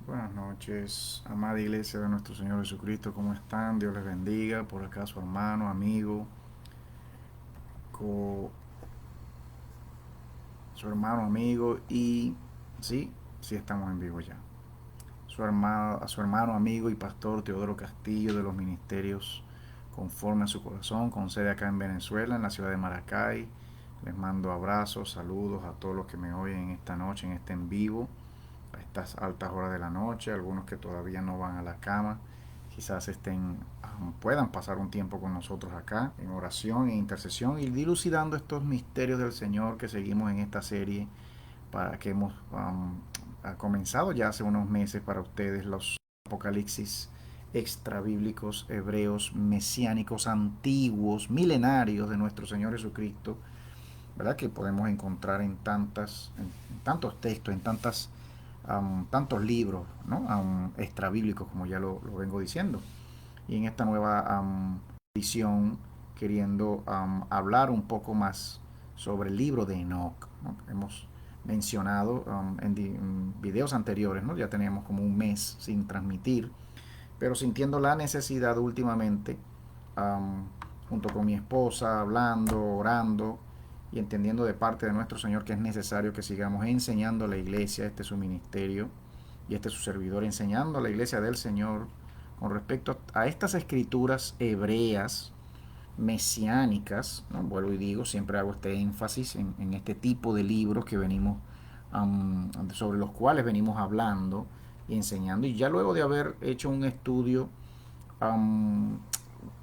Buenas noches, amada iglesia de nuestro Señor Jesucristo, ¿cómo están? Dios les bendiga. Por acá su hermano, amigo, co- su hermano, amigo y sí, sí estamos en vivo ya. A su hermano, amigo y pastor Teodoro Castillo de los Ministerios Conforme a su Corazón, con sede acá en Venezuela, en la ciudad de Maracay. Les mando abrazos, saludos a todos los que me oyen esta noche, en este en vivo, a estas altas horas de la noche, algunos que todavía no van a la cama, quizás puedan pasar un tiempo con nosotros acá en oración e intercesión y dilucidando estos misterios del Señor que seguimos en esta serie para que hemos ha comenzado ya hace unos meses para ustedes, los apocalipsis extrabíblicos hebreos mesiánicos antiguos milenarios de nuestro Señor Jesucristo, ¿verdad? Que podemos encontrar en tantos textos, en tantos libros, ¿no? Extrabíblicos, como ya lo vengo diciendo. Y en esta nueva edición, queriendo hablar un poco más sobre el libro de Enoch, ¿no? Hemos mencionado en videos anteriores, ¿no? Ya teníamos como un mes sin transmitir, pero sintiendo la necesidad últimamente, um, junto con mi esposa, hablando, orando y entendiendo de parte de nuestro Señor que es necesario que sigamos enseñando a la iglesia, este es su ministerio y este es su servidor, enseñando a la iglesia del Señor con respecto a estas escrituras hebreas, mesiánicas, ¿no? Vuelvo y digo, siempre hago este énfasis en este tipo de libros que venimos, sobre los cuales venimos hablando y enseñando. Y ya luego de haber hecho un estudio, um,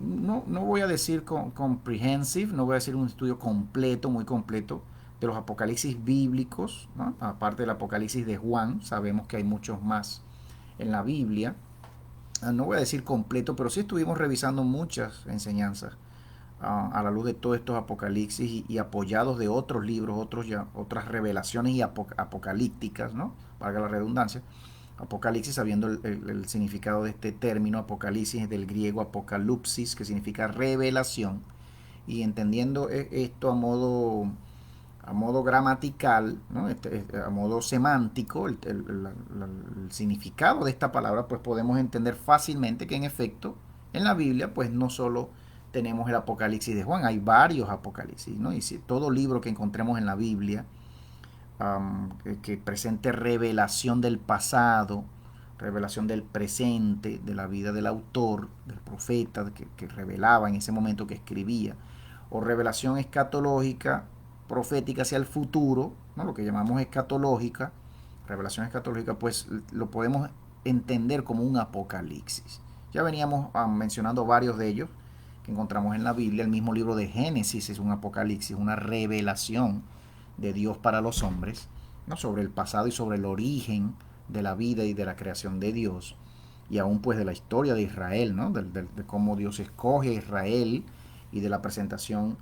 no voy a decir comprehensive, no voy a decir un estudio completo, muy completo, de los apocalipsis bíblicos, ¿no? Aparte del apocalipsis de Juan, sabemos que hay muchos más en la Biblia. No voy a decir completo, pero sí estuvimos revisando muchas enseñanzas a la luz de todos estos apocalipsis y apoyados de otros libros, otras revelaciones y apocalípticas, ¿no? Valga la redundancia. Apocalipsis, sabiendo el significado de este término, apocalipsis del griego apocalipsis, que significa revelación, y entendiendo esto a modo gramatical, ¿no? A modo semántico, el significado de esta palabra, pues podemos entender fácilmente que en efecto en la Biblia, pues no solo tenemos el Apocalipsis de Juan, hay varios Apocalipsis, ¿no? Y si todo libro que encontremos en la Biblia que presente revelación del pasado, revelación del presente, de la vida del autor, del profeta que revelaba en ese momento que escribía, o revelación escatológica, profética hacia el futuro, ¿no? Lo que llamamos escatológica, revelación escatológica, pues lo podemos entender como un apocalipsis. Ya veníamos mencionando varios de ellos que encontramos en la Biblia. El mismo libro de Génesis es un apocalipsis, una revelación de Dios para los hombres, ¿no? Sobre el pasado y sobre el origen de la vida y de la creación de Dios, y aún pues de la historia de Israel, ¿no? De cómo Dios escoge a Israel y de la presentación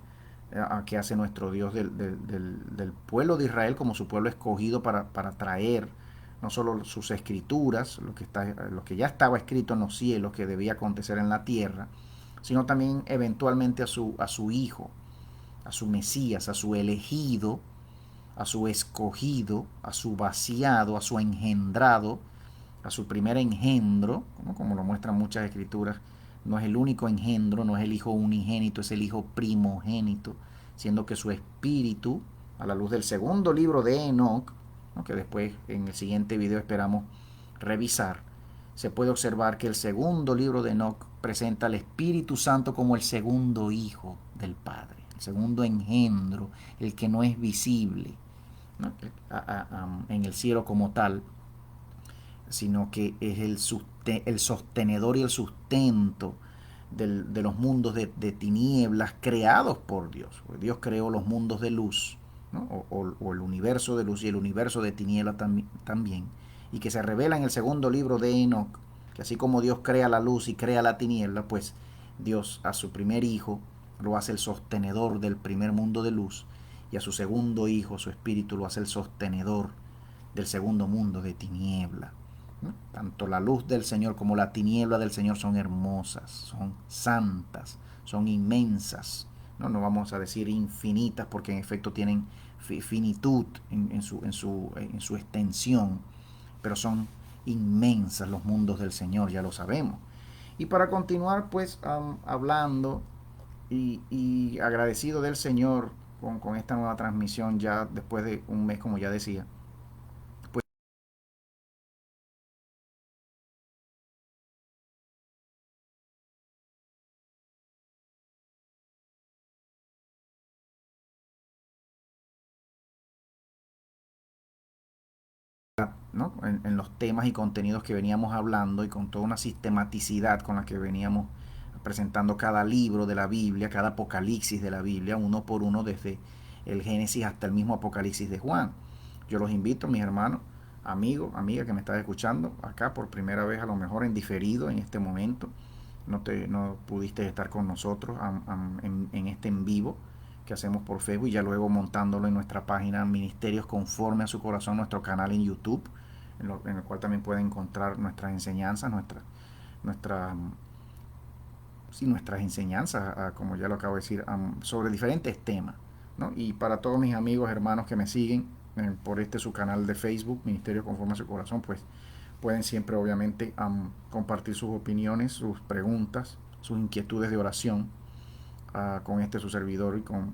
que hace nuestro Dios del pueblo de Israel como su pueblo escogido para traer no solo sus escrituras, lo que ya estaba escrito en los cielos, que debía acontecer en la tierra, sino también eventualmente a su Hijo, a su Mesías, a su elegido, a su escogido, a su vaciado, a su engendrado, a su primer engendro, ¿no? Como lo muestran muchas escrituras. No es el único engendro, no es el hijo unigénito, es el hijo primogénito, siendo que su espíritu, a la luz del segundo libro de Enoch, ¿no? Que después en el siguiente video esperamos revisar, se puede observar que el segundo libro de Enoch presenta al Espíritu Santo como el segundo hijo del Padre, el segundo engendro, el que no es visible, ¿no? En el cielo como tal, sino que es el sostenedor y el sustento de los mundos de tinieblas creados por Dios. Porque Dios creó los mundos de luz, ¿no? O el universo de luz y el universo de tinieblas también, y que se revela en el segundo libro de Enoch, que así como Dios crea la luz y crea la tiniebla, pues Dios a su primer hijo lo hace el sostenedor del primer mundo de luz, y a su segundo hijo, su espíritu, lo hace el sostenedor del segundo mundo de tiniebla. Tanto la luz del Señor como la tiniebla del Señor son hermosas, son santas, son inmensas. No vamos a decir infinitas porque en efecto tienen finitud en su extensión, pero son inmensas los mundos del Señor, ya lo sabemos. Y para continuar, pues, hablando y agradecido del Señor con esta nueva transmisión, ya después de un mes, como ya decía, pues ¿no? En los temas y contenidos que veníamos hablando y con toda una sistematicidad con la que veníamos presentando cada libro de la Biblia, cada apocalipsis de la Biblia, uno por uno, desde el Génesis hasta el mismo apocalipsis de Juan. Yo los invito, mis hermanos, amigos, amigas que me estás escuchando acá por primera vez, a lo mejor en diferido en este momento, no pudiste estar con nosotros en este en vivo que hacemos por Facebook, y ya luego montándolo en nuestra página Ministerios Conforme a su Corazón, nuestro canal en YouTube, en el cual también pueden encontrar nuestras enseñanzas, nuestra, sí, nuestras enseñanzas, como ya lo acabo de decir, sobre diferentes temas, ¿no? Y para todos mis amigos, hermanos que me siguen por su canal de Facebook, Ministerio Conforme a su Corazón, pues pueden siempre obviamente compartir sus opiniones, sus preguntas, sus inquietudes de oración con su servidor y con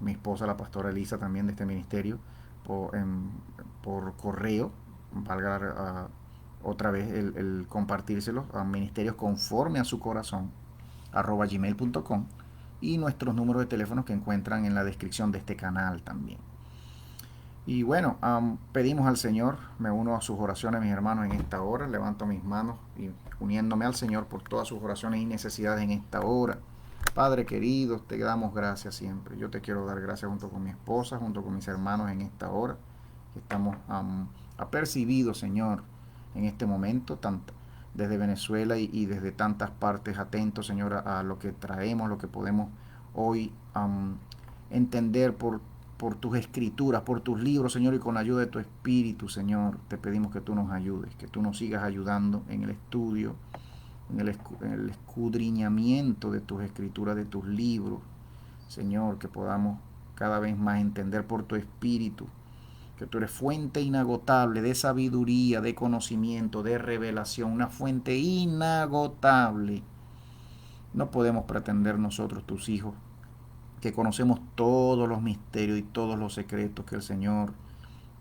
mi esposa, la pastora Elisa, también de este ministerio, por correo, valga otra vez el compartírselo a ministerios conforme a su corazón @gmail.com, y nuestros números de teléfono que encuentran en la descripción de este canal también. Y bueno, pedimos al Señor, me uno a sus oraciones, mis hermanos, en esta hora, levanto mis manos y uniéndome al Señor por todas sus oraciones y necesidades en esta hora. Padre querido, te damos gracias siempre. Yo te quiero dar gracias junto con mi esposa, junto con mis hermanos en esta hora, que estamos apercibidos, Señor, en este momento, tanto desde Venezuela y desde tantas partes, atentos, Señor, a lo que traemos, lo que podemos hoy entender por tus escrituras, por tus libros, Señor, y con la ayuda de tu Espíritu, Señor. Te pedimos que tú nos ayudes, que tú nos sigas ayudando en el estudio, en el escudriñamiento de tus escrituras, de tus libros, Señor, que podamos cada vez más entender por tu Espíritu que tú eres fuente inagotable de sabiduría, de conocimiento, de revelación, una fuente inagotable. No podemos pretender nosotros, tus hijos, que conocemos todos los misterios y todos los secretos que el Señor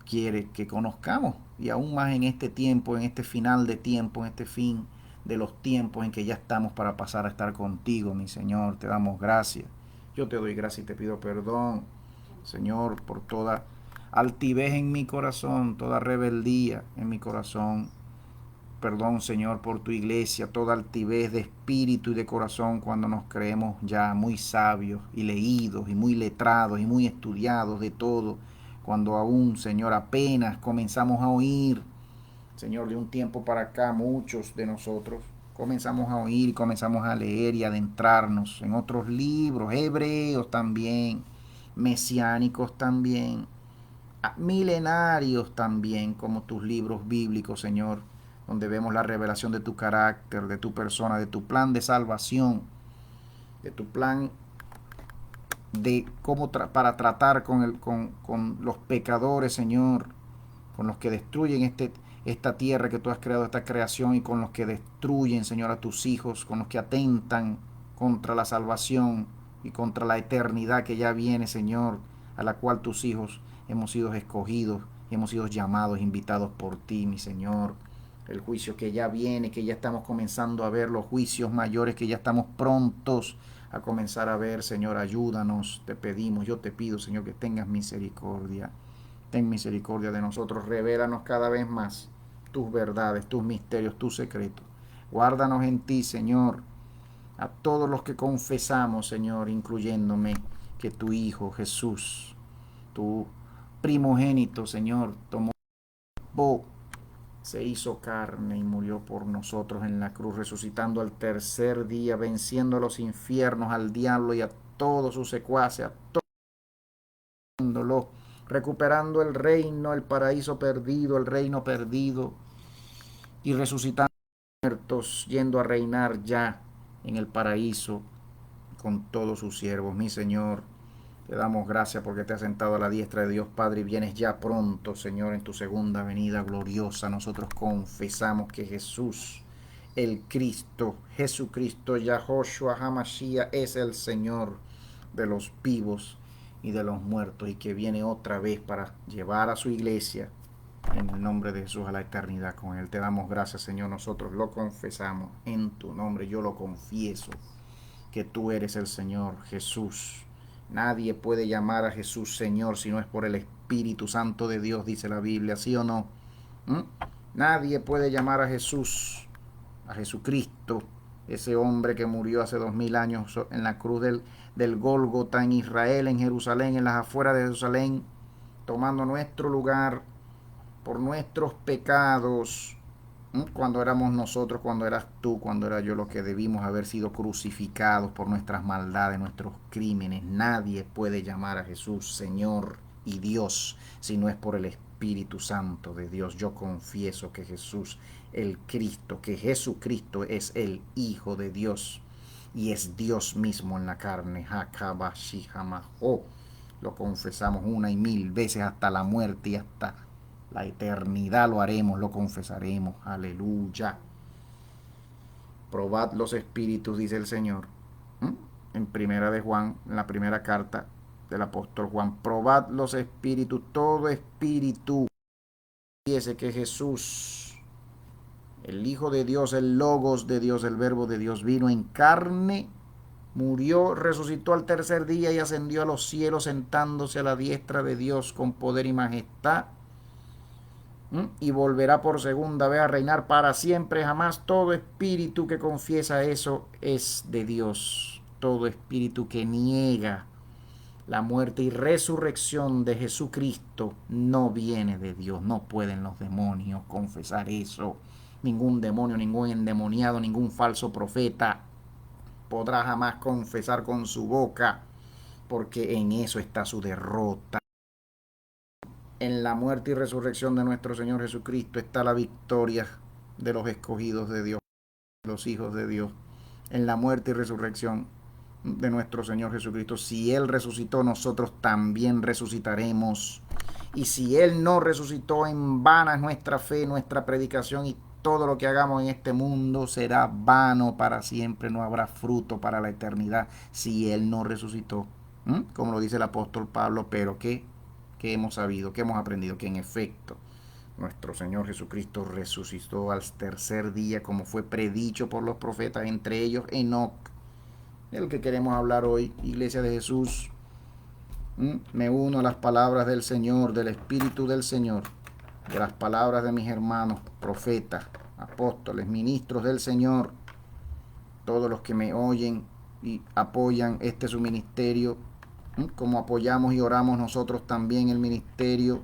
quiere que conozcamos, y aún más en este tiempo, en este final de tiempo, en este fin de los tiempos en que ya estamos para pasar a estar contigo, mi Señor. Te damos gracias. Yo te doy gracias y te pido perdón, Señor, por toda altivez en mi corazón, toda rebeldía en mi corazón. Perdón, Señor, por tu iglesia, toda altivez de espíritu y de corazón cuando nos creemos ya muy sabios y leídos y muy letrados y muy estudiados de todo, cuando aún, Señor, apenas comenzamos a oír, Señor, de un tiempo para acá, muchos de nosotros comenzamos a oír, comenzamos a leer y adentrarnos en otros libros, hebreos también, mesiánicos también, milenarios también, como tus libros bíblicos, Señor, donde vemos la revelación de tu carácter, de tu persona, de tu plan de salvación, de tu plan de cómo para tratar con los pecadores, Señor, con los que destruyen esta tierra que tú has creado, esta creación, y con los que destruyen, Señor, a tus hijos, con los que atentan contra la salvación y contra la eternidad que ya viene, Señor, a la cual tus hijos hemos sido escogidos, hemos sido llamados, invitados por ti, mi Señor. El juicio que ya viene, que ya estamos comenzando a ver, los juicios mayores que ya estamos prontos a comenzar a ver, Señor, ayúdanos, te pedimos, yo te pido, Señor, que tengas misericordia. Ten misericordia de nosotros, revélanos cada vez más tus verdades, tus misterios, tus secretos. Guárdanos en ti, Señor, a todos los que confesamos, Señor, incluyéndome, que tu Hijo Jesús, tu primogénito, Señor, tomó, se hizo carne y murió por nosotros en la cruz, resucitando al tercer día, venciendo a los infiernos, al diablo y a todos sus secuaces, a todos, recuperando el reino, el paraíso perdido, el reino perdido, y resucitando muertos, yendo a reinar ya en el paraíso con todos sus siervos. Mi Señor, Te damos gracias porque te has sentado a la diestra de Dios Padre y vienes ya pronto, Señor, en tu segunda venida gloriosa. Nosotros confesamos que Jesús, el Cristo, Jesucristo, Yahoshua Hamashiach, es el Señor de los vivos y de los muertos y que viene otra vez para llevar a su iglesia en el nombre de Jesús a la eternidad con Él. Te damos gracias, Señor. Nosotros lo confesamos en tu nombre. Yo lo confieso que tú eres el Señor Jesús. Nadie puede llamar a Jesús Señor si no es por el Espíritu Santo de Dios, dice la Biblia, ¿sí o no? ¿Mm? Nadie puede llamar a Jesús, a Jesucristo, ese hombre que murió hace 2000 años en la cruz del Gólgota en Israel, en Jerusalén, en las afueras de Jerusalén, tomando nuestro lugar por nuestros pecados, cuando éramos nosotros, cuando eras tú, cuando era yo, los que debimos haber sido crucificados por nuestras maldades, nuestros crímenes. Nadie puede llamar a Jesús Señor y Dios si no es por el Espíritu Santo de Dios. Yo confieso que Jesús, el Cristo, que Jesucristo es el Hijo de Dios y es Dios mismo en la carne. Hakabashihamaho. Lo confesamos una y mil veces hasta la muerte y hasta la eternidad lo haremos, lo confesaremos. Aleluya. Probad los espíritus, dice el Señor. En primera de Juan, en la primera carta del apóstol Juan. Probad los espíritus, todo espíritu. Fíjese que Jesús, el Hijo de Dios, el Logos de Dios, el Verbo de Dios, vino en carne, murió, resucitó al tercer día y ascendió a los cielos, sentándose a la diestra de Dios con poder y majestad. Y volverá por segunda vez a reinar para siempre, jamás. Todo espíritu que confiesa eso es de Dios. Todo espíritu que niega la muerte y resurrección de Jesucristo no viene de Dios. No pueden los demonios confesar eso. Ningún demonio, ningún endemoniado, ningún falso profeta podrá jamás confesar con su boca, porque en eso está su derrota. En la muerte y resurrección de nuestro Señor Jesucristo está la victoria de los escogidos de Dios, los hijos de Dios. En la muerte y resurrección de nuestro Señor Jesucristo, si Él resucitó, nosotros también resucitaremos. Y si Él no resucitó, en vana es nuestra fe, nuestra predicación, y todo lo que hagamos en este mundo será vano para siempre. No habrá fruto para la eternidad si Él no resucitó. Como lo dice el apóstol Pablo, pero que hemos sabido, que hemos aprendido, que en efecto nuestro Señor Jesucristo resucitó al tercer día, como fue predicho por los profetas, entre ellos Enoc, del que queremos hablar hoy, Iglesia de Jesús. Me uno a las palabras del Señor, del Espíritu del Señor, de las palabras de mis hermanos, profetas, apóstoles, ministros del Señor, todos los que me oyen y apoyan su ministerio, como apoyamos y oramos nosotros también el ministerio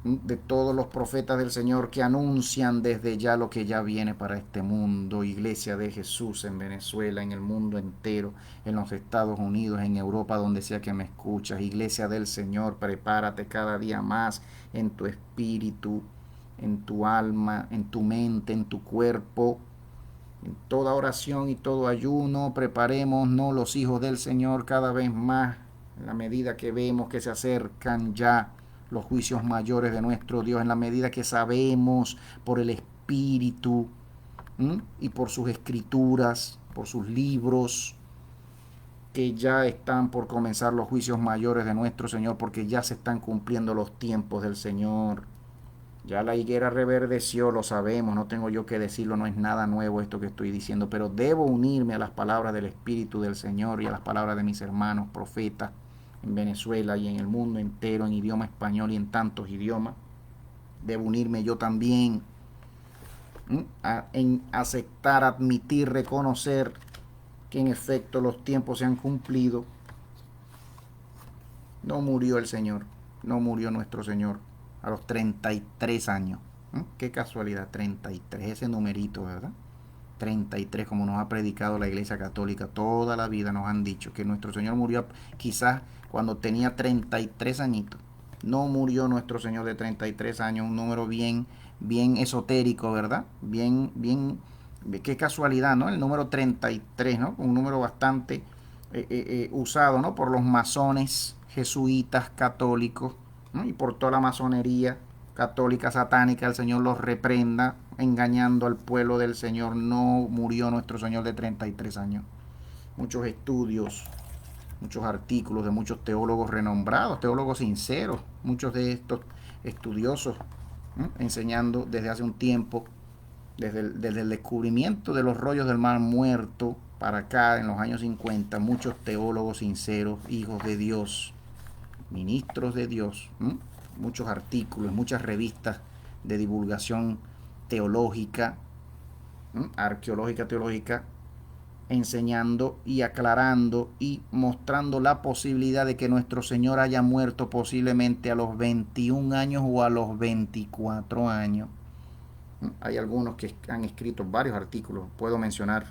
de todos los profetas del Señor que anuncian desde ya lo que ya viene para este mundo. Iglesia de Jesús en Venezuela, en el mundo entero, en los Estados Unidos, en Europa, donde sea que me escuchas. Iglesia del Señor, prepárate cada día más en tu espíritu, en tu alma, en tu mente, en tu cuerpo. En toda oración y todo ayuno, preparémonos los hijos del Señor cada vez más, en la medida que vemos que se acercan ya los juicios mayores de nuestro Dios, en la medida que sabemos por el Espíritu y por sus escrituras, por sus libros, que ya están por comenzar los juicios mayores de nuestro Señor, porque ya se están cumpliendo los tiempos del Señor. Ya la higuera reverdeció, lo sabemos, no tengo yo que decirlo, no es nada nuevo esto que estoy diciendo, pero debo unirme a las palabras del Espíritu del Señor y a las palabras de mis hermanos profetas en Venezuela y en el mundo entero, en idioma español y en tantos idiomas. Debo unirme yo también en aceptar, admitir, reconocer que en efecto los tiempos se han cumplido. No murió el Señor, no murió nuestro Señor a los 33 años. Qué casualidad, 33, ese numerito, ¿verdad? 33, como nos ha predicado la Iglesia Católica toda la vida, nos han dicho que nuestro Señor murió quizás cuando tenía 33 añitos. No murió nuestro Señor de 33 años, un número bien esotérico, ¿verdad? Qué casualidad, ¿no? El número 33, ¿no? Un número bastante usado, ¿no? Por los masones jesuitas, católicos, ¿no? Y por toda la masonería católica satánica, el Señor los reprenda, engañando al pueblo del Señor. No murió nuestro Señor de 33 años. Muchos estudios, muchos artículos de muchos teólogos renombrados, teólogos sinceros, muchos de estos estudiosos, ¿no? Enseñando desde hace un tiempo, desde el descubrimiento de los rollos del mar muerto para acá, en los años 50, muchos teólogos sinceros, hijos de Dios, ministros de Dios, ¿no? Muchos artículos, muchas revistas de divulgación teológica, ¿no? Arqueológica, teológica, enseñando y aclarando y mostrando la posibilidad de que nuestro Señor haya muerto posiblemente a los 21 años o a los 24 años. Hay algunos que han escrito varios artículos, puedo mencionar,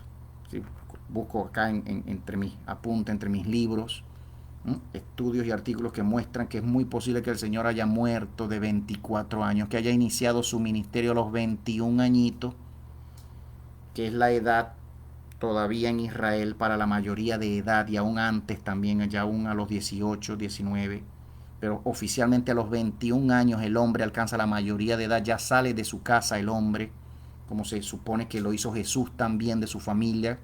si busco acá entre mis apuntes, entre mis libros, estudios y artículos que muestran que es muy posible que el Señor haya muerto de 24 años, que haya iniciado su ministerio a los 21 añitos, que es la edad todavía en Israel para la mayoría de edad, y aún antes también, ya aún a los 18, 19, pero oficialmente a los 21 años el hombre alcanza la mayoría de edad, ya sale de su casa el hombre, como se supone que lo hizo Jesús también de su familia,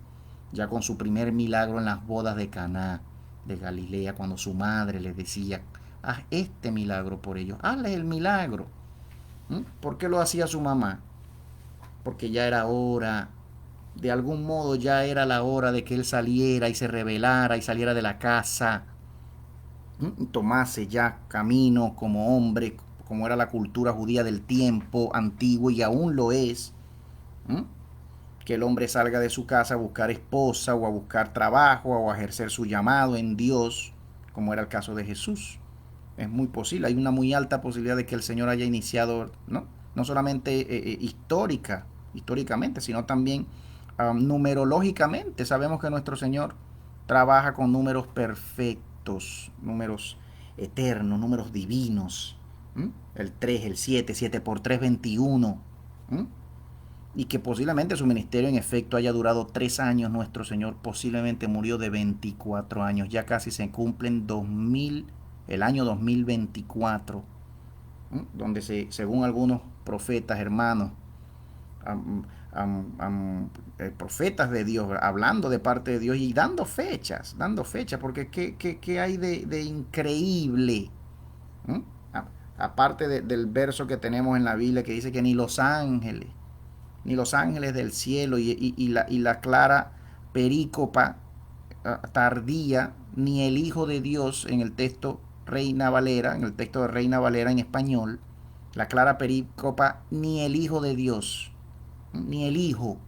ya con su primer milagro en las bodas de Caná de Galilea, cuando su madre les decía, haz este milagro por ellos, hazles el milagro. ¿Por qué lo hacía su mamá? Porque ya era hora, de algún modo ya era la hora de que él saliera y se rebelara y saliera de la casa, tomase ya camino como hombre, como era la cultura judía del tiempo antiguo y aún lo es, que el hombre salga de su casa a buscar esposa o a buscar trabajo o a ejercer su llamado en Dios, como era el caso de Jesús. Es muy posible, hay una muy alta posibilidad de que el Señor haya iniciado, no solamente históricamente, sino también numerológicamente. Sabemos que nuestro Señor trabaja con números perfectos, números eternos, números divinos. El 3, el 7, 7 por 3, 21. Y que posiblemente su ministerio en efecto haya durado 3 años. Nuestro Señor posiblemente murió de 24 años. Ya casi se cumplen 2000, el año 2024, donde según algunos profetas, hermanos, profetas de Dios, hablando de parte de Dios y dando fechas, porque ¿qué hay de increíble? Aparte del verso que tenemos en la Biblia que dice que ni los ángeles del cielo y la clara perícopa tardía, ni el Hijo de Dios en el texto Reina Valera, en el texto de Reina Valera en español, la clara perícopa, ni el Hijo de Dios, ni el Hijo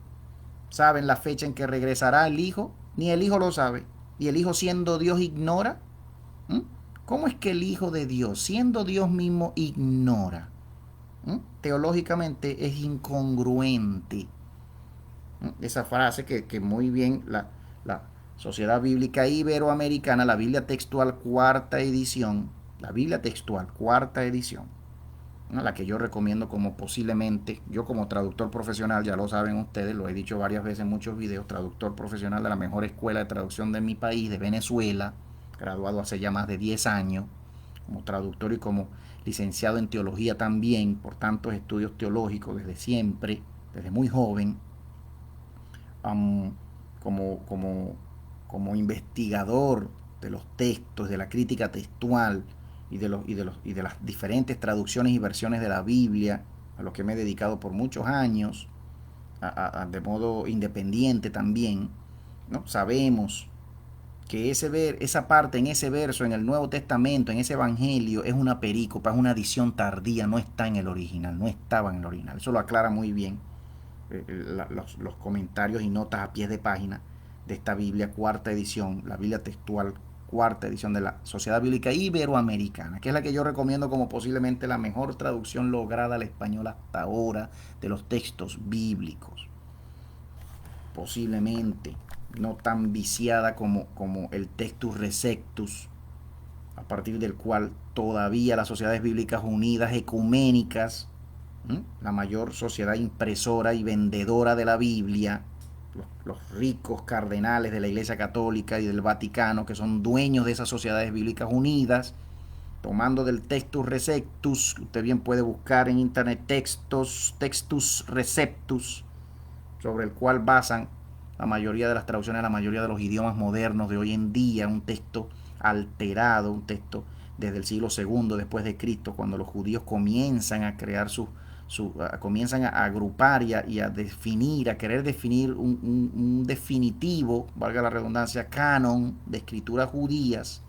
saben la fecha en que regresará el Hijo, ni el Hijo lo sabe, y el Hijo siendo Dios ignora. ¿Cómo es que el Hijo de Dios, siendo Dios mismo, ignora? Teológicamente es incongruente. Esa frase que muy bien la Sociedad Bíblica Iberoamericana, la Biblia Textual cuarta edición, la que yo recomiendo como posiblemente, yo como traductor profesional, ya lo saben ustedes, lo he dicho varias veces en muchos videos, traductor profesional de la mejor escuela de traducción de mi país, de Venezuela, graduado hace ya más de 10 años, como traductor y como licenciado en teología también, por tantos estudios teológicos desde siempre, desde muy joven, como investigador de los textos, de la crítica textual y de las diferentes traducciones y versiones de la Biblia, a lo que me he dedicado por muchos años, de modo independiente también, ¿no? Sabemos que esa parte en ese verso, en el Nuevo Testamento, en ese Evangelio, es una perícopa, es una adición tardía, no está en el original, no estaba en el original. Eso lo aclara muy bien los comentarios y notas a pies de página de esta Biblia cuarta edición, la Biblia textual cuarta edición de la Sociedad Bíblica Iberoamericana, que es la que yo recomiendo como posiblemente la mejor traducción lograda al español hasta ahora de los textos bíblicos. Posiblemente no tan viciada como el Textus Receptus, a partir del cual todavía las Sociedades Bíblicas Unidas Ecuménicas, la mayor sociedad impresora y vendedora de la Biblia, los ricos cardenales de la Iglesia Católica y del Vaticano, que son dueños de esas sociedades bíblicas unidas, tomando del Textus Receptus. Usted bien puede buscar en internet Textus Receptus, sobre el cual basan la mayoría de las traducciones, la mayoría de los idiomas modernos de hoy en día, un texto alterado, un texto desde el siglo II después de Cristo, cuando los judíos comienzan a crear comienzan a agrupar y a definir, a querer definir un definitivo, valga la redundancia, canon de escrituras judías,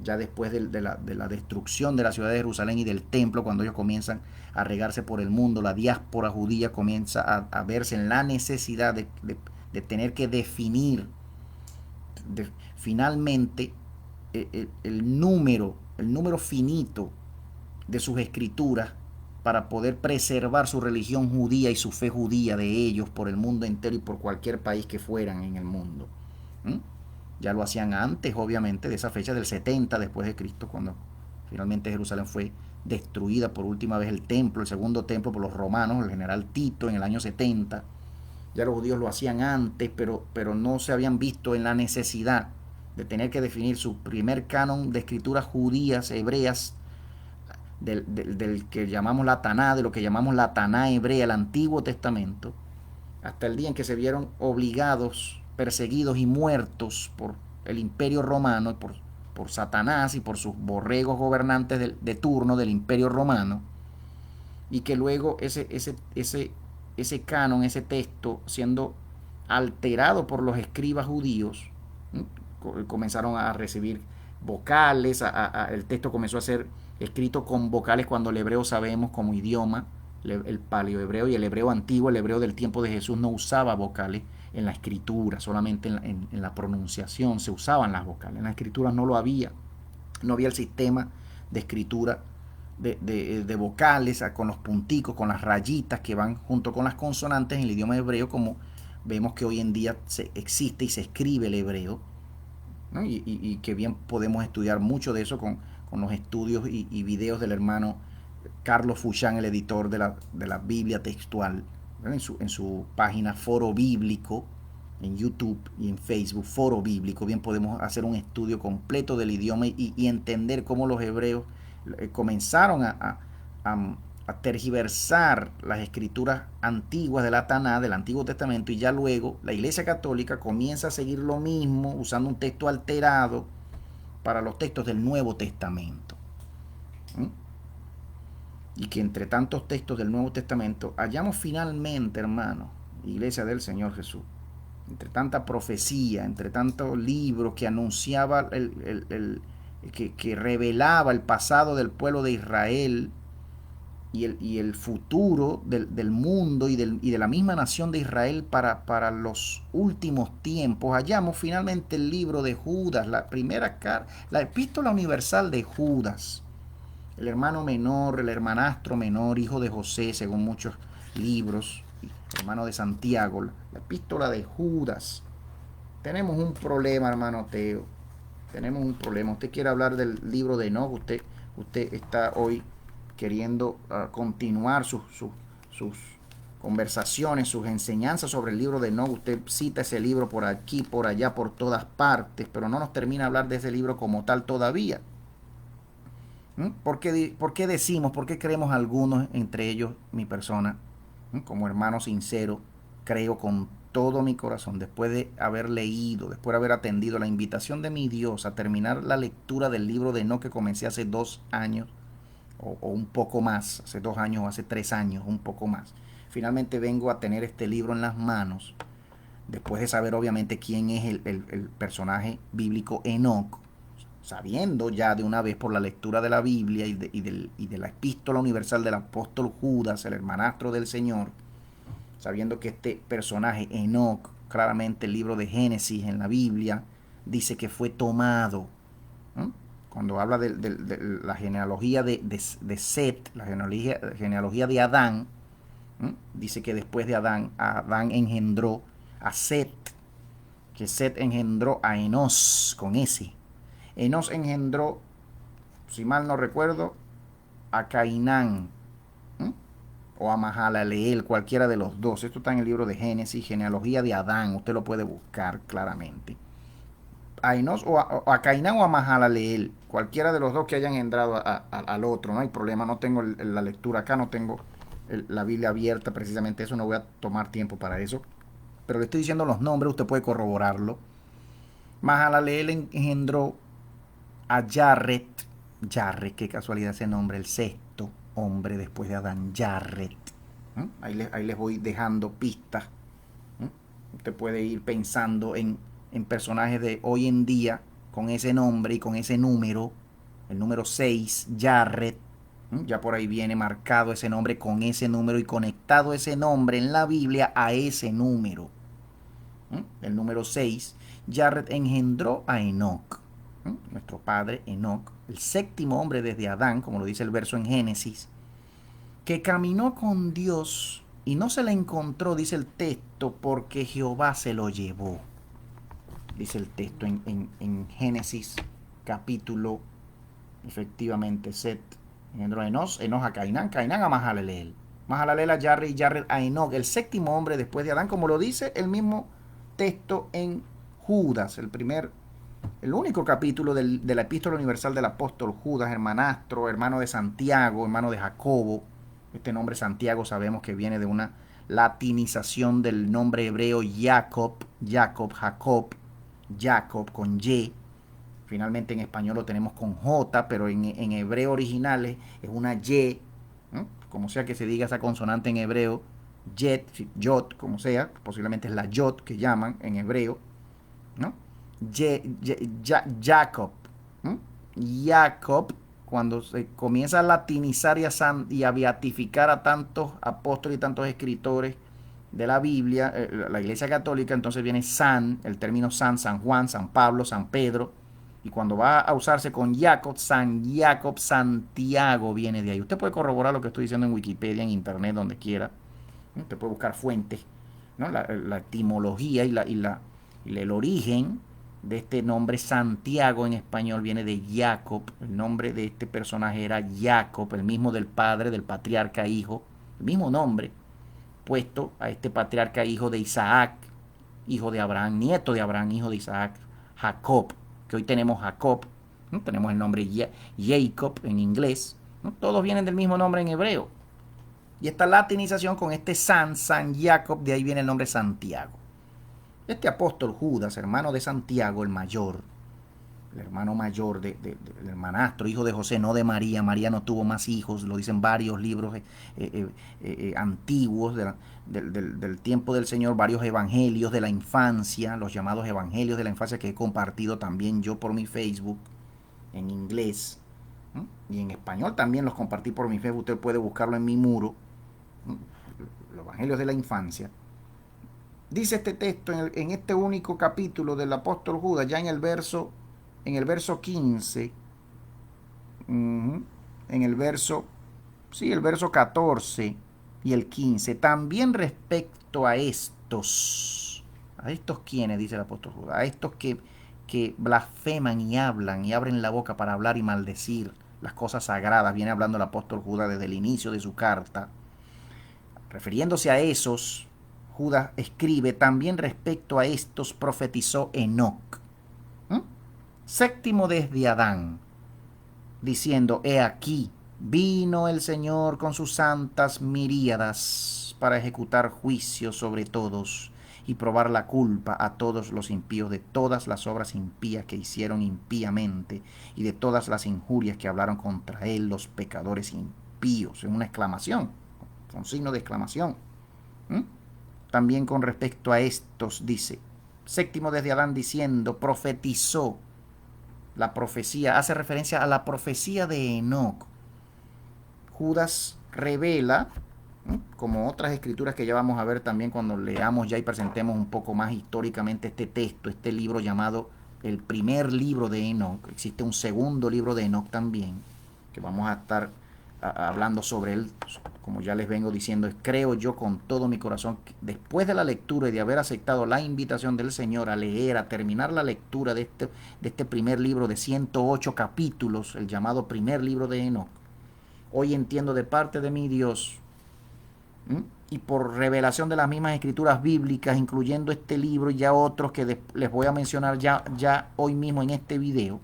ya después de la destrucción de la ciudad de Jerusalén y del templo, cuando ellos comienzan a regarse por el mundo, la diáspora judía comienza a verse en la necesidad de tener que definir finalmente el número finito de sus escrituras para poder preservar su religión judía y su fe judía de ellos por el mundo entero y por cualquier país que fueran en el mundo. ¿Mm? Ya lo hacían antes, obviamente, de esa fecha del 70 después de Cristo, cuando finalmente Jerusalén fue destruida por última vez el templo, el segundo templo por los romanos, el general Tito en el año 70. Ya los judíos lo hacían antes, pero no se habían visto en la necesidad de tener que definir su primer canon de escrituras judías, hebreas, del que llamamos la Taná, de lo que llamamos la Taná hebrea, el Antiguo Testamento, hasta el día en que se vieron obligados, perseguidos y muertos por el Imperio Romano, por Satanás y por sus borregos gobernantes de turno del Imperio Romano, y que luego ese canon, ese texto, siendo alterado por los escribas judíos, comenzaron a recibir vocales, el texto comenzó a ser escrito con vocales cuando el hebreo sabemos como idioma, el paleohebreo y el hebreo antiguo, el hebreo del tiempo de Jesús no usaba vocales en la escritura, solamente en la pronunciación se usaban las vocales, en la escritura no lo había, no había el sistema de escritura de vocales con los punticos, con las rayitas que van junto con las consonantes en el idioma hebreo, como vemos que hoy en día existe y se escribe el hebreo, ¿no? Y que bien podemos estudiar mucho de eso con los estudios y videos del hermano Carlos Fuchán, el editor de la Biblia textual, en su página Foro Bíblico, en YouTube y en Facebook, Foro Bíblico. Bien podemos hacer un estudio completo del idioma y entender cómo los hebreos comenzaron a tergiversar las escrituras antiguas de la Taná, del Antiguo Testamento, y ya luego la Iglesia Católica comienza a seguir lo mismo usando un texto alterado para los textos del Nuevo Testamento. ¿Mm? Y que entre tantos textos del Nuevo Testamento hallamos finalmente, hermanos, Iglesia del Señor Jesús, entre tanta profecía, entre tantos libros que anunciaba, que revelaba el pasado del pueblo de Israel y el futuro del mundo y de la misma nación de Israel para los últimos tiempos, hallamos finalmente el libro de Judas, la epístola universal de Judas, el hermano menor, el hermanastro menor, hijo de José, según muchos libros, hermano de Santiago, la epístola de Judas. Tenemos un problema, hermano Teo. Tenemos un problema. Usted quiere hablar del libro de Enoch. Usted está hoy queriendo continuar sus conversaciones, sus enseñanzas sobre el libro de Enoch. Usted cita ese libro por aquí, por allá, por todas partes, pero no nos termina de hablar de ese libro como tal todavía. ¿Por qué decimos, por qué creemos algunos, entre ellos mi persona, como hermano sincero, creo con todo mi corazón, después de haber leído, después de haber atendido la invitación de mi Dios a terminar la lectura del libro de Enoch que comencé hace 2 años, o un poco más, hace 2 años o hace 3 años, un poco más. Finalmente vengo a tener este libro en las manos, después de saber obviamente quién es el personaje bíblico Enoch, sabiendo ya de una vez por la lectura de la Biblia y de la epístola universal del apóstol Judas, el hermanastro del Señor, sabiendo que este personaje Enoch, claramente el libro de Génesis en la Biblia, dice que fue tomado. ¿No? Cuando habla de la genealogía de Set, la genealogía de Adán, ¿no? Dice que después de Adán engendró a Set, que Set engendró a Enos, con S. Enos engendró, si mal no recuerdo, a Cainán, o a Mahalaleel, cualquiera de los dos. Esto está en el libro de Génesis, genealogía de Adán, usted lo puede buscar claramente. A Enos o a Cainán o a Mahalaleel, cualquiera de los dos que hayan engendrado al otro, no hay problema, no tengo la lectura acá, no tengo la Biblia abierta, precisamente eso, no voy a tomar tiempo para eso, pero le estoy diciendo los nombres, usted puede corroborarlo. Mahalaleel engendró a Yarret. Yarret, qué casualidad ese nombre, el sexto hombre después de Adán, Yarret. Ahí les voy dejando pistas. Usted puede ir pensando en personajes de hoy en día con ese nombre y con ese número, el número 6, Yarret. Ya por ahí viene marcado ese nombre con ese número y conectado ese nombre en la Biblia a ese número. El número 6, Yarret engendró a Enoc, nuestro padre Enoc, el séptimo hombre desde Adán, como lo dice el verso en Génesis, que caminó con Dios y no se le encontró, dice el texto, porque Jehová se lo llevó. Dice el texto en Génesis capítulo, efectivamente, Set engendró a Enos a Cainán, Cainán a Mahalaleel, Mahalaleel a Yarret y Yarret a Enoc, el séptimo hombre después de Adán, como lo dice el mismo texto en Judas, el único capítulo de la epístola universal del apóstol Judas, hermanastro, hermano de Santiago, hermano de Jacobo. Este nombre Santiago sabemos que viene de una latinización del nombre hebreo Jacob con Y. Finalmente en español lo tenemos con J, pero en hebreo original es una Y, ¿no? Como sea que se diga esa consonante en hebreo, Yot, como sea, posiblemente es la Yot que llaman en hebreo, ¿no? Jacob, Jacob, cuando se comienza a latinizar y a beatificar a tantos apóstoles y tantos escritores de la Biblia, la Iglesia Católica, entonces viene San, el término San Juan, San Pablo, San Pedro, y cuando va a usarse con Jacob, Santiago viene de ahí. Usted puede corroborar lo que estoy diciendo en Wikipedia, en internet, donde quiera. Usted puede buscar fuentes, ¿no? La etimología y el origen de este nombre Santiago en español viene de Jacob. El nombre de este personaje era Jacob, el mismo del padre, del patriarca hijo, el mismo nombre puesto a este patriarca hijo de Isaac, hijo de Abraham, nieto de Abraham, hijo de Isaac, Jacob, que hoy tenemos Jacob, ¿no? Tenemos el nombre Jacob en inglés, ¿no? Todos vienen del mismo nombre en hebreo. Y esta latinización con este San Jacob, de ahí viene el nombre Santiago. Este apóstol Judas, hermano de Santiago, el mayor, el hermano mayor del hermanastro, hijo de José, no de María. María no tuvo más hijos, lo dicen varios libros antiguos del tiempo del Señor, varios evangelios de la infancia, los llamados evangelios de la infancia que he compartido también yo por mi Facebook, en inglés, y en español también los compartí por mi Facebook, usted puede buscarlo en mi muro, los evangelios de la infancia. Dice este texto en este único capítulo del apóstol Judas, ya en el verso 15, en el verso 14 y el 15, también respecto a estos quienes, dice el apóstol Judas, a estos que blasfeman y hablan y abren la boca para hablar y maldecir las cosas sagradas, viene hablando el apóstol Judas desde el inicio de su carta, refiriéndose a esos. Judas escribe, también respecto a estos profetizó Enoc, séptimo desde Adán, diciendo, he aquí, vino el Señor con sus santas miríadas para ejecutar juicio sobre todos y probar la culpa a todos los impíos de todas las obras impías que hicieron impíamente y de todas las injurias que hablaron contra él los pecadores impíos. Es una exclamación, un signo de exclamación. También con respecto a estos dice, séptimo desde Adán diciendo, profetizó. La profecía hace referencia a la profecía de Enoc. Judas revela, como otras escrituras que ya vamos a ver también cuando leamos ya y presentemos un poco más históricamente este texto, este libro llamado el primer libro de Enoc. Existe un segundo libro de Enoc también, que vamos a estar hablando sobre él, como ya les vengo diciendo. Creo yo con todo mi corazón que después de la lectura y de haber aceptado la invitación del Señor a leer, a terminar la lectura de este primer libro de 108 capítulos, el llamado primer libro de Enoc, hoy entiendo de parte de mi Dios ¿Mm? Y por revelación de las mismas escrituras bíblicas, incluyendo este libro y ya otros que les voy a mencionar ya hoy mismo en este video,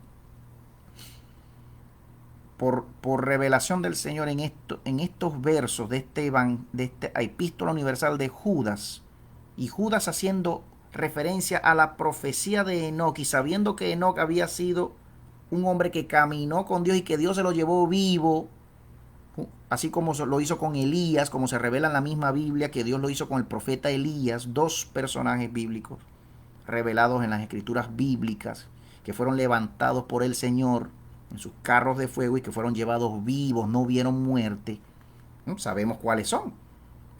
por revelación del Señor en estos versos de esta epístola universal de Judas, y Judas haciendo referencia a la profecía de Enoc y sabiendo que Enoc había sido un hombre que caminó con Dios y que Dios se lo llevó vivo, así como lo hizo con Elías, como se revela en la misma Biblia que Dios lo hizo con el profeta Elías, dos personajes bíblicos revelados en las escrituras bíblicas, que fueron levantados por el Señor en sus carros de fuego y que fueron llevados vivos, no vieron muerte. Sabemos cuáles son.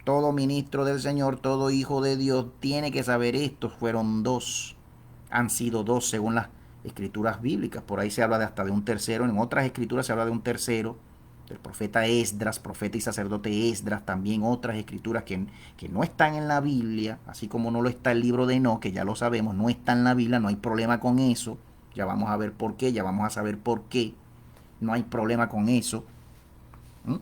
Todo ministro del Señor, todo hijo de Dios tiene que saber estos. Fueron dos, han sido dos según las escrituras bíblicas. Por ahí se habla de hasta de un tercero, en otras escrituras se habla de un tercero, del profeta Esdras, profeta y sacerdote Esdras, también otras escrituras que no están en la Biblia, así como no lo está el libro de Enoc, que ya lo sabemos, no está en la Biblia, no hay problema con eso, ya vamos a ver por qué, ya vamos a saber por qué, no hay problema con eso. ¿Mm?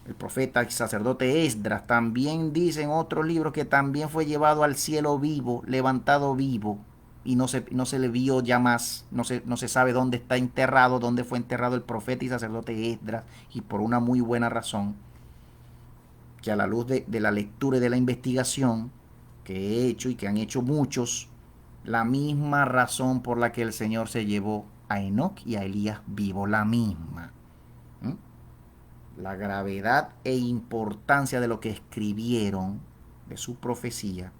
El profeta y sacerdote Esdras también dice en otros libros que también fue llevado al cielo vivo, levantado vivo, y no se le vio ya más, no se sabe dónde está enterrado, dónde fue enterrado el profeta y sacerdote Esdras, y por una muy buena razón, que a la luz de la lectura y de la investigación que he hecho y que han hecho muchos, la misma razón por la que el Señor se llevó a Enoc y a Elías vivo, la misma. ¿Mm? La gravedad e importancia de lo que escribieron, de su profecía,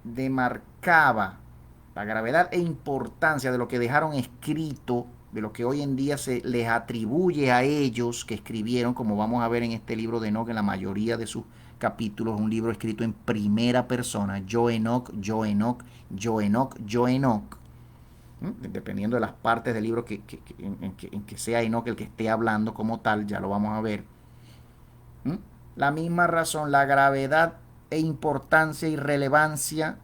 demarcaba la gravedad e importancia de lo que dejaron escrito, de lo que hoy en día se les atribuye a ellos que escribieron, como vamos a ver en este libro de Enoc, en la mayoría de sus capítulos, un libro escrito en primera persona, yo Enoc, yo Enoc, yo Enoc, yo Enoc. Dependiendo de las partes del libro en que sea Enoc el que esté hablando como tal, ya lo vamos a ver. La misma razón, la gravedad e importancia y relevancia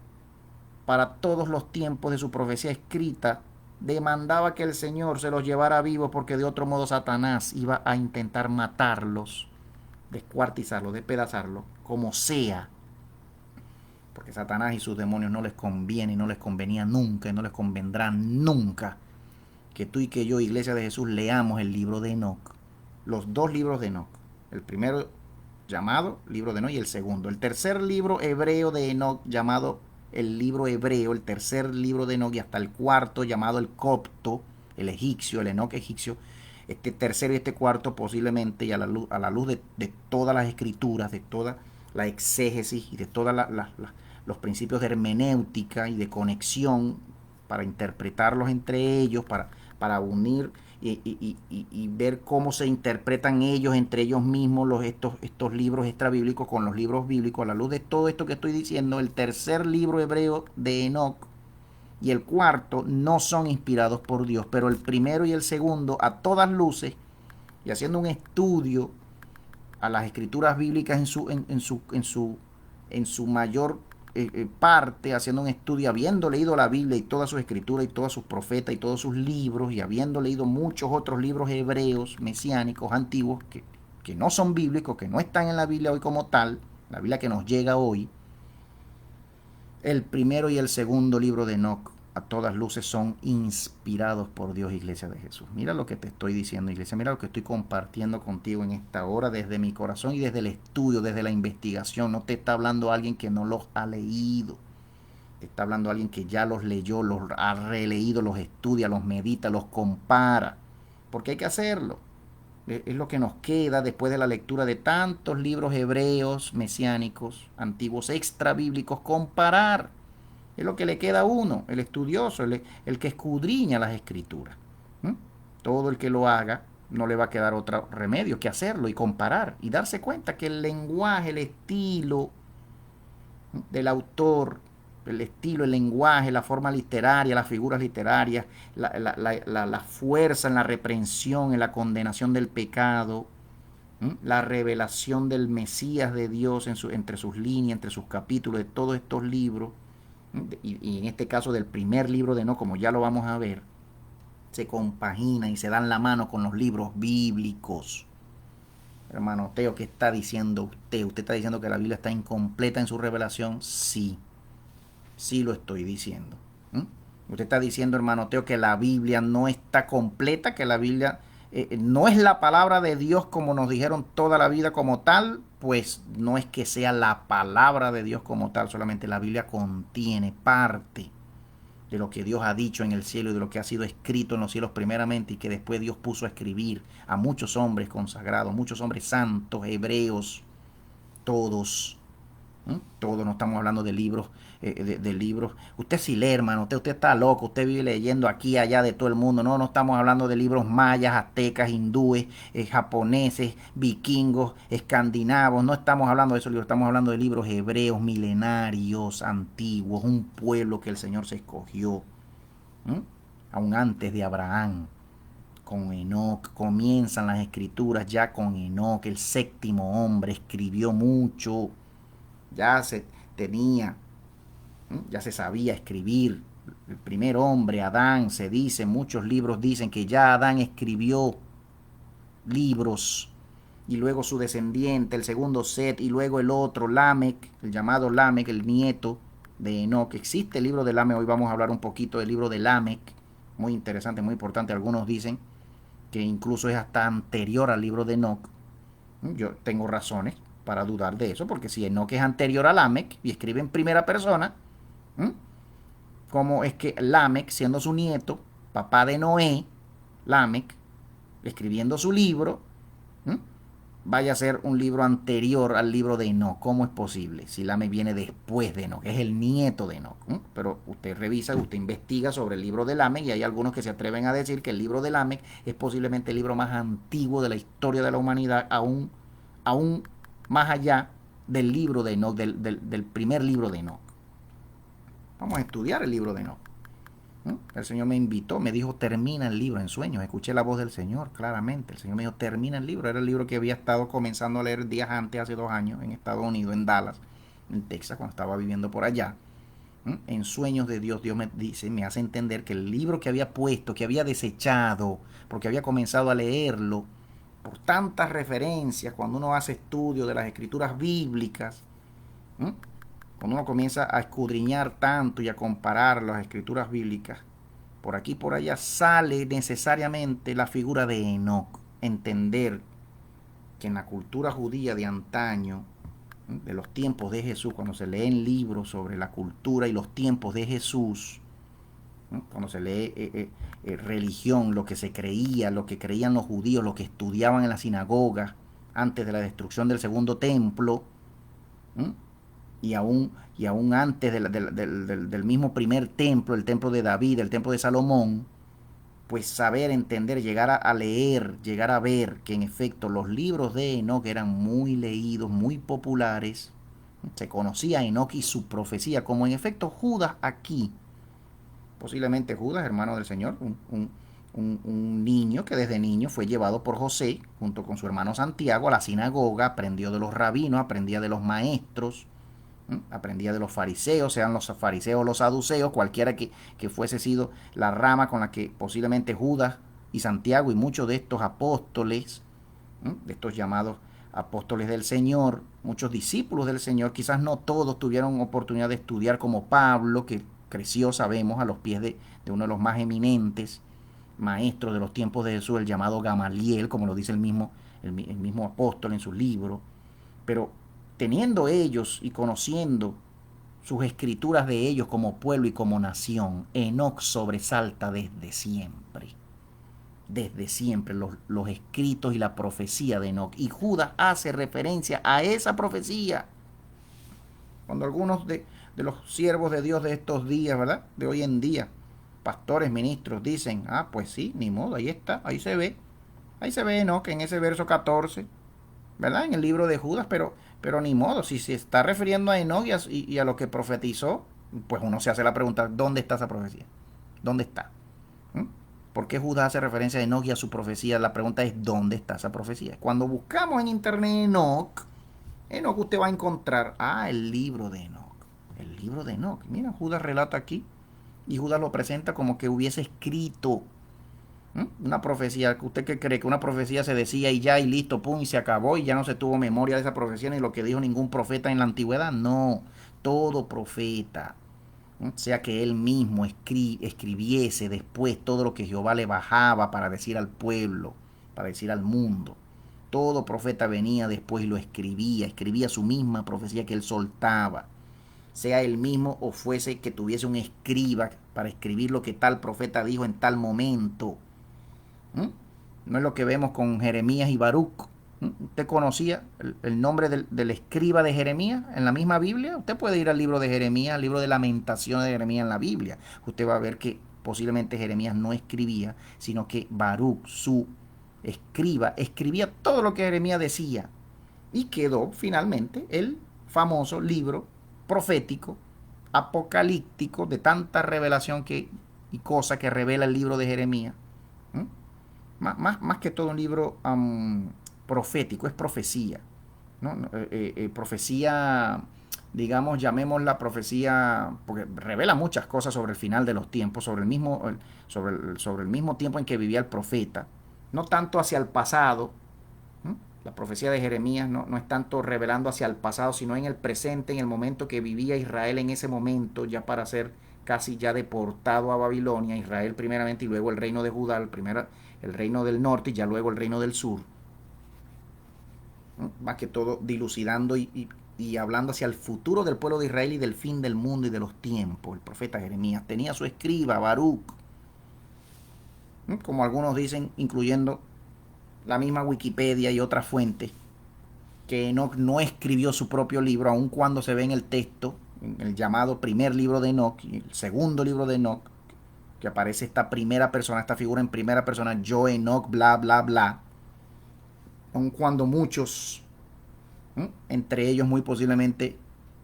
para todos los tiempos de su profecía escrita demandaba que el Señor se los llevara vivos, porque de otro modo Satanás iba a intentar matarlos, descuartizarlos, despedazarlos, como sea. Porque Satanás y sus demonios no les conviene y no les convenía nunca y no les convendrá nunca que tú y que yo, Iglesia de Jesús, leamos el libro de Enoc. Los dos libros de Enoc. El primero llamado libro de Enoc y el segundo. El tercer libro hebreo de Enoc llamado el libro hebreo, el tercer libro de Enoc, y hasta el cuarto llamado el copto, el egipcio, el Enoc egipcio. Este tercero y este cuarto posiblemente, y a la luz de todas las escrituras, de toda la exégesis y de todos los principios de hermenéutica y de conexión para interpretarlos entre ellos, para unir y ver cómo se interpretan ellos entre ellos mismos estos libros extrabíblicos con los libros bíblicos. A la luz de todo esto que estoy diciendo, el tercer libro hebreo de Enoc y el cuarto no son inspirados por Dios, pero el primero y el segundo, a todas luces, y haciendo un estudio a las escrituras bíblicas en su mayor parte, haciendo un estudio, habiendo leído la Biblia y todas sus escrituras y todos sus profetas y todos sus libros, y habiendo leído muchos otros libros hebreos, mesiánicos, antiguos, que no son bíblicos, que no están en la Biblia hoy como tal, la Biblia que nos llega hoy, el primero y el segundo libro de Enoc, a todas luces, son inspirados por Dios, Iglesia de Jesús. Mira lo que te estoy diciendo, Iglesia. Mira lo que estoy compartiendo contigo en esta hora, desde mi corazón y desde el estudio, desde la investigación. No te está hablando alguien que no los ha leído. Te está hablando alguien que ya los leyó, los ha releído, los estudia, los medita, los compara. Porque hay que hacerlo. Es lo que nos queda después de la lectura de tantos libros hebreos, mesiánicos, antiguos, extra bíblicos, comparar. Es lo que le queda a uno, el estudioso, el que escudriña las escrituras. Todo el que lo haga no le va a quedar otro remedio que hacerlo y comparar y darse cuenta que el lenguaje, el estilo del autor, el estilo, el lenguaje, la forma literaria, las figuras literarias, la fuerza en la reprensión, en la condenación del pecado, la revelación del Mesías de Dios entre sus líneas, entre sus capítulos de todos estos libros, y en este caso del primer libro de Enoc, como ya lo vamos a ver, se compagina y se dan la mano con los libros bíblicos. Hermano Teo, ¿qué está diciendo usted? ¿Usted está diciendo que la Biblia está incompleta en su revelación? Sí, sí lo estoy diciendo. Usted está diciendo, hermano Teo, que la Biblia no está completa, que la Biblia no es la palabra de Dios como nos dijeron toda la vida como tal. Pues no es que sea la palabra de Dios como tal, solamente la Biblia contiene parte de lo que Dios ha dicho en el cielo y de lo que ha sido escrito en los cielos primeramente, y que después Dios puso a escribir a muchos hombres consagrados, muchos hombres santos, hebreos, todos. Todos, no estamos hablando de libros, de libros. Usted sí lee, hermano, usted está loco, usted vive leyendo aquí y allá de todo el mundo. No, no estamos hablando de libros mayas, aztecas, hindúes, japoneses, vikingos, escandinavos. No estamos hablando de esos libros, estamos hablando de libros hebreos, milenarios, antiguos, un pueblo que el Señor se escogió, aún antes de Abraham. Con Enoc comienzan las escrituras ya con Enoc, el séptimo hombre, escribió mucho, ya se tenía, ya se sabía escribir. El primer hombre, Adán, se dice, muchos libros dicen que ya Adán escribió libros, y luego su descendiente, el segundo Set, y luego el otro, Lamec, el llamado Lamec, el nieto de Enoc. Existe el libro de Lamec, hoy vamos a hablar un poquito del libro de Lamec, muy interesante, muy importante. Algunos dicen que incluso es hasta anterior al libro de Enoc. Yo tengo razones para dudar de eso, porque si Enoc es anterior a Lamec y escribe en primera persona, ¿cómo es que Lamec, siendo su nieto, papá de Noé, Lamec, escribiendo su libro, vaya a ser un libro anterior al libro de Enoc? ¿Cómo es posible? Si Lamec viene después de Enoc, es el nieto de Enoc. Pero usted revisa, usted investiga sobre el libro de Lamec, y hay algunos que se atreven a decir que el libro de Lamec es posiblemente el libro más antiguo de la historia de la humanidad, aún más allá del libro de Enoc, del primer libro de Enoc. Vamos a estudiar el libro de Enoc. El Señor me invitó, me dijo, termina el libro en sueños. Escuché la voz del Señor claramente. El Señor me dijo, termina el libro. Era el libro que había estado comenzando a leer días antes, hace 2 años, en Estados Unidos, en Dallas, en Texas, cuando estaba viviendo por allá. En sueños de Dios, Dios me dice, me hace entender que el libro que había puesto, que había desechado, porque había comenzado a leerlo, por tantas referencias, cuando uno hace estudio de las escrituras bíblicas, cuando uno comienza a escudriñar tanto y a comparar las escrituras bíblicas, por aquí y por allá sale necesariamente la figura de Enoc. Entender que en la cultura judía de antaño, de los tiempos de Jesús, cuando se leen libros sobre la cultura y los tiempos de Jesús, cuando se lee religión, lo que se creía, lo que creían los judíos, lo que estudiaban en la sinagoga antes de la destrucción del segundo templo, y aún antes del mismo primer templo, el templo de David, el templo de Salomón, pues saber, entender, llegar a leer, llegar a ver que en efecto los libros de Enoc eran muy leídos, muy populares. Se conocía a Enoc y su profecía, como en efecto Judas aquí, posiblemente Judas, hermano del Señor, un niño que desde niño fue llevado por José junto con su hermano Santiago a la sinagoga, aprendió de los rabinos, aprendía de los maestros, aprendía de los fariseos, sean los fariseos o los saduceos, cualquiera que fuese sido la rama con la que posiblemente Judas y Santiago y muchos de estos apóstoles, de estos llamados apóstoles del Señor, muchos discípulos del Señor, quizás no todos tuvieron oportunidad de estudiar como Pablo, que creció, sabemos, a los pies de uno de los más eminentes maestros de los tiempos de Jesús, el llamado Gamaliel, como lo dice el mismo apóstol en su libro. Pero teniendo ellos y conociendo sus escrituras de ellos como pueblo y como nación, Enoc sobresalta desde siempre. Desde siempre los escritos y la profecía de Enoc. Y Judas hace referencia a esa profecía. Cuando algunos de los siervos de Dios de estos días, ¿verdad? De hoy en día, pastores, ministros, dicen, pues sí, ni modo, ahí está, ahí se ve Enoc en ese verso 14, ¿verdad? En el libro de Judas, pero ni modo, si se está refiriendo a Enoc y a lo que profetizó, pues uno se hace la pregunta, ¿dónde está esa profecía? ¿Dónde está? ¿Por qué Judas hace referencia a Enoc y a su profecía? La pregunta es, ¿dónde está esa profecía? Cuando buscamos en internet Enoc usted va a encontrar, el libro de Enoc. El libro de Enoc. Mira, Judas relata aquí, y Judas lo presenta como que hubiese escrito Una profecía, ¿usted qué cree? Que una profecía se decía y ya y listo, pum, y se acabó y ya no se tuvo memoria de esa profecía ni lo que dijo ningún profeta en la antigüedad. No, todo profeta, sea que él mismo escribiese después todo lo que Jehová le bajaba para decir al pueblo, para decir al mundo. Todo profeta venía después y lo escribía su misma profecía que él soltaba, sea él mismo o fuese que tuviese un escriba para escribir lo que tal profeta dijo en tal momento. ¿Mm? No es lo que vemos con Jeremías y Baruch. ¿Usted conocía el nombre del escriba de Jeremías en la misma Biblia? Usted puede ir al libro de Jeremías, al libro de Lamentaciones de Jeremías en la Biblia. Usted va a ver que posiblemente Jeremías no escribía, sino que Baruch, su escriba, escribía todo lo que Jeremías decía. Y quedó finalmente el famoso libro profético, apocalíptico, de tanta revelación y cosa que revela el libro de Jeremías. ¿Mm? Más que todo un libro profético, es profecía. ¿No? Profecía, digamos, llamémosla profecía, porque revela muchas cosas sobre el final de los tiempos, sobre el mismo tiempo en que vivía el profeta, no tanto hacia el pasado. ¿Mm? La profecía de Jeremías no es tanto revelando hacia el pasado, sino en el presente, en el momento que vivía Israel en ese momento, ya para ser casi ya deportado a Babilonia, Israel primeramente y luego el reino de Judá, el reino del norte y ya luego el reino del sur. ¿No? Más que todo dilucidando y hablando hacia el futuro del pueblo de Israel y del fin del mundo y de los tiempos. El profeta Jeremías tenía su escriba, Baruch, como algunos dicen, incluyendo la misma Wikipedia y otras fuentes, que Enoch no escribió su propio libro, aun cuando se ve en el texto, en el llamado primer libro de Enoch y el segundo libro de Enoch, que aparece esta primera persona, esta figura en primera persona, yo Enoch, bla, bla, bla, aun cuando muchos, entre ellos muy posiblemente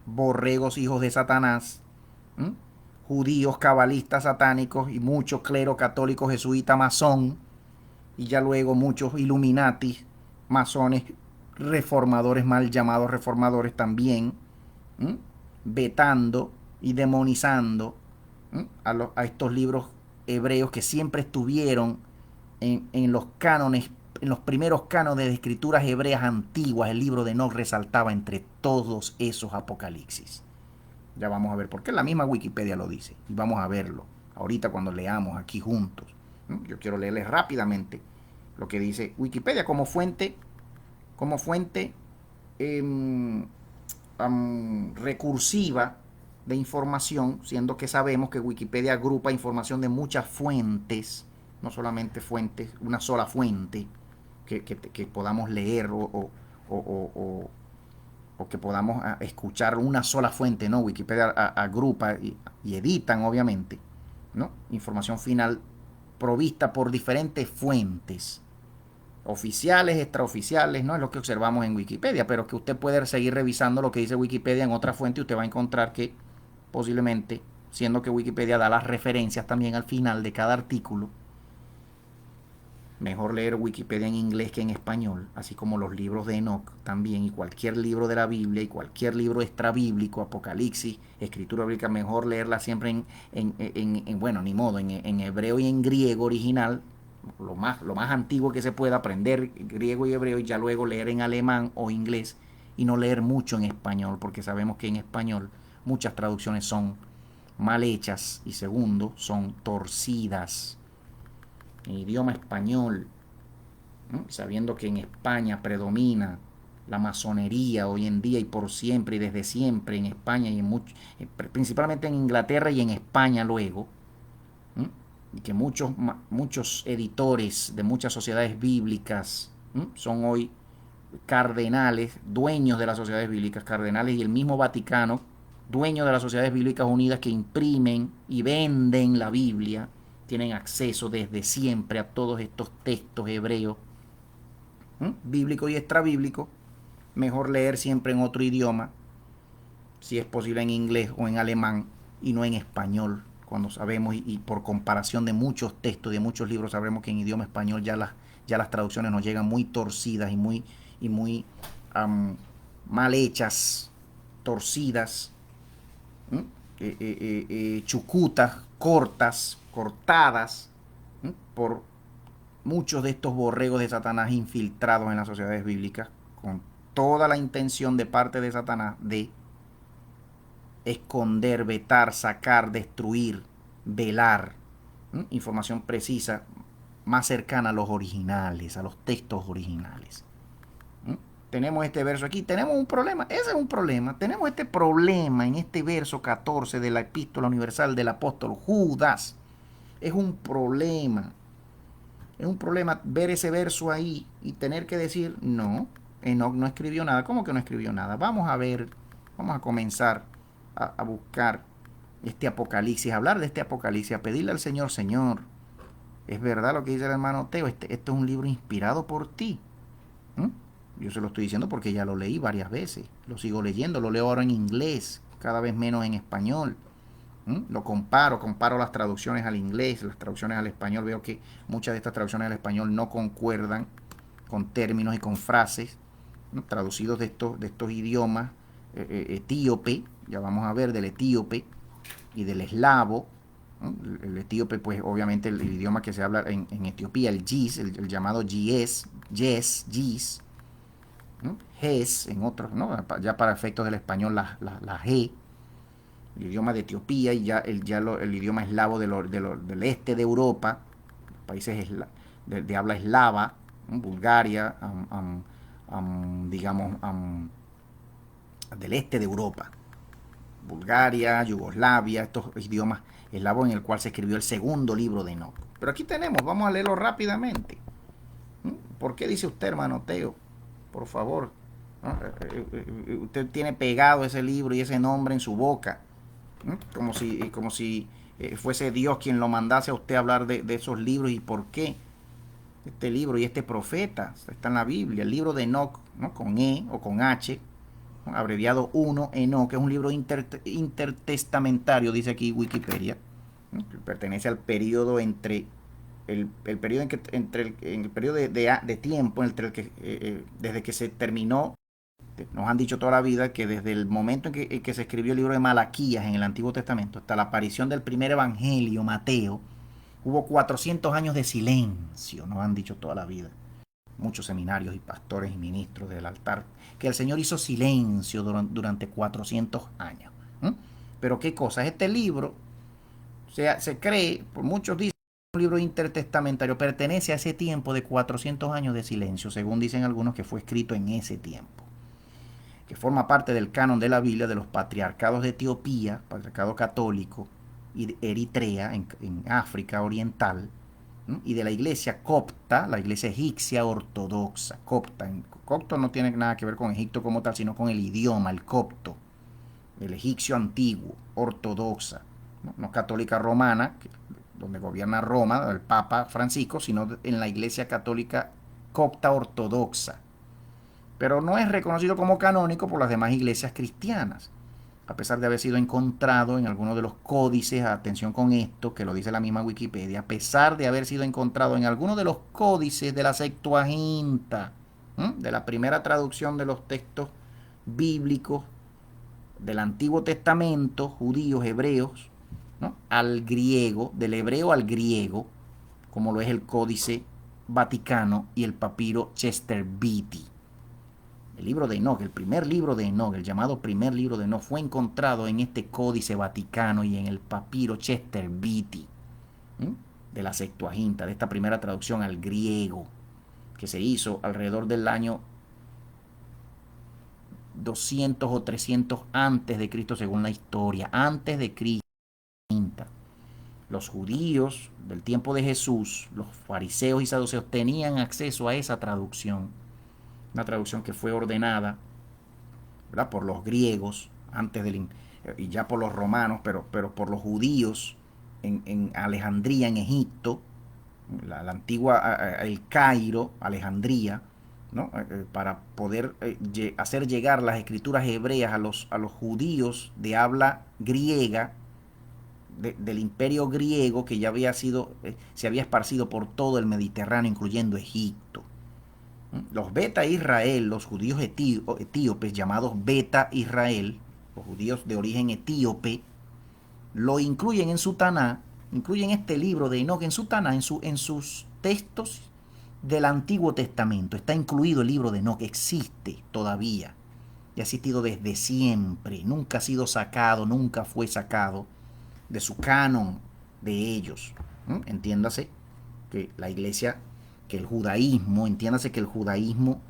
borregos hijos de Satanás, ¿m? Judíos, cabalistas, satánicos y muchos clero católico, jesuita, masón, y ya luego muchos Illuminati, masones, reformadores, mal llamados reformadores también, ¿m? Vetando y demonizando a estos libros hebreos que siempre estuvieron en los cánones, en los primeros cánones de escrituras hebreas antiguas. El libro de Enoch resaltaba entre todos esos apocalipsis. Ya vamos a ver por qué la misma Wikipedia lo dice y vamos a verlo ahorita cuando leamos aquí juntos. Yo quiero leerles rápidamente lo que dice Wikipedia como fuente eh, recursiva de información, siendo que sabemos que Wikipedia agrupa información de muchas fuentes, no solamente fuentes, una sola fuente que podamos leer o que podamos escuchar una sola fuente, ¿no? Wikipedia agrupa y editan, obviamente, ¿no? Información final provista por diferentes fuentes, oficiales, extraoficiales, ¿no? Es lo que observamos en Wikipedia, pero que usted puede seguir revisando lo que dice Wikipedia en otra fuente y usted va a encontrar que posiblemente, siendo que Wikipedia da las referencias también al final de cada artículo, mejor leer Wikipedia en inglés que en español, así como los libros de Enoch también, y cualquier libro de la Biblia y cualquier libro extrabíblico, Apocalipsis, escritura bíblica, mejor leerla siempre bueno, ni modo, en hebreo y en griego original, lo más antiguo que se pueda, aprender griego y hebreo y ya luego leer en alemán o inglés y no leer mucho en español, porque sabemos que en español muchas traducciones son mal hechas y segundo, son torcidas. En idioma español, ¿no? Sabiendo que en España predomina la masonería hoy en día y por siempre y desde siempre en España y principalmente en Inglaterra y en España luego, ¿no? Y que muchos editores de muchas sociedades bíblicas, ¿no? Son hoy cardenales, dueños de las sociedades bíblicas, cardenales y el mismo Vaticano, dueños de las sociedades bíblicas unidas que imprimen y venden la Biblia, tienen acceso desde siempre a todos estos textos hebreos, bíblico y extrabíblico. Mejor leer siempre en otro idioma, si es posible en inglés o en alemán y no en español, cuando sabemos y por comparación de muchos textos, de muchos libros, sabemos que en idioma español ya las traducciones nos llegan muy torcidas y muy mal hechas, torcidas, chucutas, cortadas por muchos de estos borregos de Satanás infiltrados en las sociedades bíblicas con toda la intención de parte de Satanás de esconder, vetar, sacar, destruir, velar información precisa más cercana a los originales, a los textos originales. Tenemos este verso aquí, tenemos un problema, ese es un problema, tenemos este problema en este verso 14 de la epístola universal del apóstol Judas. Es un problema ver ese verso ahí y tener que decir, no, Enoc no escribió nada. ¿Cómo que no escribió nada? Vamos a ver, vamos a comenzar a buscar este Apocalipsis, a hablar de este Apocalipsis, a pedirle al Señor, Señor, es verdad lo que dice el hermano Teo, esto es un libro inspirado por ti. Yo se lo estoy diciendo porque ya lo leí varias veces, lo sigo leyendo, lo leo ahora en inglés, cada vez menos en español. Lo comparo las traducciones al inglés, las traducciones al español, veo que muchas de estas traducciones al español no concuerdan con términos y con frases, ¿no?, traducidos de estos idiomas etíope, ya vamos a ver del etíope y del eslavo, ¿no? El etíope, pues obviamente el idioma que se habla en Etiopía, el Gis, el llamado Gis, ¿no? Ges en otros, ¿no?, ya para efectos del español la G, el idioma de Etiopía, y ya el idioma eslavo del este de Europa, países de habla eslava, ¿no?, Bulgaria, digamos, del este de Europa, Bulgaria, Yugoslavia, estos idiomas eslavos en el cual se escribió el segundo libro de Enoc. Pero aquí tenemos, vamos a leerlo rápidamente. ¿Por qué dice usted, hermano Teo? Por favor, ¿no? Usted tiene pegado ese libro y ese nombre en su boca, como si fuese Dios quien lo mandase a usted a hablar de esos libros. ¿Y por qué? Este libro y este profeta está en la Biblia, el libro de Enoc, ¿no?, con E o con H, ¿no?, abreviado 1, Enoc, que es un libro intertestamentario, dice aquí Wikipedia, ¿no?, que pertenece al periodo entre el periodo en el periodo de tiempo entre el que desde que se terminó. Nos han dicho toda la vida que desde el momento en que se escribió el libro de Malaquías en el Antiguo Testamento hasta la aparición del primer evangelio, Mateo, hubo 400 años de silencio, nos han dicho toda la vida. Muchos seminarios y pastores y ministros del altar, que el Señor hizo silencio durante 400 años. Pero qué cosa, este libro se cree, por muchos dicen, un libro intertestamentario, pertenece a ese tiempo de 400 años de silencio, según dicen algunos que fue escrito en ese tiempo, que forma parte del canon de la Biblia de los patriarcados de Etiopía, patriarcado católico, y de Eritrea, en África Oriental, ¿no?, y de la iglesia copta, la iglesia egipcia ortodoxa, copta. Copto no tiene nada que ver con Egipto como tal, sino con el idioma, el copto, el egipcio antiguo, ortodoxa, no católica romana, donde gobierna Roma, el Papa Francisco, sino en la iglesia católica copta ortodoxa. Pero no es reconocido como canónico por las demás iglesias cristianas, a pesar de haber sido encontrado en algunos de los códices, atención con esto, que lo dice la misma Wikipedia, a pesar de haber sido encontrado en algunos de los códices de la Septuaginta, de la primera traducción de los textos bíblicos del Antiguo Testamento, judíos, hebreos, ¿no?, al griego, del hebreo al griego, como lo es el Códice Vaticano y el papiro Chester Beatty. El libro de Enoc, el primer libro de Enoc, el llamado primer libro de Enoc, fue encontrado en este Códice Vaticano y en el papiro Chester Beatty, de la Septuaginta, de esta primera traducción al griego, que se hizo alrededor del año 200 o 300 antes de Cristo, según la historia, antes de Cristo. Los judíos del tiempo de Jesús, los fariseos y saduceos, tenían acceso a esa traducción, una traducción que fue ordenada, ¿verdad?, por los griegos antes y ya por los romanos, pero por los judíos en Alejandría, en Egipto, la antigua, el Cairo, Alejandría, ¿no?, para poder hacer llegar las escrituras hebreas a los judíos de habla griega, del imperio griego, que ya había sido, se había esparcido por todo el Mediterráneo, incluyendo Egipto. Los Beta Israel, los judíos etíopes, llamados Beta Israel, los judíos de origen etíope, lo incluyen en su Taná, incluyen este libro de Enoc en su Taná, en sus textos del Antiguo Testamento. Está incluido el libro de Enoc, existe todavía y ha existido desde siempre. Nunca ha sido sacado, nunca fue sacado de su canon de ellos. Entiéndase que la iglesia, que el judaísmo, entiéndase que el judaísmo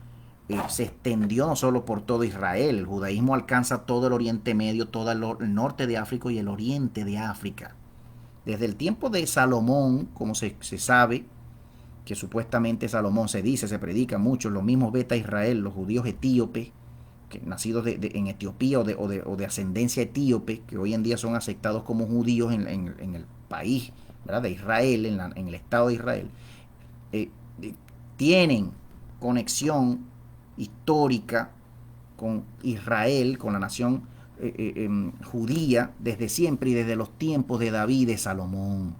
se extendió no solo por todo Israel, el judaísmo alcanza todo el Oriente Medio, todo el norte de África y el oriente de África. Desde el tiempo de Salomón, como se sabe, que supuestamente Salomón se dice, se predica mucho, los mismos beta Israel, los judíos etíopes, que nacidos en Etiopía o de ascendencia etíope, que hoy en día son aceptados como judíos en el país, ¿verdad?, de Israel, en el Estado de Israel, eh, tienen conexión histórica con Israel, con la nación judía, desde siempre y desde los tiempos de David y de Salomón,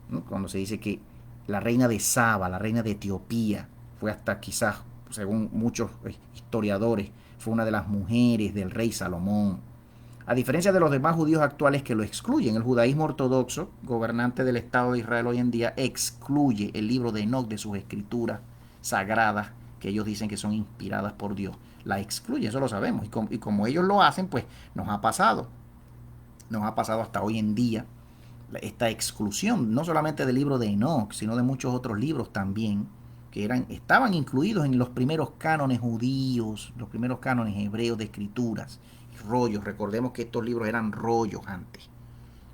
¿no? Cuando se dice que la reina de Saba, la reina de Etiopía, fue hasta quizás, según muchos historiadores, fue una de las mujeres del rey Salomón. A diferencia de los demás judíos actuales que lo excluyen, el judaísmo ortodoxo, gobernante del Estado de Israel hoy en día, excluye el libro de Enoc de sus escrituras sagradas, que ellos dicen que son inspiradas por Dios. La excluye, eso lo sabemos. Y como ellos lo hacen, pues nos ha pasado. Nos ha pasado hasta hoy en día esta exclusión, no solamente del libro de Enoc, sino de muchos otros libros también, que estaban incluidos en los primeros cánones judíos, los primeros cánones hebreos de escrituras, rollos. Recordemos que estos libros eran rollos antes.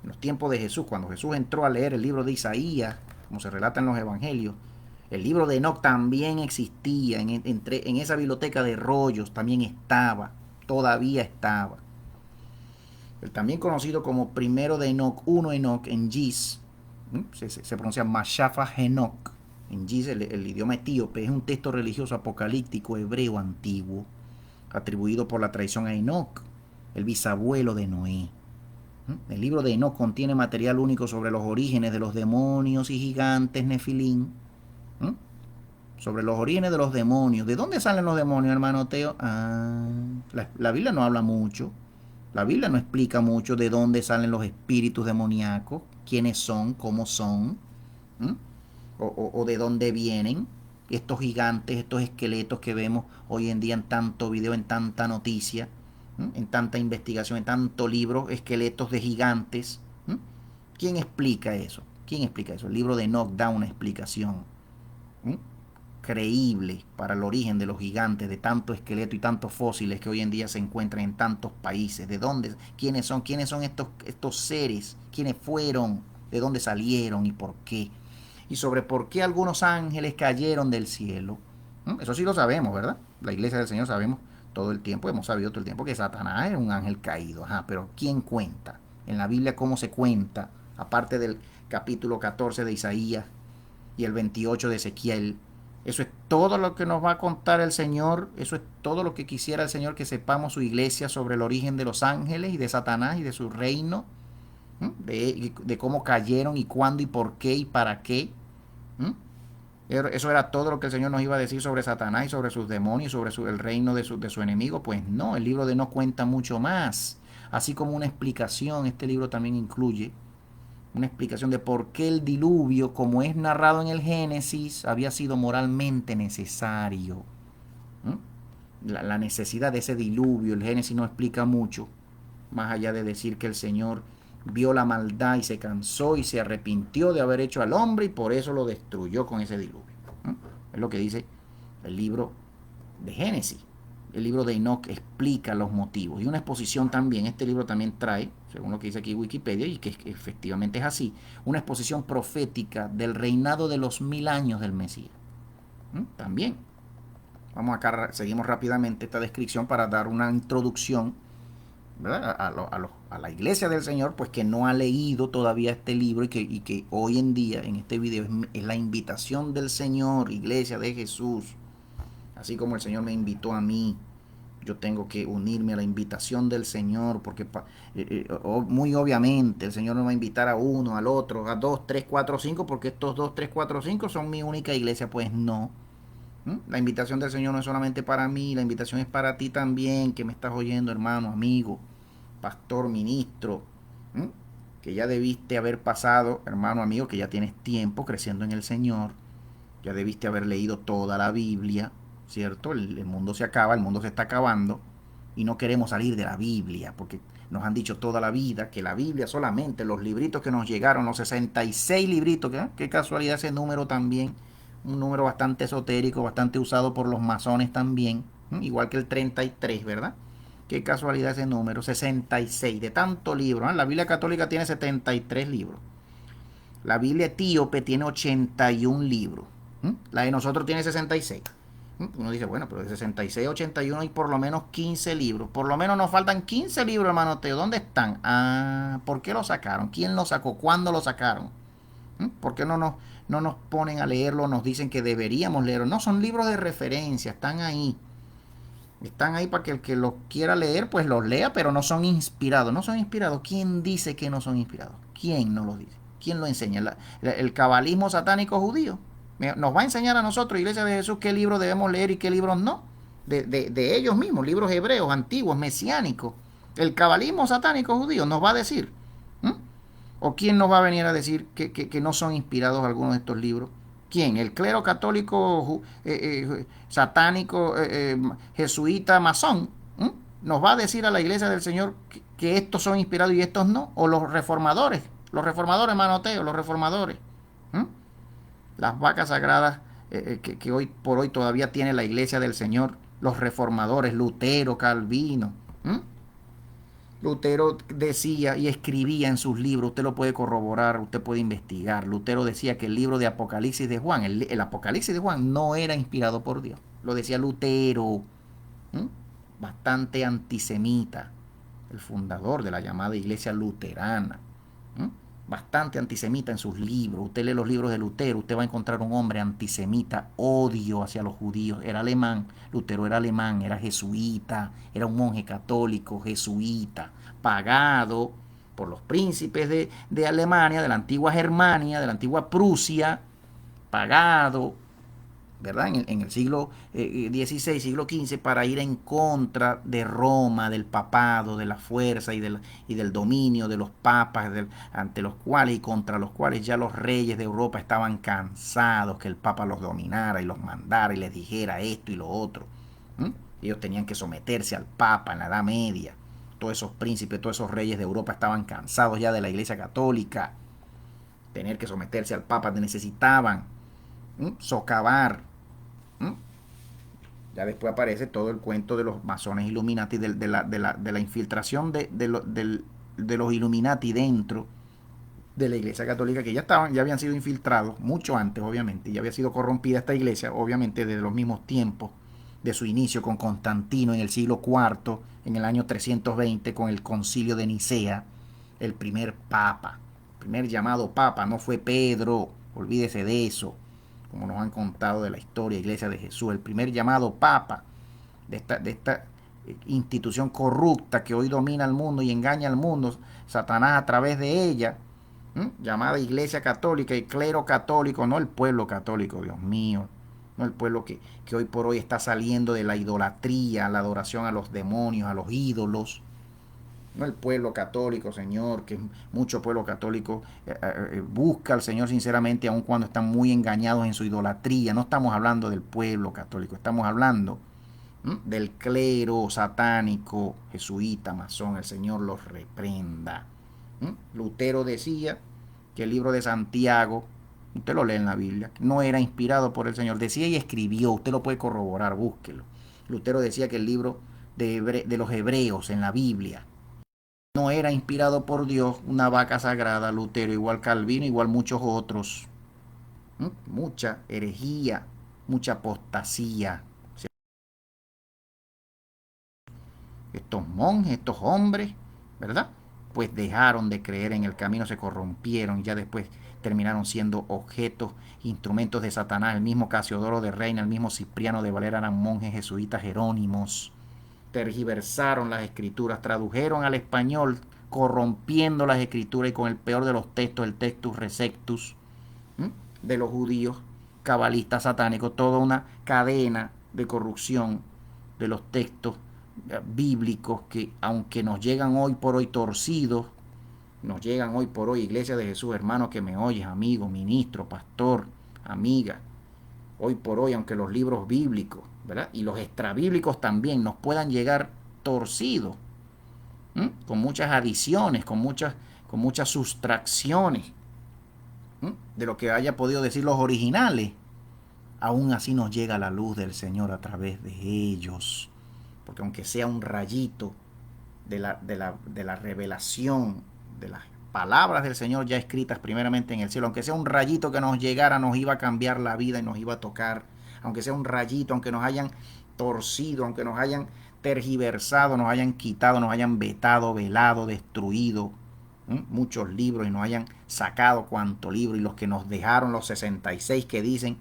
En los tiempos de Jesús, cuando Jesús entró a leer el libro de Isaías, como se relata en los evangelios, el libro de Enoc también existía, en esa biblioteca de rollos también estaba, todavía estaba. El también conocido como primero de Enoc, uno Enoc en Giz, se pronuncia Mashafa Enoc, en Giz, el idioma etíope, es un texto religioso apocalíptico hebreo antiguo, atribuido por la tradición a Enoc, el bisabuelo de Noé. El libro de Enoc contiene material único sobre los orígenes de los demonios y gigantes Nefilim. Sobre los orígenes de los demonios. ¿De dónde salen los demonios, hermano Teo? La Biblia no habla mucho. La Biblia no explica mucho de dónde salen los espíritus demoníacos, quiénes son, cómo son, o de dónde vienen estos gigantes, estos esqueletos que vemos hoy en día en tanto video, en tanta noticia, en tanta investigación, en tanto libro, esqueletos de gigantes. ¿Quién explica eso? ¿Quién explica eso? El libro de Enoch da una explicación creíble para el origen de los gigantes, de tanto esqueleto y tantos fósiles que hoy en día se encuentran en tantos países. ¿De dónde? ¿Quiénes son? ¿Quiénes son estos seres? ¿Quiénes fueron? ¿De dónde salieron y por qué? Y sobre por qué algunos ángeles cayeron del cielo. Eso sí lo sabemos, ¿verdad? La iglesia del Señor sabemos todo el tiempo, hemos sabido todo el tiempo que Satanás es un ángel caído. Pero ¿quién cuenta? En la Biblia, ¿cómo se cuenta? Aparte del capítulo 14 de Isaías y el 28 de Ezequiel. Eso es todo lo que nos va a contar el Señor. Eso es todo lo que quisiera el Señor que sepamos su iglesia sobre el origen de los ángeles y de Satanás y de su reino. De cómo cayeron y cuándo y por qué y para qué. Eso era todo lo que el Señor nos iba a decir sobre Satanás y sobre sus demonios y sobre el reino de su enemigo. Pues no, el libro de No cuenta mucho más. Así como una explicación, este libro también incluye una explicación de por qué el diluvio, como es narrado en el Génesis, había sido moralmente necesario. La necesidad de ese diluvio, el Génesis no explica mucho, más allá de decir que el Señor vio la maldad y se cansó y se arrepintió de haber hecho al hombre y por eso lo destruyó con ese diluvio. Es lo que dice el libro de Génesis. El libro de Enoch explica los motivos. Y una exposición también, este libro también trae, según lo que dice aquí Wikipedia, y que efectivamente es así, una exposición profética del reinado de los 1000 años del Mesías. También. Vamos acá, seguimos rápidamente esta descripción para dar una introducción, ¿verdad?, a la iglesia del Señor, pues que no ha leído todavía este libro y que hoy en día en este video es la invitación del Señor, iglesia de Jesús. Así como el Señor me invitó a mí, yo tengo que unirme a la invitación del Señor, porque muy obviamente el Señor no va a invitar a uno, al otro, a 2, 3, 4, 5, porque estos 2, 3, 4, 5 son mi única iglesia. Pues no. La invitación del Señor no es solamente para mí, la invitación es para ti también, que me estás oyendo, hermano, amigo, pastor, ministro, que ya debiste haber pasado, hermano, amigo, que ya tienes tiempo creciendo en el Señor, ya debiste haber leído toda la Biblia, ¿cierto? El mundo se acaba, el mundo se está acabando y no queremos salir de la Biblia porque nos han dicho toda la vida que la Biblia solamente, los libritos que nos llegaron, los 66 libritos, qué casualidad ese número también, un número bastante esotérico, bastante usado por los masones también, igual que el 33, ¿verdad? Qué casualidad ese número, 66, de tanto libro. La Biblia católica tiene 73 libros. La Biblia etíope tiene 81 libros. La de nosotros tiene 66. Uno dice, bueno, pero de 66 a 81 hay por lo menos 15 libros. Por lo menos nos faltan 15 libros, hermano Teo. ¿Dónde están? Ah, ¿por qué lo sacaron? ¿Quién lo sacó? ¿Cuándo lo sacaron? ¿Por qué no nos ponen a leerlo? Nos dicen que deberíamos leerlo. No, son libros de referencia, están ahí. Están ahí para que el que los quiera leer, pues los lea, pero no son inspirados. No son inspirados. ¿Quién dice que no son inspirados? ¿Quién no los dice? ¿Quién lo enseña? El cabalismo satánico judío. Nos va a enseñar a nosotros, Iglesia de Jesús, qué libros debemos leer y qué libros no. De ellos mismos, libros hebreos, antiguos, mesiánicos. El cabalismo satánico judío nos va a decir. ¿Mm? ¿O quién nos va a venir a decir que no son inspirados algunos de estos libros? ¿Quién? ¿El clero católico satánico jesuita masón? ¿Nos va a decir a la iglesia del Señor que estos son inspirados y estos no? ¿O los reformadores? Los reformadores, Manoteo, los reformadores. ¿Mm? Las vacas sagradas que hoy por hoy todavía tiene la iglesia del Señor. Los reformadores, Lutero, Calvino. Lutero decía y escribía en sus libros, usted lo puede corroborar, usted puede investigar. Lutero decía que el libro de Apocalipsis de Juan, el Apocalipsis de Juan no era inspirado por Dios. Lo decía Lutero, ¿m? Bastante antisemita, el fundador de la llamada iglesia luterana. ¿M? Bastante antisemita en sus libros. Usted lee los libros de Lutero, usted va a encontrar un hombre antisemita, odio hacia los judíos. Era alemán, Lutero era alemán, era jesuita, era un monje católico, jesuita, pagado por los príncipes de Alemania, de la antigua Germania, de la antigua Prusia, pagado, ¿verdad? En el siglo XVI, siglo XV, para ir en contra de Roma, del papado, de la fuerza y del dominio de los papas, ante los cuales y contra los cuales ya los reyes de Europa estaban cansados que el papa los dominara y los mandara y les dijera esto y lo otro. Ellos tenían que someterse al papa en la Edad Media. Todos esos príncipes, todos esos reyes de Europa estaban cansados ya de la iglesia católica. Tener que someterse al papa, necesitaban socavar. Ya después aparece todo el cuento de los masones Illuminati, de la infiltración de los Illuminati dentro de la iglesia católica, que ya habían sido infiltrados mucho antes, obviamente, ya había sido corrompida esta iglesia, obviamente desde los mismos tiempos de su inicio con Constantino en el siglo IV, en el año 320, con el concilio de Nicea, el primer papa, el primer llamado papa, no fue Pedro, olvídese de eso, como nos han contado de la historia, Iglesia de Jesús, el primer llamado papa de esta institución corrupta que hoy domina el mundo y engaña al mundo, Satanás a través de ella, llamada Iglesia Católica y clero católico, no el pueblo católico, Dios mío, no el pueblo que hoy por hoy está saliendo de la idolatría, la adoración a los demonios, a los ídolos, no el pueblo católico, Señor, que mucho pueblo católico busca al Señor sinceramente, aun cuando están muy engañados en su idolatría. No estamos hablando del pueblo católico, estamos hablando del clero satánico, jesuita, masón. El Señor los reprenda. Lutero decía que el libro de Santiago, usted lo lee en la Biblia, no era inspirado por el Señor. Decía y escribió, usted lo puede corroborar, búsquelo. Lutero decía que el libro de los hebreos en la Biblia no era inspirado por Dios, una vaca sagrada. Lutero, igual Calvino, igual muchos otros. Mucha herejía, mucha apostasía. O sea, estos monjes, estos hombres, ¿verdad? Pues dejaron de creer en el camino, se corrompieron y ya después terminaron siendo objetos, instrumentos de Satanás. El mismo Casiodoro de Reina, el mismo Cipriano de Valera eran monjes jesuitas jerónimos. Tergiversaron las escrituras, tradujeron al español, corrompiendo las escrituras y con el peor de los textos, el Textus Receptus, de los judíos, cabalistas satánicos, toda una cadena de corrupción de los textos bíblicos que, aunque nos llegan hoy por hoy torcidos, nos llegan hoy por hoy, Iglesia de Jesús, hermano que me oyes, amigo, ministro, pastor, amiga, hoy por hoy, aunque los libros bíblicos, ¿verdad? Y los extrabíblicos también nos puedan llegar torcidos, con muchas adiciones, con muchas sustracciones, de lo que haya podido decir los originales, aún así nos llega la luz del Señor a través de ellos. Porque aunque sea un rayito de la revelación, de las palabras del Señor ya escritas primeramente en el cielo, aunque sea un rayito que nos llegara, nos iba a cambiar la vida y nos iba a tocar, aunque sea un rayito, aunque nos hayan torcido, aunque nos hayan tergiversado, nos hayan quitado, nos hayan vetado, velado, destruido muchos libros y nos hayan sacado cuanto libro, y los que nos dejaron, los 66 que dicen,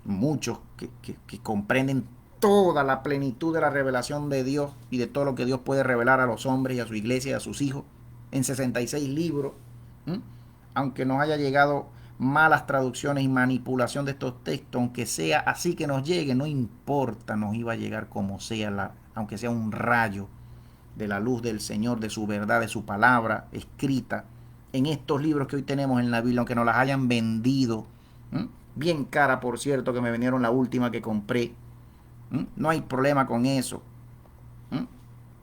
muchos que comprenden toda la plenitud de la revelación de Dios y de todo lo que Dios puede revelar a los hombres y a su iglesia y a sus hijos en 66 libros, aunque nos haya llegado malas traducciones y manipulación de estos textos, aunque sea así que nos llegue, no importa, nos iba a llegar como sea, aunque sea un rayo de la luz del Señor, de su verdad, de su palabra escrita en estos libros que hoy tenemos en la Biblia, aunque nos las hayan vendido, bien cara, por cierto, que me vendieron la última que compré, no hay problema con eso.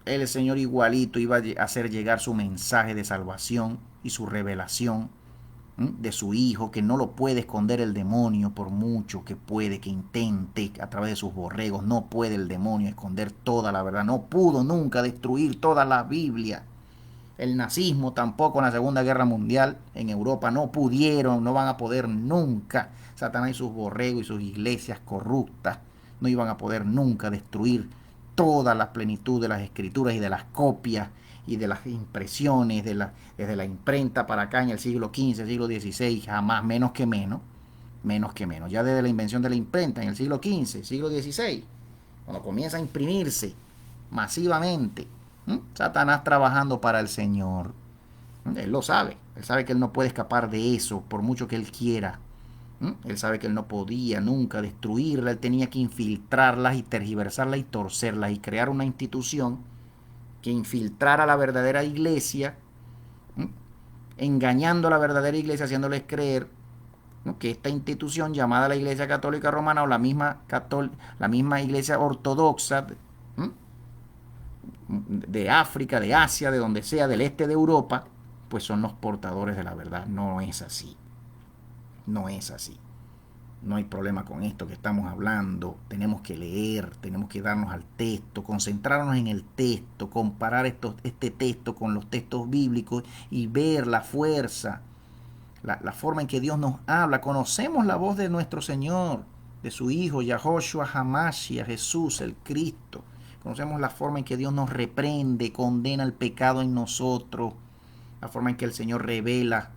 El Señor igualito iba a hacer llegar su mensaje de salvación y su revelación de su Hijo, que no lo puede esconder el demonio por mucho que puede, que intente a través de sus borregos. No puede el demonio esconder toda la verdad. No pudo nunca destruir toda la Biblia. El nazismo tampoco en la Segunda Guerra Mundial en Europa no pudieron, no van a poder nunca. Satanás y sus borregos y sus iglesias corruptas no iban a poder nunca destruir toda la plenitud de las escrituras y de las copias y de las impresiones desde la imprenta para acá en el siglo XV, siglo XVI, jamás, menos que menos. Ya desde la invención de la imprenta en el siglo XV, siglo XVI, cuando comienza a imprimirse masivamente, Satanás trabajando para el Señor. Él lo sabe, él sabe que él no puede escapar de eso por mucho que él quiera. Él sabe que él no podía nunca destruirla, él tenía que infiltrarlas y tergiversarlas y torcerlas y crear una institución que infiltrara la verdadera iglesia, engañando a la verdadera iglesia, haciéndoles creer que esta institución llamada la Iglesia Católica Romana o la misma iglesia ortodoxa de África, de Asia, de donde sea, del este de Europa, pues son los portadores de la verdad. No es así. No es así. No hay problema con esto que estamos hablando. Tenemos que leer, tenemos que darnos al texto, concentrarnos en el texto, comparar este texto con los textos bíblicos y ver la fuerza, la forma en que Dios nos habla. Conocemos la voz de nuestro Señor, de su Hijo, Yahoshua Hamashiach, Jesús, el Cristo. Conocemos la forma en que Dios nos reprende, condena el pecado en nosotros, la forma en que el Señor revela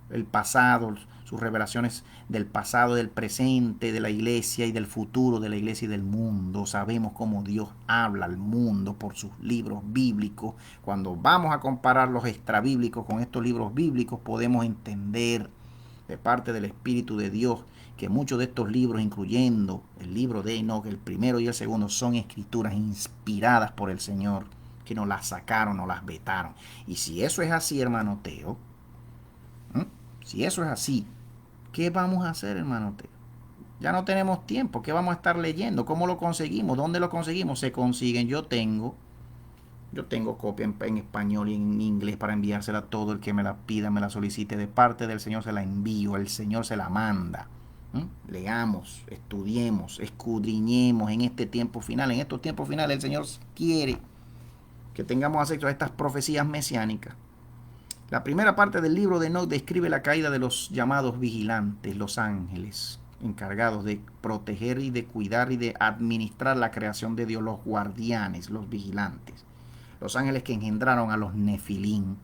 el pasado, sus revelaciones del pasado, del presente, de la iglesia y del futuro de la iglesia y del mundo. Sabemos cómo Dios habla al mundo por sus libros bíblicos. Cuando vamos a comparar los extrabíblicos con estos libros bíblicos, podemos entender de parte del Espíritu de Dios que muchos de estos libros, incluyendo el libro de Enoch, el primero y el segundo, son escrituras inspiradas por el Señor, que nos las sacaron, nos las vetaron. Y si eso es así, hermano Teo, si eso es así, ¿qué vamos a hacer, hermano Teo? Ya no tenemos tiempo. ¿Qué vamos a estar leyendo? ¿Cómo lo conseguimos? ¿Dónde lo conseguimos? Se consiguen. Yo tengo copia en español y en inglés para enviársela a todo el que me la pida, me la solicite. De parte del Señor se la envío. El Señor se la manda. Leamos, estudiemos, escudriñemos en este tiempo final. En estos tiempos finales el Señor quiere que tengamos acceso a estas profecías mesiánicas. La primera parte del libro de Enoch describe la caída de los llamados vigilantes, los ángeles, encargados de proteger y de cuidar y de administrar la creación de Dios, los guardianes, los vigilantes. Los ángeles que engendraron a los nefilín.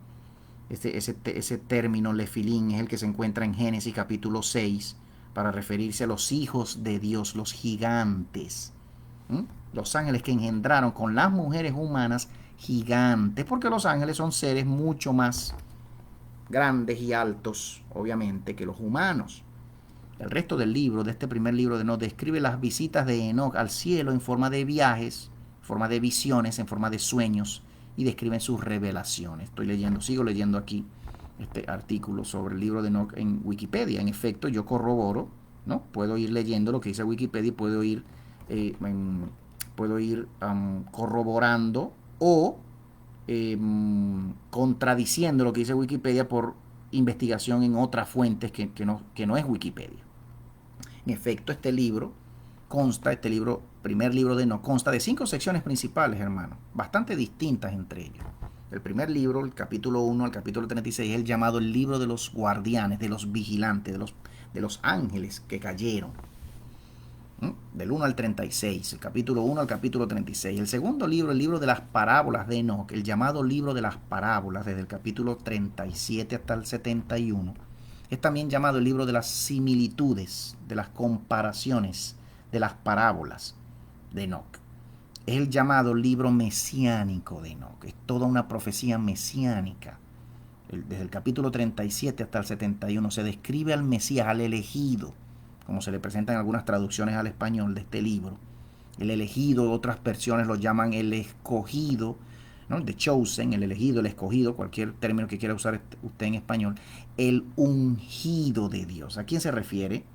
Ese término nefilín es el que se encuentra en Génesis capítulo 6 para referirse a los hijos de Dios, los gigantes. Los ángeles que engendraron con las mujeres humanas gigantes, porque los ángeles son seres mucho más grandes y altos, obviamente, que los humanos. El resto del libro, de este primer libro de Enoch, describe las visitas de Enoch al cielo en forma de viajes, en forma de visiones, en forma de sueños, y describen sus revelaciones. Sigo leyendo aquí este artículo sobre el libro de Enoch en Wikipedia. En efecto, yo corroboro ¿no? Puedo ir leyendo lo que dice Wikipedia y puedo ir corroborando o contradiciendo lo que dice Wikipedia por investigación en otras fuentes que no es Wikipedia. En efecto, este libro, primer libro de Enoch, consta de 5 secciones principales, hermano, bastante distintas entre ellos. El primer libro, el capítulo 1 al capítulo 36, es el llamado el libro de los guardianes, de los vigilantes, de los ángeles que cayeron. Del 1 al 36, el capítulo 1 al capítulo 36. El segundo libro, el libro de las parábolas de Enoch, el llamado libro de las parábolas, desde el capítulo 37 hasta el 71, es también llamado el libro de las similitudes, de las comparaciones, de las parábolas de Enoch. Es el llamado libro mesiánico de Enoch, es toda una profecía mesiánica. Desde el capítulo 37 hasta el 71 se describe al Mesías, al elegido, como se le presenta en algunas traducciones al español de este libro. El elegido, otras versiones lo llaman el escogido, ¿no? The chosen, el elegido, el escogido, cualquier término que quiera usar usted en español. El ungido de Dios. ¿A quién se refiere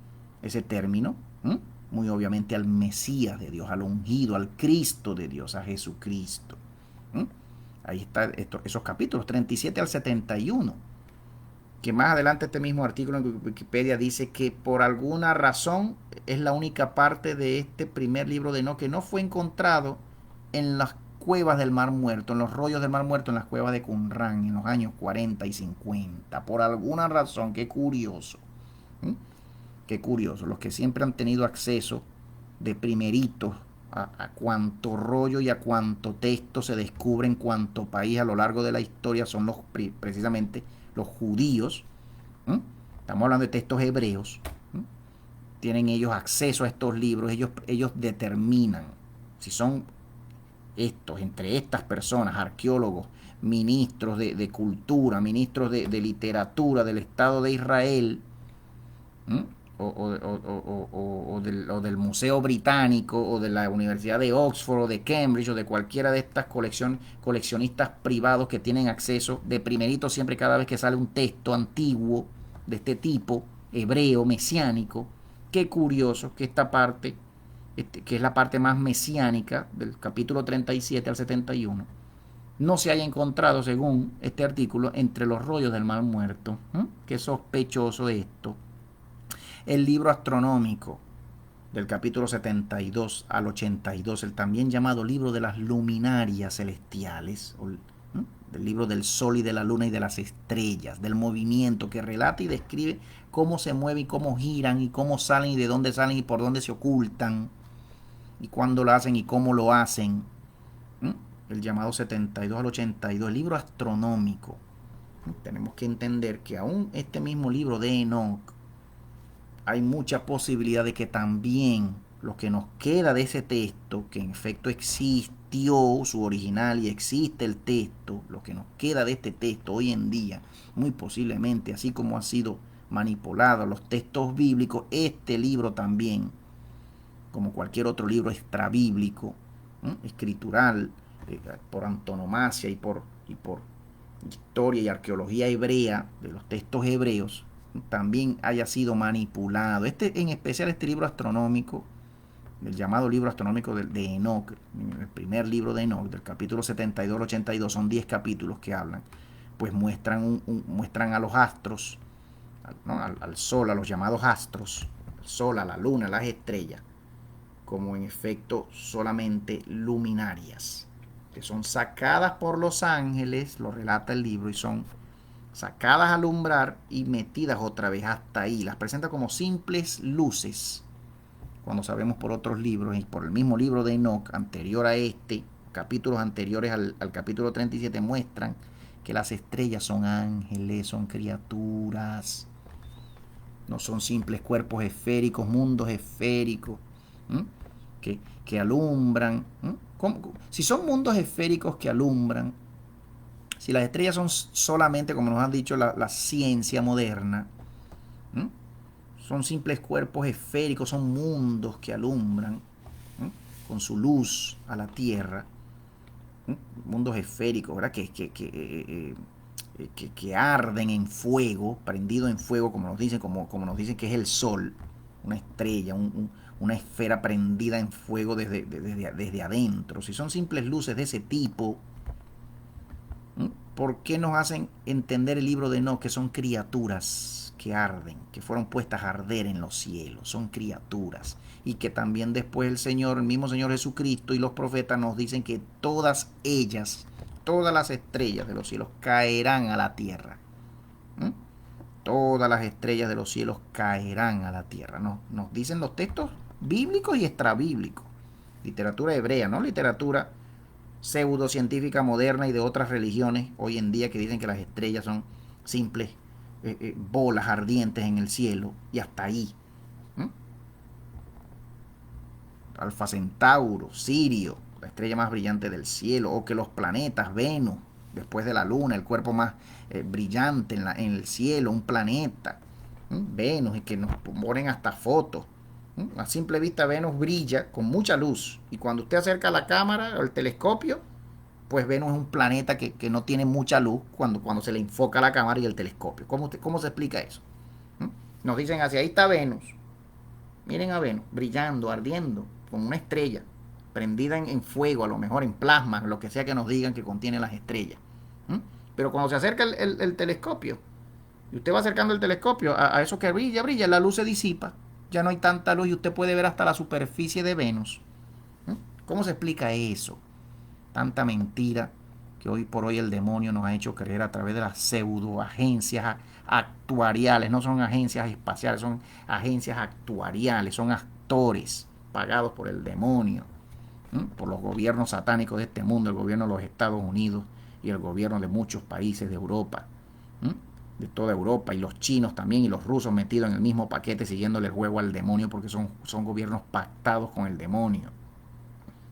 ese término? Muy obviamente al Mesías de Dios, al ungido, al Cristo de Dios, a Jesucristo. Ahí están esos capítulos 37 al 71. Que más adelante este mismo artículo en Wikipedia dice que por alguna razón es la única parte de este primer libro de Enoch que no fue encontrado en las cuevas del Mar Muerto, en los rollos del Mar Muerto, en las cuevas de Qumran, en los años 40 y 50. Por alguna razón, qué curioso. Qué curioso. Los que siempre han tenido acceso de primeritos a cuánto rollo y a cuánto texto se descubre en cuánto país a lo largo de la historia son precisamente los judíos. Estamos hablando de textos hebreos. Tienen ellos acceso a estos libros. Ellos determinan si son entre estas personas, arqueólogos, ministros de cultura, ministros de literatura del Estado de Israel, o del Museo Británico o de la Universidad de Oxford o de Cambridge o de cualquiera de estas coleccionistas privados que tienen acceso de primerito siempre cada vez que sale un texto antiguo de este tipo, hebreo, mesiánico. Qué curioso que esta parte, que es la parte más mesiánica del capítulo 37 al 71, no se haya encontrado, según este artículo, entre los rollos del Mar Muerto. Qué sospechoso esto. El libro astronómico del capítulo 72 al 82, el también llamado libro de las luminarias celestiales, del libro del sol y de la luna y de las estrellas, del movimiento que relata y describe cómo se mueven y cómo giran y cómo salen y de dónde salen y por dónde se ocultan y cuándo lo hacen y cómo lo hacen. El llamado 72 al 82, el libro astronómico. Tenemos que entender que aún este mismo libro de Enoch, hay mucha posibilidad de que también lo que nos queda de ese texto, que en efecto existió su original y existe el texto, lo que nos queda de este texto hoy en día, muy posiblemente, así como ha sido manipulado los textos bíblicos, este libro también, como cualquier otro libro extrabíblico, escritural, por antonomasia y por historia y arqueología hebrea, de los textos hebreos, también haya sido manipulado. En especial este libro astronómico, el llamado libro astronómico de Enoch, el primer libro de Enoch, del capítulo 72 al 82, son 10 capítulos que hablan, pues muestran a los astros, al sol, a los llamados astros, al sol, a la luna, a las estrellas, como en efecto solamente luminarias, que son sacadas por los ángeles, lo relata el libro, y son sacadas a alumbrar y metidas otra vez hasta ahí. Las presenta como simples luces, cuando sabemos por otros libros y por el mismo libro de Enoch anterior a este, capítulos anteriores al capítulo 37, muestran que las estrellas son ángeles, son criaturas, no son simples cuerpos esféricos, mundos esféricos, que alumbran. Si son mundos esféricos que alumbran, si las estrellas son solamente, como nos han dicho la ciencia moderna, son simples cuerpos esféricos, son mundos que alumbran con su luz a la Tierra, mundos esféricos, ¿verdad? Que arden en fuego, prendido en fuego, como nos dicen que es el sol, una estrella, una esfera prendida en fuego desde adentro, si son simples luces de ese tipo, ¿por qué nos hacen entender el libro de Enoc que son criaturas que arden, que fueron puestas a arder en los cielos? Son criaturas. Y que también después el mismo Señor Jesucristo y los profetas nos dicen que todas ellas, todas las estrellas de los cielos caerán a la tierra. Todas las estrellas de los cielos caerán a la tierra. Nos dicen los textos bíblicos y extrabíblicos. Literatura hebrea, no literatura pseudocientífica moderna y de otras religiones hoy en día que dicen que las estrellas son simples bolas ardientes en el cielo y hasta ahí. Alfa Centauro, Sirio, la estrella más brillante del cielo, o que los planetas, Venus, después de la Luna, el cuerpo más brillante en el cielo, un planeta, Venus, y que nos ponen hasta fotos. A simple vista Venus brilla con mucha luz, y cuando usted acerca la cámara o el telescopio, pues Venus es un planeta que no tiene mucha luz cuando se le enfoca la cámara y el telescopio. ¿Cómo se explica eso? Nos dicen así, ahí está Venus, miren a Venus, brillando, ardiendo, como una estrella, prendida en fuego, a lo mejor en plasma, lo que sea que nos digan que contiene las estrellas. Pero cuando se acerca el telescopio, y usted va acercando el telescopio a eso que brilla, la luz se disipa, ya no hay tanta luz y usted puede ver hasta la superficie de Venus. ¿Cómo se explica eso? Tanta mentira que hoy por hoy el demonio nos ha hecho creer a través de las pseudoagencias actuariales. No son agencias espaciales, son agencias actuariales, son actores pagados por el demonio, por los gobiernos satánicos de este mundo, el gobierno de los Estados Unidos y el gobierno de muchos países de Europa, de toda Europa, y los chinos también y los rusos metidos en el mismo paquete siguiéndole el juego al demonio porque son gobiernos pactados con el demonio.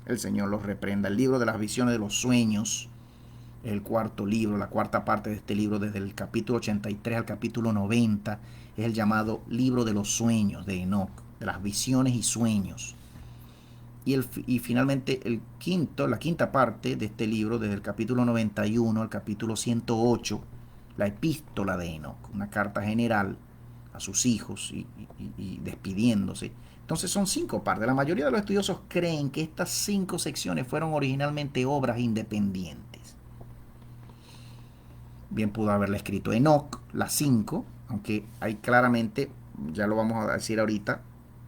El Señor los reprenda. El libro de las visiones de los sueños, el cuarto libro, la cuarta parte de este libro, desde el capítulo 83 al capítulo 90, es el llamado libro de los sueños de Enoc, de las visiones y sueños. Y finalmente la quinta parte de este libro, desde el capítulo 91 al capítulo 108, la epístola de Enoc, una carta general a sus hijos y despidiéndose. Entonces son 5 partes. La mayoría de los estudiosos creen que estas 5 secciones fueron originalmente obras independientes. Bien pudo haberla escrito Enoc, las 5, aunque hay claramente, ya lo vamos a decir ahorita,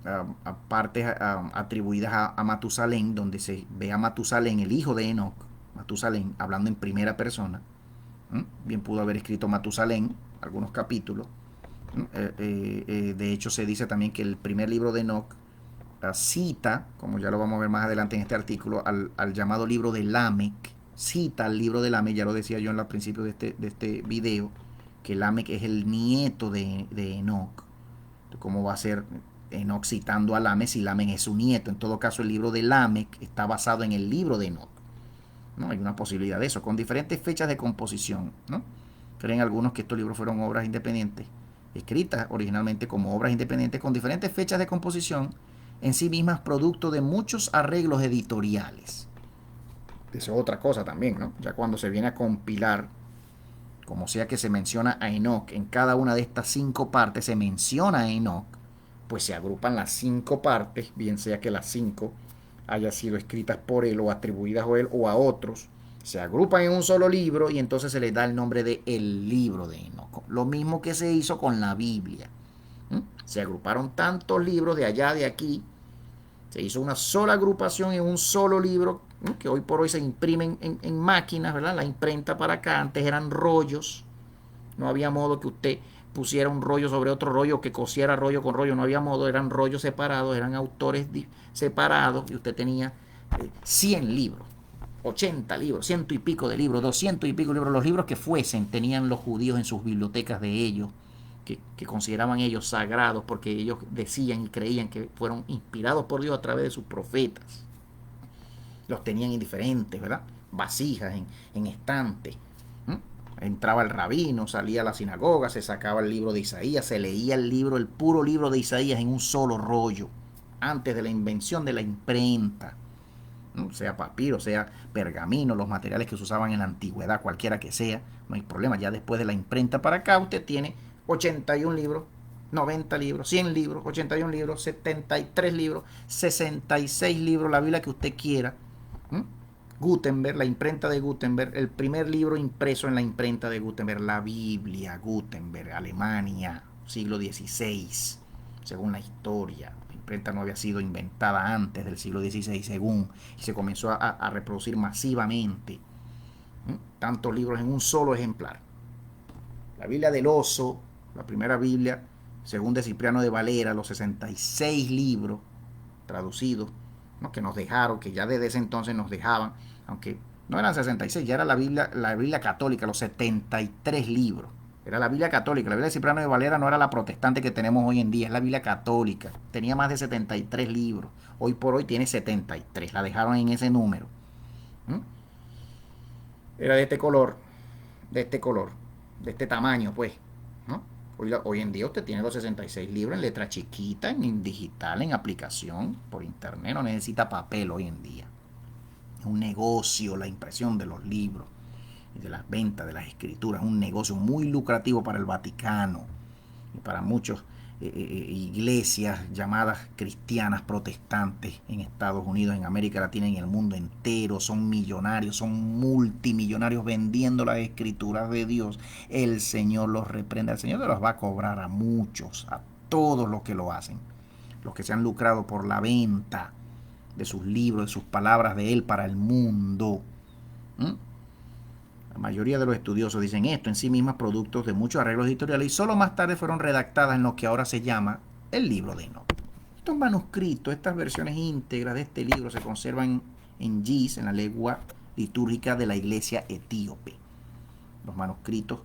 a partes atribuidas a Matusalén, donde se ve a Matusalén, el hijo de Enoc, Matusalén, hablando en primera persona. Bien pudo haber escrito Matusalén algunos capítulos. De hecho se dice también que el primer libro de Enoc cita, como ya lo vamos a ver más adelante en este artículo, al llamado libro de Lamec. Cita al libro de Lamec, ya lo decía yo al principio de este video, que Lamec es el nieto de Enoc. ¿Cómo va a ser Enoc citando a Lamec si Lamec es su nieto? En todo caso, el libro de Lamec está basado en el libro de Enoc. ¿No? Hay una posibilidad de eso, con diferentes fechas de composición, ¿no? Creen algunos que estos libros fueron obras independientes, escritas originalmente como obras independientes con diferentes fechas de composición, en sí mismas producto de muchos arreglos editoriales. Eso es otra cosa también, ¿no? Ya cuando se viene a compilar, como sea que se menciona a Enoc, en cada una de estas 5 partes se menciona a Enoc, pues se agrupan las 5 partes, bien sea que las 5 haya sido escritas por él o atribuidas a él o a otros, se agrupan en un solo libro y entonces se les da el nombre de el libro de Enoc. Lo mismo que se hizo con la Biblia. Se agruparon tantos libros de allá, de aquí, se hizo una sola agrupación en un solo libro, que hoy por hoy se imprimen en máquinas, ¿verdad? La imprenta para acá, antes eran rollos, no había modo que usted pusiera un rollo sobre otro rollo, que cosiera rollo con rollo, no había modo, eran rollos separados, eran autores separados, y usted tenía 100 libros, 80 libros, 100 y pico de libros, 200 y pico de libros, los libros que fuesen, tenían los judíos en sus bibliotecas de ellos, que consideraban ellos sagrados, porque ellos decían y creían que fueron inspirados por Dios a través de sus profetas. Los tenían en diferentes, ¿verdad? Vasijas, en estantes. Entraba el rabino, salía a la sinagoga, se sacaba el libro de Isaías, se leía el puro libro de Isaías en un solo rollo, antes de la invención de la imprenta, sea papiro, sea pergamino, los materiales que se usaban en la antigüedad, cualquiera que sea, no hay problema. Ya después de la imprenta para acá, usted tiene 81 libros 90 libros, 100 libros, 81 libros, 73 libros, 66 libros, la Biblia que usted quiera. Gutenberg, la imprenta de Gutenberg, el primer libro impreso en la imprenta de Gutenberg, la Biblia, Gutenberg, Alemania, siglo XVI, según la historia. La imprenta no había sido inventada antes del siglo XVI, según, y se comenzó a reproducir masivamente. Tantos libros en un solo ejemplar. La Biblia del Oso, la primera Biblia, según de Cipriano de Valera, los 66 libros traducidos, ¿no?, que nos dejaron, que ya desde ese entonces nos dejaban, aunque no eran 66, ya era la Biblia católica, los 73 libros. Era la Biblia católica. La Biblia de Cipriano de Valera no era la protestante que tenemos hoy en día, es la Biblia católica. Tenía más de 73 libros. Hoy por hoy tiene 73. La dejaron en ese número. Era de este color, de este tamaño, pues, ¿no? Hoy en día usted tiene los 66 libros en letra chiquita, en digital, en aplicación, por internet. No necesita papel hoy en día. Es un negocio la impresión de los libros y de las ventas de las escrituras. Es un negocio muy lucrativo para el Vaticano y para muchos iglesias llamadas cristianas protestantes en Estados Unidos, en América Latina y en el mundo entero. Son millonarios, son multimillonarios vendiendo las escrituras de Dios. El Señor los reprende, el Señor los va a cobrar a muchos, a todos los que lo hacen, los que se han lucrado por la venta de sus libros, de sus palabras de Él para el mundo. La mayoría de los estudiosos dicen esto en sí mismas, productos de muchos arreglos editoriales, y solo más tarde fueron redactadas en lo que ahora se llama el libro de Enoch. Estos manuscritos, estas versiones íntegras de este libro se conservan en Giz, en la lengua litúrgica de la iglesia etíope. Los manuscritos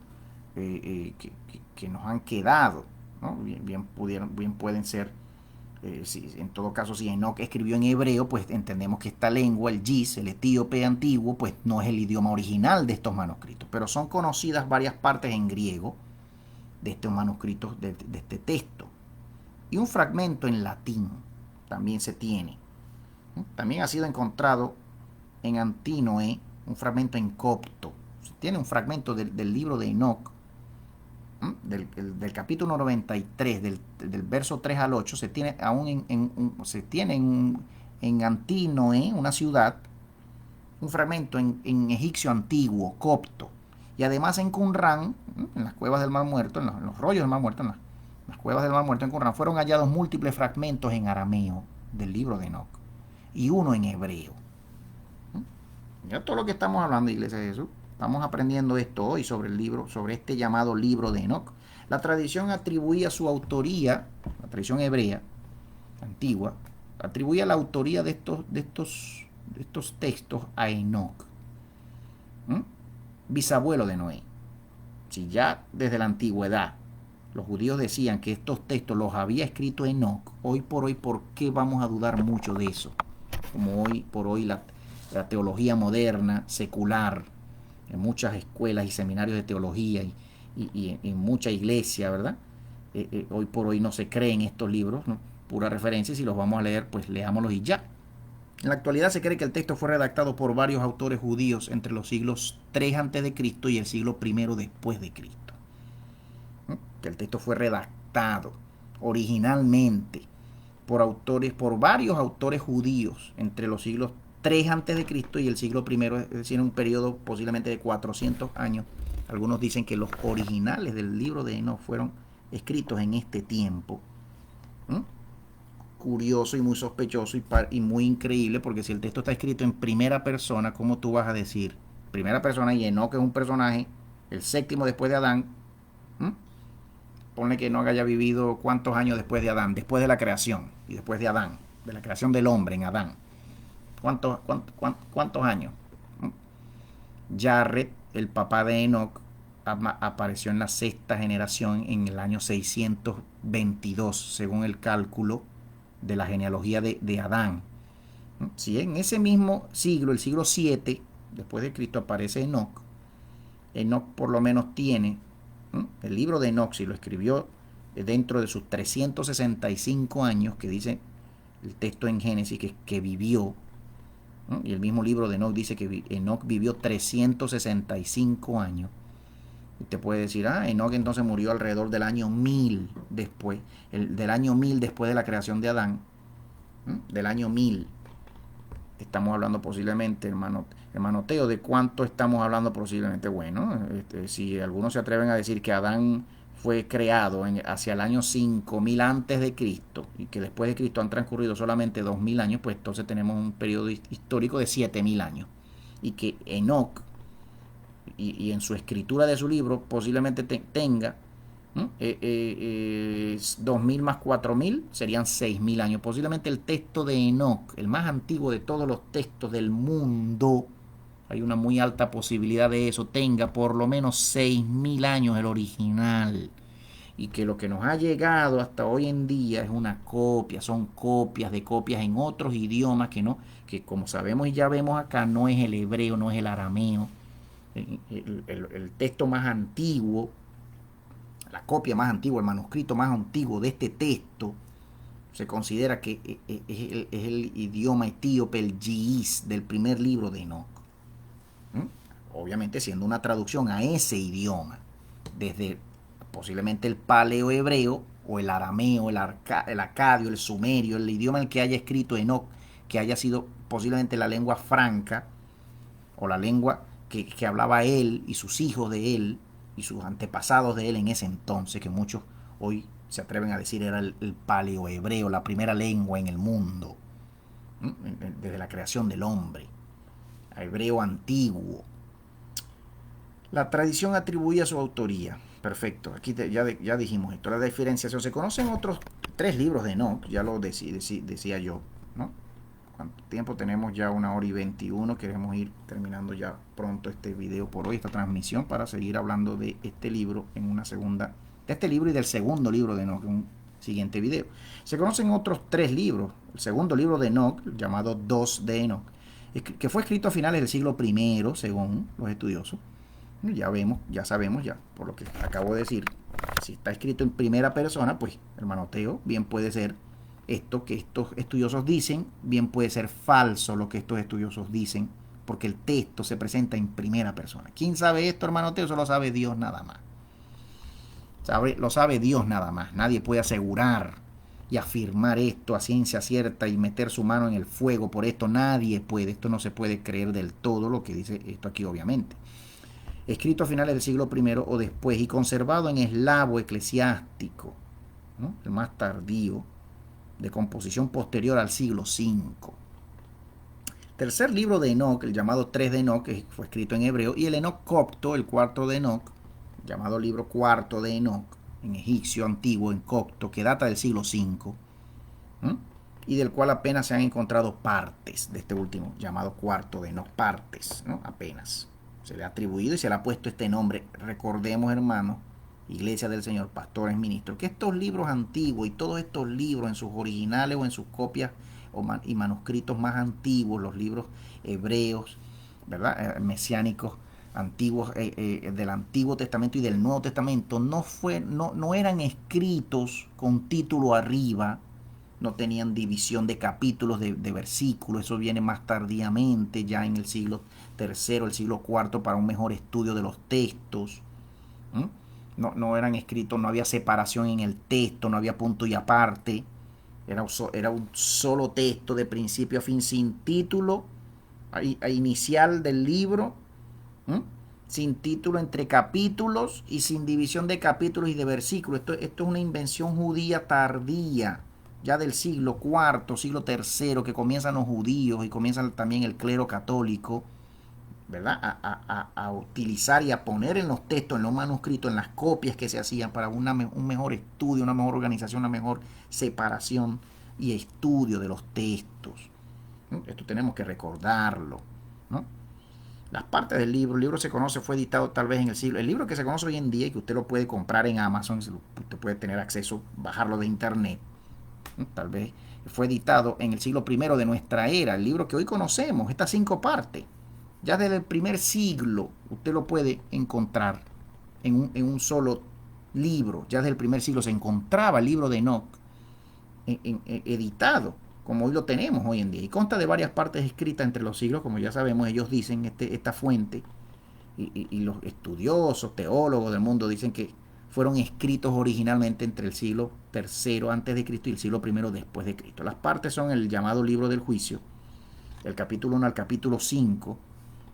que nos han quedado, ¿no? bien pueden ser, en todo caso, si Enoch escribió en hebreo, pues entendemos que esta lengua, el Giz, el etíope antiguo, pues no es el idioma original de estos manuscritos, pero son conocidas varias partes en griego de estos manuscritos, de este texto. Y un fragmento en latín también se tiene. También ha sido encontrado en Antinoe un fragmento en copto. Se tiene un fragmento del libro de Enoch, del capítulo 93, del verso 3 al 8, se tiene aún en Antinoe, una ciudad, un fragmento en egipcio antiguo, copto, y además en Qumran, en las cuevas del Mar Muerto, en los rollos del Mar Muerto, en las cuevas del Mar Muerto en Qumran, fueron hallados múltiples fragmentos en arameo del libro de Enoch y uno en hebreo. Ya todo lo que estamos hablando, Iglesia de Jesús, estamos aprendiendo esto hoy sobre el libro, sobre este llamado libro de Enoch. La tradición atribuía su autoría, la tradición hebrea antigua, atribuía la autoría de estos textos a Enoch, bisabuelo de Noé. Si ya desde la antigüedad los judíos decían que estos textos los había escrito Enoch, hoy por hoy, ¿por qué vamos a dudar mucho de eso? Como hoy por hoy la teología moderna, secular, en muchas escuelas y seminarios de teología y en mucha iglesia, ¿verdad? Hoy por hoy no se creen estos libros, ¿no? Pura referencia, si los vamos a leer, pues leámoslos y ya. En la actualidad se cree que el texto fue redactado por varios autores judíos entre los siglos 3 a.C. y el siglo I después de Cristo. Que el texto fue redactado originalmente por varios autores judíos entre los siglos 3 a.C. y el siglo I, es decir, en un periodo posiblemente de 400 años. Algunos dicen que los originales del libro de Enoch fueron escritos en este tiempo. Curioso y muy sospechoso y muy increíble, porque si el texto está escrito en primera persona, ¿cómo tú vas a decir primera persona y Enoch es un personaje, el séptimo después de Adán? Ponle que Enoch haya vivido cuántos años después de Adán, después de la creación y después de Adán, de la creación del hombre en Adán. ¿Cuántos años? Jared, el papá de Enoch, apareció en la sexta generación en el año 622, según el cálculo de la genealogía de Adán. Si en ese mismo siglo, el siglo 7 después de Cristo, aparece Enoch, Enoch por lo menos tiene, el libro de Enoch, si lo escribió dentro de sus 365 años, que dice el texto en Génesis que vivió, y el mismo libro de Enoch dice que Enoch vivió 365 años, Usted puede decir, Enoch entonces murió alrededor del año 1000 después, del año 1000 después de la creación de Adán, del año 1000. Estamos hablando posiblemente, hermano Teo, ¿de cuánto estamos hablando posiblemente? Bueno, si algunos se atreven a decir que Adán fue creado hacia el año 5000 antes de Cristo y que después de Cristo han transcurrido solamente 2000 años, pues entonces tenemos un periodo histórico de 7000 años. Y que Enoch, y en su escritura de su libro, posiblemente tenga 2000 más 4000 serían 6000 años. Posiblemente el texto de Enoch, el más antiguo de todos los textos del mundo, hay una muy alta posibilidad de eso, tenga por lo menos 6000 años el original. Y que lo que nos ha llegado hasta hoy en día es una copia, son copias de copias en otros idiomas que no, que como sabemos y ya vemos acá, no es el hebreo, no es el arameo. El texto más antiguo, la copia más antigua, el manuscrito más antiguo de este texto, se considera que es el idioma etíope, el Yi'is, del primer libro de Enoch. Obviamente siendo una traducción a ese idioma, desde posiblemente el paleo-hebreo, o el arameo, el acadio, el sumerio, el idioma en el que haya escrito Enoch, que haya sido posiblemente la lengua franca, o la lengua que hablaba él y sus hijos de él, y sus antepasados de él en ese entonces, que muchos hoy se atreven a decir era el paleohebreo, la primera lengua en el mundo, desde la creación del hombre, hebreo antiguo. La tradición atribuye a su autoría. Perfecto, aquí ya dijimos esto. La diferenciación. Se conocen otros 3 libros de Enoch, ya lo decía yo, ¿no? ¿Cuánto tiempo tenemos? Ya 1 hora y 21. Queremos ir terminando ya pronto este video por hoy, esta transmisión, para seguir hablando de este libro en una segunda, de este libro y del segundo libro de Enoch, en un siguiente video. Se conocen otros 3 libros. El segundo libro de Enoch, llamado 2 de Enoch, que fue escrito a finales del siglo I, según los estudiosos. Ya sabemos ya, por lo que acabo de decir, si está escrito en primera persona, pues hermano Teo, bien puede ser esto que estos estudiosos dicen, bien puede ser falso lo que estos estudiosos dicen, porque el texto se presenta en primera persona. ¿Quién sabe esto, hermano Teo? Eso lo sabe Dios nada más. Lo sabe Dios nada más. Nadie puede asegurar y afirmar esto a ciencia cierta y meter su mano en el fuego por esto. Nadie puede. Esto no se puede creer del todo lo que dice esto aquí, obviamente. Escrito a finales del siglo I o después y conservado en eslavo eclesiástico, ¿no? El más tardío, de composición posterior al siglo V. Tercer libro de Enoch, el llamado 3 de Enoch, que fue escrito en hebreo, y el Enoch copto, el cuarto de Enoch, llamado libro cuarto de Enoch, en egipcio antiguo, en copto, que data del siglo V, y del cual apenas se han encontrado partes de este último, llamado cuarto de Enoch, partes, ¿no? Apenas. Se le ha atribuido y se le ha puesto este nombre. Recordemos, hermanos, Iglesia del Señor, pastores, ministros, que estos libros antiguos y todos estos libros en sus originales o en sus copias y manuscritos más antiguos, los libros hebreos, ¿verdad? Mesiánicos antiguos, del Antiguo Testamento y del Nuevo Testamento, no eran escritos con título arriba, no tenían división de capítulos, de versículos. Eso viene más tardíamente, ya en el siglo III, el siglo IV, para un mejor estudio de los textos. No eran escritos, no había separación en el texto, no había punto y aparte. Era un solo texto de principio a fin, sin título inicial del libro, sin título entre capítulos y sin división de capítulos y de versículos. Esto es una invención judía tardía, ya del siglo IV, siglo III, que comienzan los judíos y comienza también el clero católico, ¿verdad? A utilizar y a poner en los textos, en los manuscritos, en las copias que se hacían para un mejor estudio, una mejor organización, una mejor separación y estudio de los textos. Esto tenemos que recordarlo, ¿no? Las partes del libro, el libro se conoce, fue editado tal vez en el libro que se conoce hoy en día y que usted lo puede comprar en Amazon, usted puede tener acceso, bajarlo de internet, tal vez fue editado en el siglo I de nuestra era, el libro que hoy conocemos, estas 5 partes. Ya desde el primer siglo usted lo puede encontrar en un solo libro. Ya desde el primer siglo se encontraba el libro de Enoch editado, como hoy lo tenemos hoy en día. Y consta de varias partes escritas entre los siglos, como ya sabemos, ellos dicen, esta fuente, y los estudiosos, teólogos del mundo dicen que fueron escritos originalmente entre el siglo III antes de Cristo y el siglo I después de Cristo. Las partes son el llamado libro del juicio, el capítulo 1 al capítulo 5.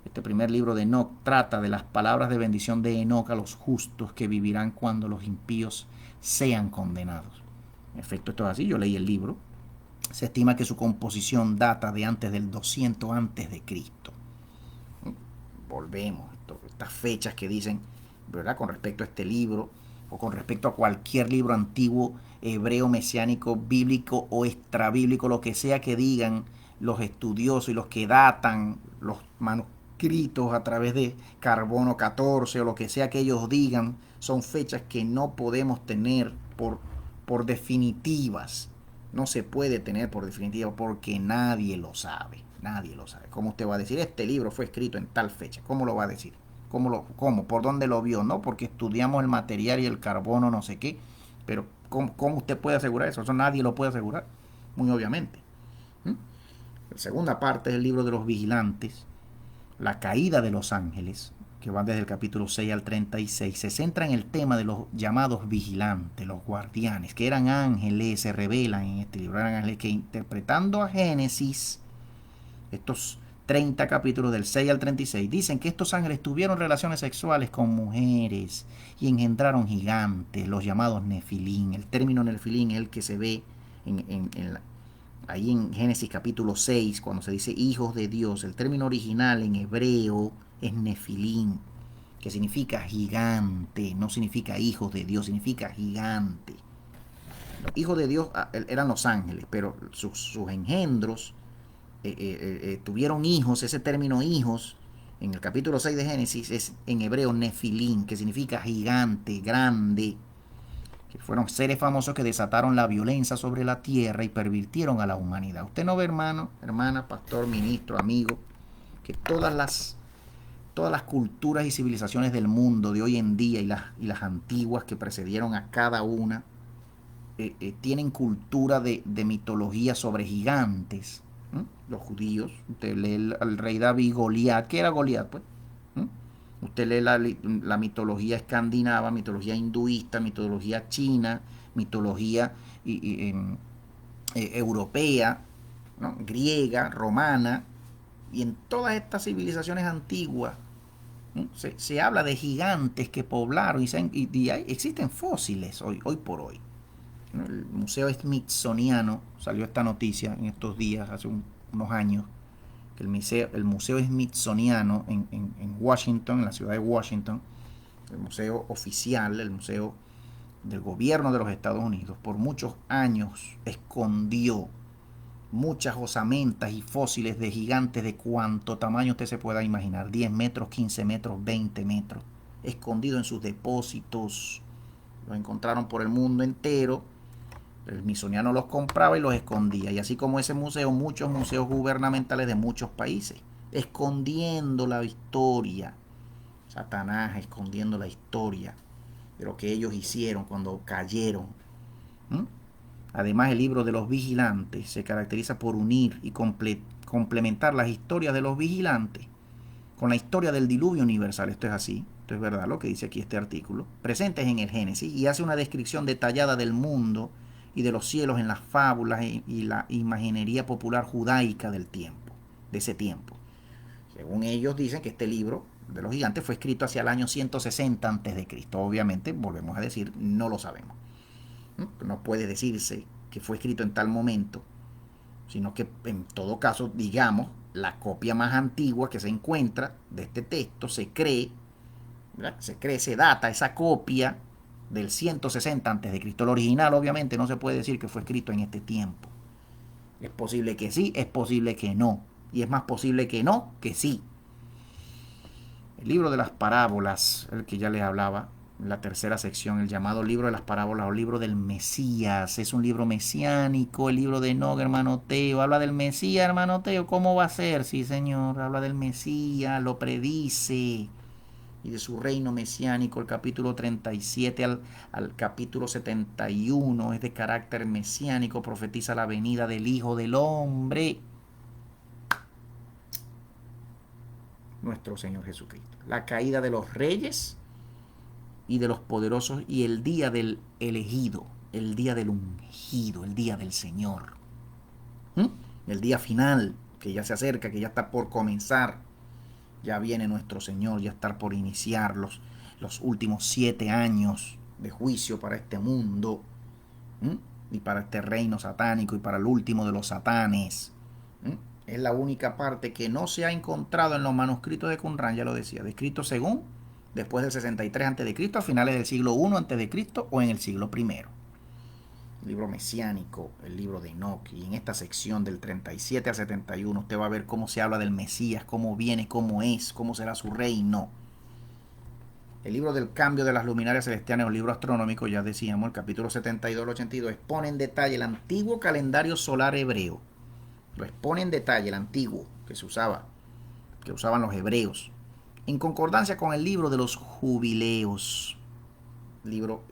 Este primer libro de Enoc trata de las palabras de bendición de Enoc a los justos que vivirán cuando los impíos sean condenados. En efecto, esto es así. Yo leí el libro. Se estima que su composición data de antes del 200 antes de Cristo. Volvemos, estas fechas que dicen, ¿verdad?, con respecto a este libro o con respecto a cualquier libro antiguo, hebreo, mesiánico, bíblico o extrabíblico, lo que sea que digan los estudiosos y los que datan los manuscritos a través de carbono 14 o lo que sea que ellos digan, son fechas que no podemos tener por definitivas. No se puede tener por definitiva porque nadie lo sabe. Nadie lo sabe. ¿Cómo usted va a decir? Este libro fue escrito en tal fecha. ¿Cómo lo va a decir? ¿Cómo? ¿Por dónde lo vio? No, porque estudiamos el material y el carbono, no sé qué. Pero ¿cómo usted puede asegurar eso? Eso nadie lo puede asegurar. Muy obviamente. La segunda parte es el libro de los vigilantes. La caída de los ángeles, que va desde el capítulo 6 al 36, se centra en el tema de los llamados vigilantes, los guardianes, que eran ángeles, se revelan en este libro, eran ángeles que, interpretando a Génesis, estos 30 capítulos del 6 al 36, dicen que estos ángeles tuvieron relaciones sexuales con mujeres y engendraron gigantes, los llamados nefilín. El término nefilín es el que se ve ahí en Génesis capítulo 6, cuando se dice hijos de Dios. El término original en hebreo es nefilín, que significa gigante, no significa hijos de Dios, significa gigante. Los hijos de Dios eran los ángeles, pero sus engendros tuvieron hijos. Ese término hijos en el capítulo 6 de Génesis es en hebreo nefilín, que significa gigante, grande, que fueron seres famosos que desataron la violencia sobre la tierra y pervirtieron a la humanidad. Usted no ve, hermano, hermana, pastor, ministro, amigo, que todas las culturas y civilizaciones del mundo de hoy en día y las antiguas que precedieron a cada una tienen cultura de mitología sobre gigantes. Los judíos, usted lee al rey David, Goliat. ¿Qué era Goliat? Pues usted lee la mitología escandinava, mitología hinduista, mitología china, mitología europea, ¿no?, griega, romana, y en todas estas civilizaciones antiguas, ¿no?, se habla de gigantes que poblaron y existen fósiles hoy por hoy. ¿No? El Museo Smithsoniano, salió esta noticia en estos días, hace unos años, que el museo Smithsoniano en Washington, en la ciudad de Washington, el museo oficial, el museo del gobierno de los Estados Unidos, por muchos años escondió muchas osamentas y fósiles de gigantes de cuanto tamaño usted se pueda imaginar, 10 metros, 15 metros, 20 metros, escondido en sus depósitos. Los encontraron por el mundo entero. El Smithsoniano los compraba y los escondía. Y así como ese museo, muchos museos gubernamentales de muchos países, escondiendo la historia. Satanás escondiendo la historia de lo que ellos hicieron cuando cayeron. Además, el libro de los vigilantes se caracteriza por unir y complementar las historias de los vigilantes con la historia del diluvio universal. Esto es así, esto es verdad lo que dice aquí este artículo, presentes en el Génesis, y hace una descripción detallada del mundo y de los cielos en las fábulas y la imaginería popular judaica del tiempo, de ese tiempo. Según ellos dicen que este libro de los gigantes fue escrito hacia el año 160 a.C. Obviamente, volvemos a decir, no lo sabemos. No puede decirse que fue escrito en tal momento, sino que en todo caso, digamos, la copia más antigua que se encuentra de este texto se cree, se data esa copia del 160 a.C. El original obviamente no se puede decir que fue escrito en este tiempo. Es posible que sí, es posible que no. Y es más posible que no, que sí. El libro de las parábolas, el que ya les hablaba, la tercera sección, el llamado libro de las parábolas o libro del Mesías, es un libro mesiánico. El libro de Enoc, hermano Teo, habla del Mesías, hermano Teo. ¿Cómo va a ser? Sí, señor, habla del Mesías, lo predice, y de su reino mesiánico. El capítulo 37 al capítulo 71 es de carácter mesiánico, profetiza la venida del Hijo del Hombre. nuestro Señor Jesucristo. La caída de los reyes y de los poderosos y el día del elegido, el día del ungido, el día del Señor. ¿Mm? El día final, que ya se acerca, que ya está por comenzar. Ya viene nuestro Señor, ya está por iniciar los últimos 7 años de juicio para este mundo. ¿Mm? Y para este reino satánico y para el último de los satanes. ¿Mm? Es la única parte que no se ha encontrado en los manuscritos de Qumran, ya lo decía, descrito según después del 63 a.C., a finales del siglo I a.C. o en el siglo I. El libro mesiánico, el libro de Enoch, y en esta sección del 37 al 71 usted va a ver cómo se habla del Mesías, cómo viene, cómo es, cómo será su reino. El libro del cambio de las luminarias celestiales, un libro astronómico, ya decíamos, el capítulo 72 al 82, expone en detalle el antiguo calendario solar hebreo. Lo expone en detalle el antiguo que se usaba, que usaban los hebreos, en concordancia con el libro de los jubileos. Libro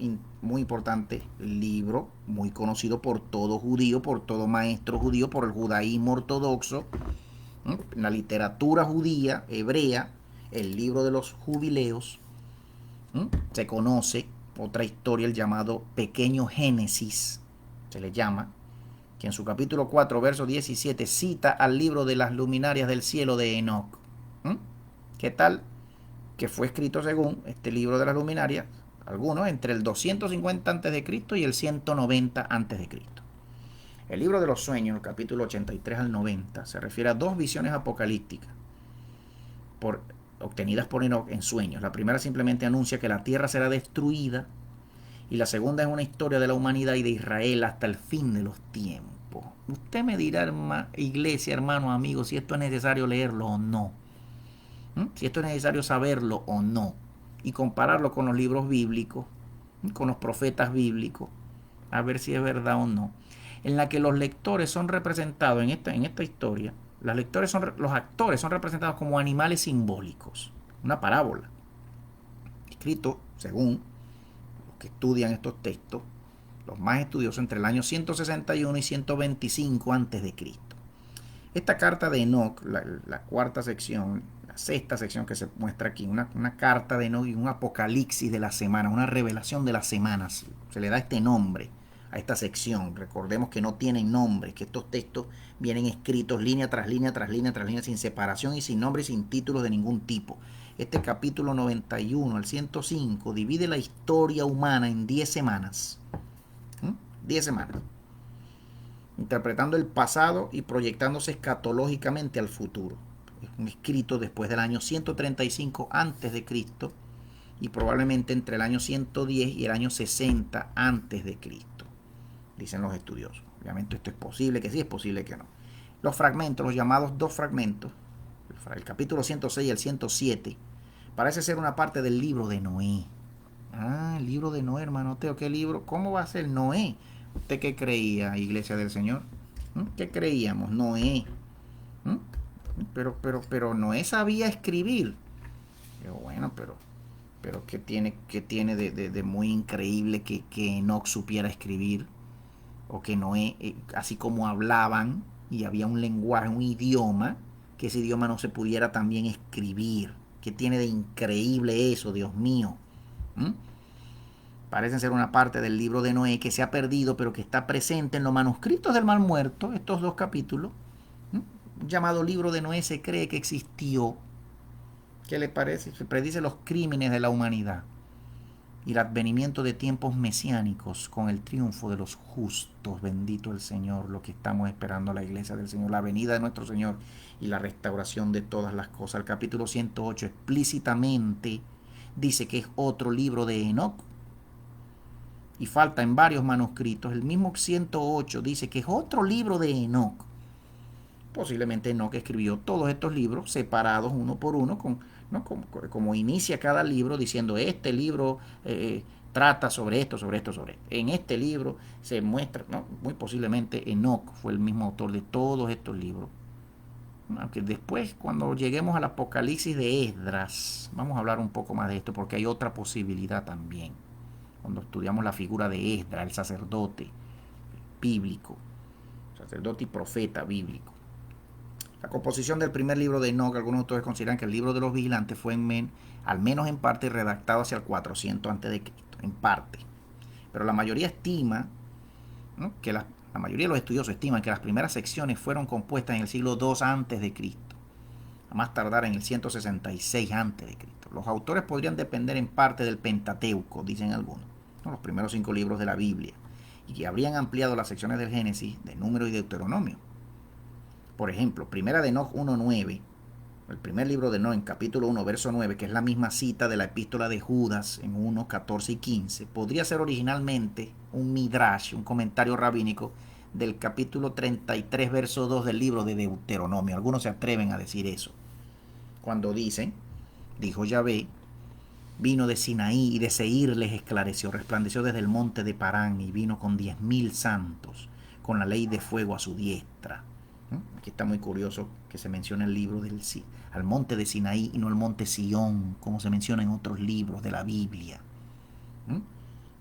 muy importante, libro muy conocido por todo judío, por todo maestro judío, por el judaísmo ortodoxo, la literatura judía, hebrea, el libro de los jubileos. Se conoce otra historia, el llamado Pequeño Génesis, se le llama, que en su capítulo 4, verso 17, cita al libro de las luminarias del cielo de Enoch. ¿Qué tal? Que fue escrito según este libro de las luminarias, algunos entre el 250 a.C. y el 190 a.C. El libro de los sueños, el capítulo 83 al 90, se refiere a 2 visiones apocalípticas obtenidas por Enoch en sueños. La primera simplemente anuncia que la tierra será destruida y la segunda es una historia de la humanidad y de Israel hasta el fin de los tiempos. Usted me dirá, iglesia, hermano, amigo, si esto es necesario leerlo o no. Si esto es necesario saberlo o no. Y compararlo con los libros bíblicos, con los profetas bíblicos, a ver si es verdad o no. En la que los lectores son representados en esta historia. Los actores son representados como animales simbólicos. Una parábola. Escrito, según los que estudian estos textos, los más estudiosos, entre el año 161 y 125 a.C. Esta carta de Enoch, la cuarta sección, la sexta sección que se muestra aquí, una carta de Enoch y un apocalipsis de las semanas, una revelación de las semanas. Se le da este nombre a esta sección. Recordemos que no tienen nombre, que estos textos vienen escritos línea tras línea, tras línea, tras línea, sin separación y sin nombre y sin títulos de ningún tipo. Este capítulo 91 al 105 divide la historia humana en 10 semanas. 10 semanas. Interpretando el pasado y proyectándose escatológicamente al futuro. Es un escrito después del año 135 a.C. y probablemente entre el año 110 y el año 60 a.C., dicen los estudiosos. Obviamente esto es posible que sí, es posible que no. Los fragmentos, los llamados 2 fragmentos, el capítulo 106 y el 107, parece ser una parte del libro de Noé. El libro de Noé, hermano Teo, ¿qué libro? ¿Cómo va a ser Noé? ¿Usted qué creía, Iglesia del Señor? ¿Qué creíamos? Noé. Pero Noé sabía escribir. Pero bueno, pero ¿qué tiene de muy increíble que Enoch supiera escribir? O que Noé, así como hablaban y había un lenguaje, un idioma, que ese idioma no se pudiera también escribir. ¿Qué tiene de increíble eso, Dios mío? Parecen ser una parte del libro de Noé que se ha perdido, pero que está presente en los manuscritos del Mar Muerto, estos 2 capítulos. Llamado libro de Noé se cree que existió. ¿Qué le parece? Se predice los crímenes de la humanidad y el advenimiento de tiempos mesiánicos con el triunfo de los justos. Bendito el Señor, lo que estamos esperando la iglesia del Señor, la venida de nuestro Señor y la restauración de todas las cosas. El capítulo 108 explícitamente dice que es otro libro de Enoch y falta en varios manuscritos. El mismo 108 dice que es otro libro de Enoch. Posiblemente Enoch escribió todos estos libros separados uno por uno, como inicia cada libro diciendo este libro trata sobre esto, sobre esto, sobre esto. En este libro se muestra, muy posiblemente Enoch fue el mismo autor de todos estos libros. Aunque después, cuando lleguemos al Apocalipsis de Esdras, vamos a hablar un poco más de esto porque hay otra posibilidad también. Cuando estudiamos la figura de Esdras, el sacerdote bíblico, sacerdote y profeta bíblico. La composición del primer libro de Enoch, algunos autores consideran que el libro de los vigilantes fue al menos en parte redactado hacia el 400 a.C., en parte. Pero la mayoría estima, ¿no?, que la mayoría de los estudiosos estiman que las primeras secciones fueron compuestas en el siglo II a.C., a más tardar en el 166 a.C. Los autores podrían depender en parte del Pentateuco, dicen algunos, ¿no?, los primeros 5 libros de la Biblia, y que habrían ampliado las secciones del Génesis, de Número y Deuteronomio. Por ejemplo, Primera de Enoch 1.9, el primer libro de Enoch en capítulo 1, verso 9, que es la misma cita de la epístola de Judas en 1, 14 y 15, podría ser originalmente un midrash, un comentario rabínico del capítulo 33, verso 2 del libro de Deuteronomio. Algunos se atreven a decir eso, cuando dicen, dijo Yahvé, vino de Sinaí y de Seir les esclareció, resplandeció desde el monte de Parán y vino con 10.000 santos, con la ley de fuego a su diestra. Aquí está muy curioso que se menciona el libro al monte de Sinaí y no el monte Sión, como se menciona en otros libros de la Biblia,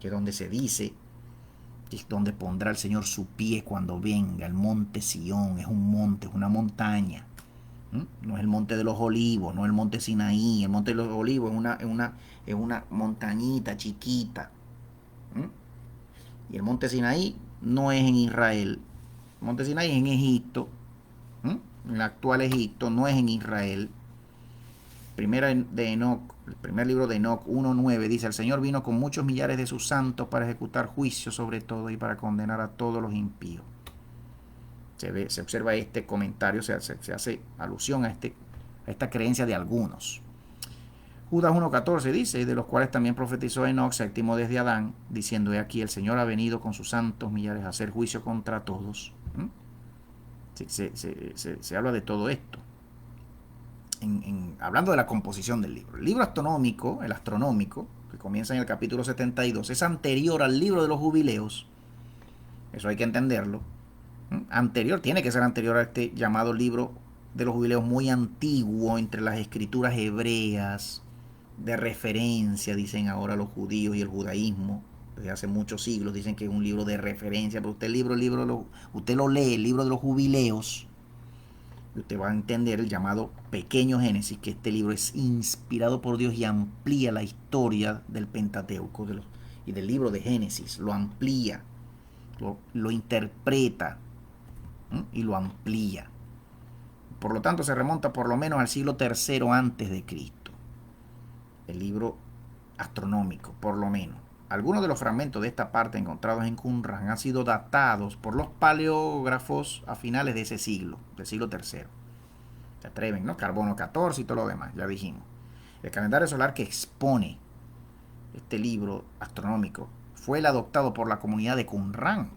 que es donde se dice que es donde pondrá el Señor su pie cuando venga. El monte Sión es un monte, es una montaña, no es el monte de los olivos, no es el monte Sinaí. El monte de los olivos es una montañita chiquita, y el monte Sinaí no es en Israel. El monte Sinaí es en Egipto, en el actual Egipto, no es en Israel. El primer libro de Enoch 1.9 dice, el Señor vino con muchos millares de sus santos para ejecutar juicio sobre todo y para condenar a todos los impíos. Se observa este comentario, se hace alusión a esta creencia de algunos. Judas 1.14 dice, de los cuales también profetizó Enoch, séptimo desde Adán, diciendo, he aquí el Señor ha venido con sus santos millares a hacer juicio contra todos. Se habla de todo esto hablando de la composición del libro. El libro astronómico, que comienza en el capítulo 72, es anterior al libro de los jubileos. Eso hay que entenderlo. Tiene que ser anterior a este llamado libro de los jubileos, muy antiguo entre las escrituras hebreas, de referencia, dicen ahora los judíos y el judaísmo. Desde hace muchos siglos dicen que es un libro de referencia, pero usted usted lo lee, el libro de los jubileos, y usted va a entender el llamado Pequeño Génesis, que este libro es inspirado por Dios y amplía la historia del Pentateuco y del libro de Génesis. Lo amplía, lo interpreta, y lo amplía. Por lo tanto, se remonta por lo menos al siglo III antes de Cristo. El libro astronómico, por lo menos. Algunos de los fragmentos de esta parte encontrados en Qumran han sido datados por los paleógrafos a finales de ese siglo, del siglo III. Se atreven, ¿no? Carbono 14 y todo lo demás, ya dijimos. El calendario solar que expone este libro astronómico fue el adoptado por la comunidad de Qumran,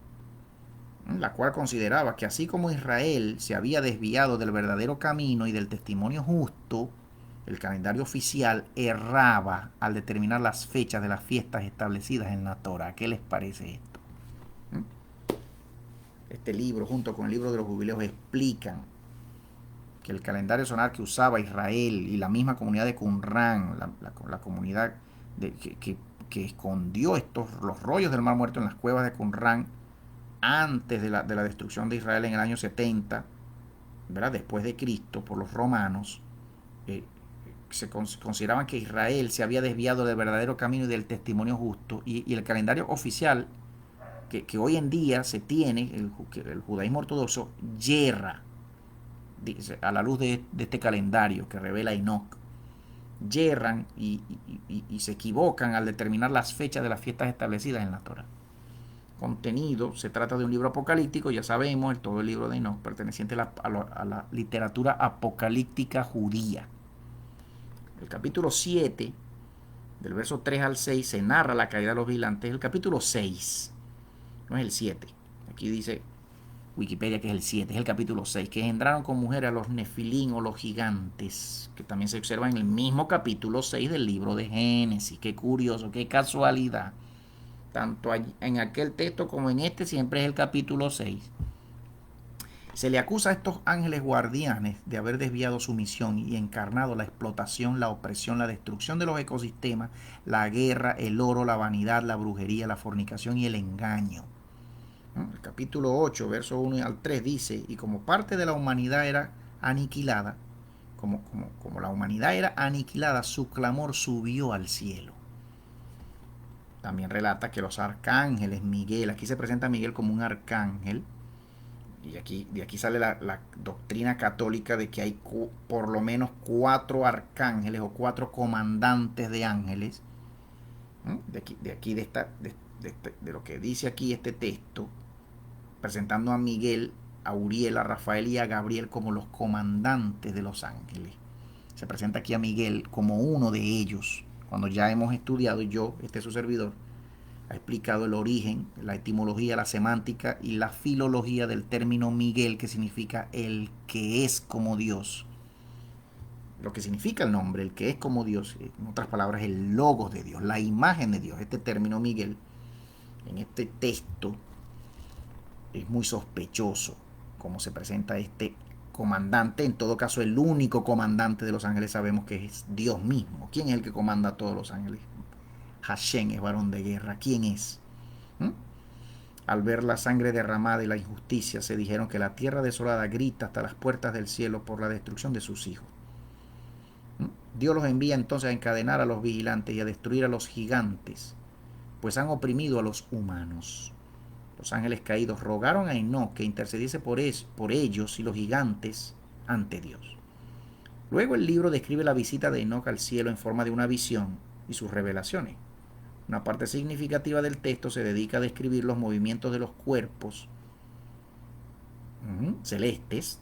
la cual consideraba que así como Israel se había desviado del verdadero camino y del testimonio justo, el calendario oficial erraba al determinar las fechas de las fiestas establecidas en la Torá. ¿Qué les parece esto? Este libro, junto con el libro de los jubileos, explican que el calendario solar que usaba Israel y la misma comunidad de Qumran, la comunidad que escondió los rollos del Mar Muerto en las cuevas de Qumran antes de la destrucción de Israel en el año 70, ¿verdad?, después de Cristo, por los romanos, se consideraban que Israel se había desviado del verdadero camino y del testimonio justo, y el calendario oficial que hoy en día se tiene, el judaísmo ortodoxo, yerra, dice, a la luz de este calendario que revela Enoch, yerran y se equivocan al determinar las fechas de las fiestas establecidas en la Torá. Contenido, se trata de un libro apocalíptico, ya sabemos, todo el libro de Enoch, perteneciente a la literatura apocalíptica judía. El capítulo 7, del verso 3 al 6, se narra la caída de los vigilantes. El capítulo 6, no es el 7. Aquí dice Wikipedia que es el 7, es el capítulo 6, que engendraron con mujeres a los nefilín o los gigantes, que también se observa en el mismo capítulo 6 del libro de Génesis. Qué curioso, qué casualidad. Tanto en aquel texto como en este siempre es el capítulo 6. Se le acusa a estos ángeles guardianes de haber desviado su misión y encarnado la explotación, la opresión, la destrucción de los ecosistemas, la guerra, el oro, la vanidad, la brujería, la fornicación y el engaño. El capítulo 8, verso 1 al 3 dice, y como parte de la humanidad era aniquilada, como la humanidad era aniquilada, su clamor subió al cielo. También relata que los arcángeles, Miguel, aquí se presenta a Miguel como un arcángel, y de aquí sale la doctrina católica de que hay por lo menos 4 arcángeles o 4 comandantes de ángeles. De lo que dice aquí este texto, presentando a Miguel, a Uriel, a Rafael y a Gabriel como los comandantes de los ángeles. Se presenta aquí a Miguel como uno de ellos, cuando ya hemos estudiado, yo, su servidor, ha explicado el origen, la etimología, la semántica y la filología del término Miguel, que significa el que es como Dios. Lo que significa el nombre, el que es como Dios, en otras palabras, el logos de Dios, la imagen de Dios. Este término Miguel, en este texto, es muy sospechoso cómo se presenta este comandante. En todo caso, el único comandante de los ángeles sabemos que es Dios mismo. ¿Quién es el que comanda a todos los ángeles? Hashem es varón de guerra. ¿Quién es? Al ver la sangre derramada y la injusticia, se dijeron que la tierra desolada grita hasta las puertas del cielo por la destrucción de sus hijos. Dios los envía entonces a encadenar a los vigilantes y a destruir a los gigantes, pues han oprimido a los humanos. Los ángeles caídos rogaron a Enoc que intercediese por ellos y los gigantes ante Dios. Luego el libro describe la visita de Enoc al cielo en forma de una visión y sus revelaciones. Una parte significativa del texto se dedica a describir los movimientos de los cuerpos celestes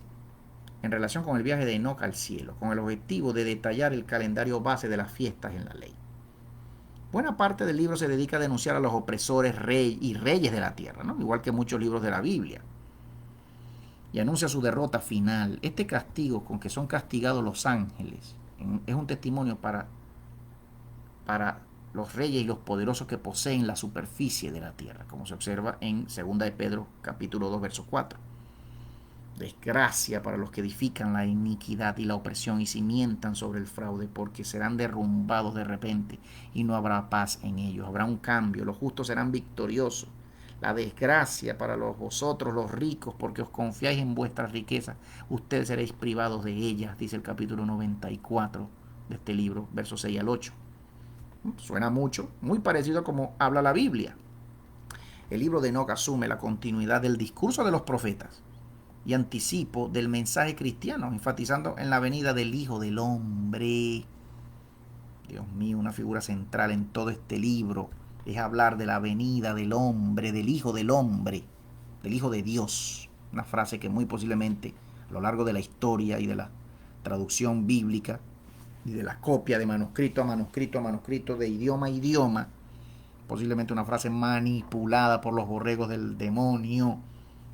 en relación con el viaje de Enoc al cielo, con el objetivo de detallar el calendario base de las fiestas en la ley. Buena parte del libro se dedica a denunciar a los opresores y reyes de la tierra, ¿no? Igual que muchos libros de la Biblia, y anuncia su derrota final. Este castigo con que son castigados los ángeles es un testimonio para los reyes y los poderosos que poseen la superficie de la tierra, como se observa en 2 de Pedro capítulo 2 verso 4. Desgracia para los que edifican la iniquidad y la opresión y cimientan sobre el fraude, porque serán derrumbados de repente y no habrá paz en ellos. Habrá un cambio, los justos serán victoriosos. La desgracia para vosotros los ricos, porque os confiáis en vuestras riquezas, ustedes seréis privados de ellas, dice el capítulo 94 de este libro, versos 6 al 8. Suena mucho, muy parecido a como habla la Biblia. El libro de Enoc asume la continuidad del discurso de los profetas y anticipo del mensaje cristiano, enfatizando en la venida del Hijo del Hombre. Dios mío, una figura central en todo este libro es hablar de la venida del hombre, del Hijo del Hombre, del Hijo de Dios. Una frase que muy posiblemente a lo largo de la historia y de la traducción bíblica y de la copia de manuscrito a manuscrito a manuscrito, de idioma a idioma, posiblemente una frase manipulada por los borregos del demonio,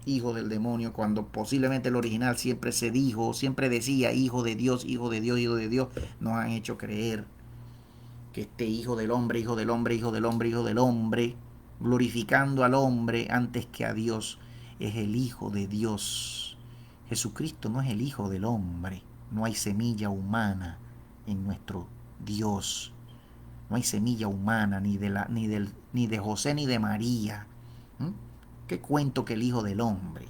hijo del demonio, cuando posiblemente el original siempre siempre decía hijo de Dios, hijo de Dios, hijo de Dios. Nos han hecho creer que este hijo del hombre, hijo del hombre, hijo del hombre, hijo del hombre, glorificando al hombre antes que a Dios, es el Hijo de Dios. Jesucristo no es el Hijo del hombre. No hay semilla humana en nuestro Dios. No hay semilla humana ni de José ni de María. ¿Qué cuento que el Hijo del Hombre?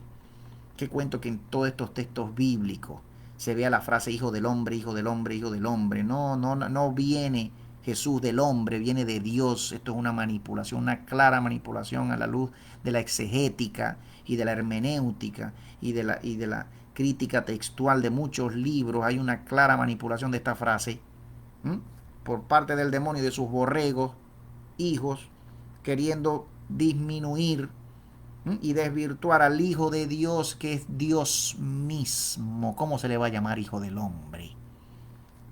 ¿Qué cuento que en todos estos textos bíblicos se vea la frase hijo del hombre, hijo del hombre, hijo del hombre? No viene Jesús del hombre, viene de Dios. Esto es una manipulación, una clara manipulación a la luz de la exegética y de la hermenéutica y de la crítica textual de muchos libros. Hay una clara manipulación de esta frase por parte del demonio y de sus borregos, hijos, queriendo disminuir y desvirtuar al Hijo de Dios, que es Dios mismo. ¿Cómo se le va a llamar Hijo del Hombre?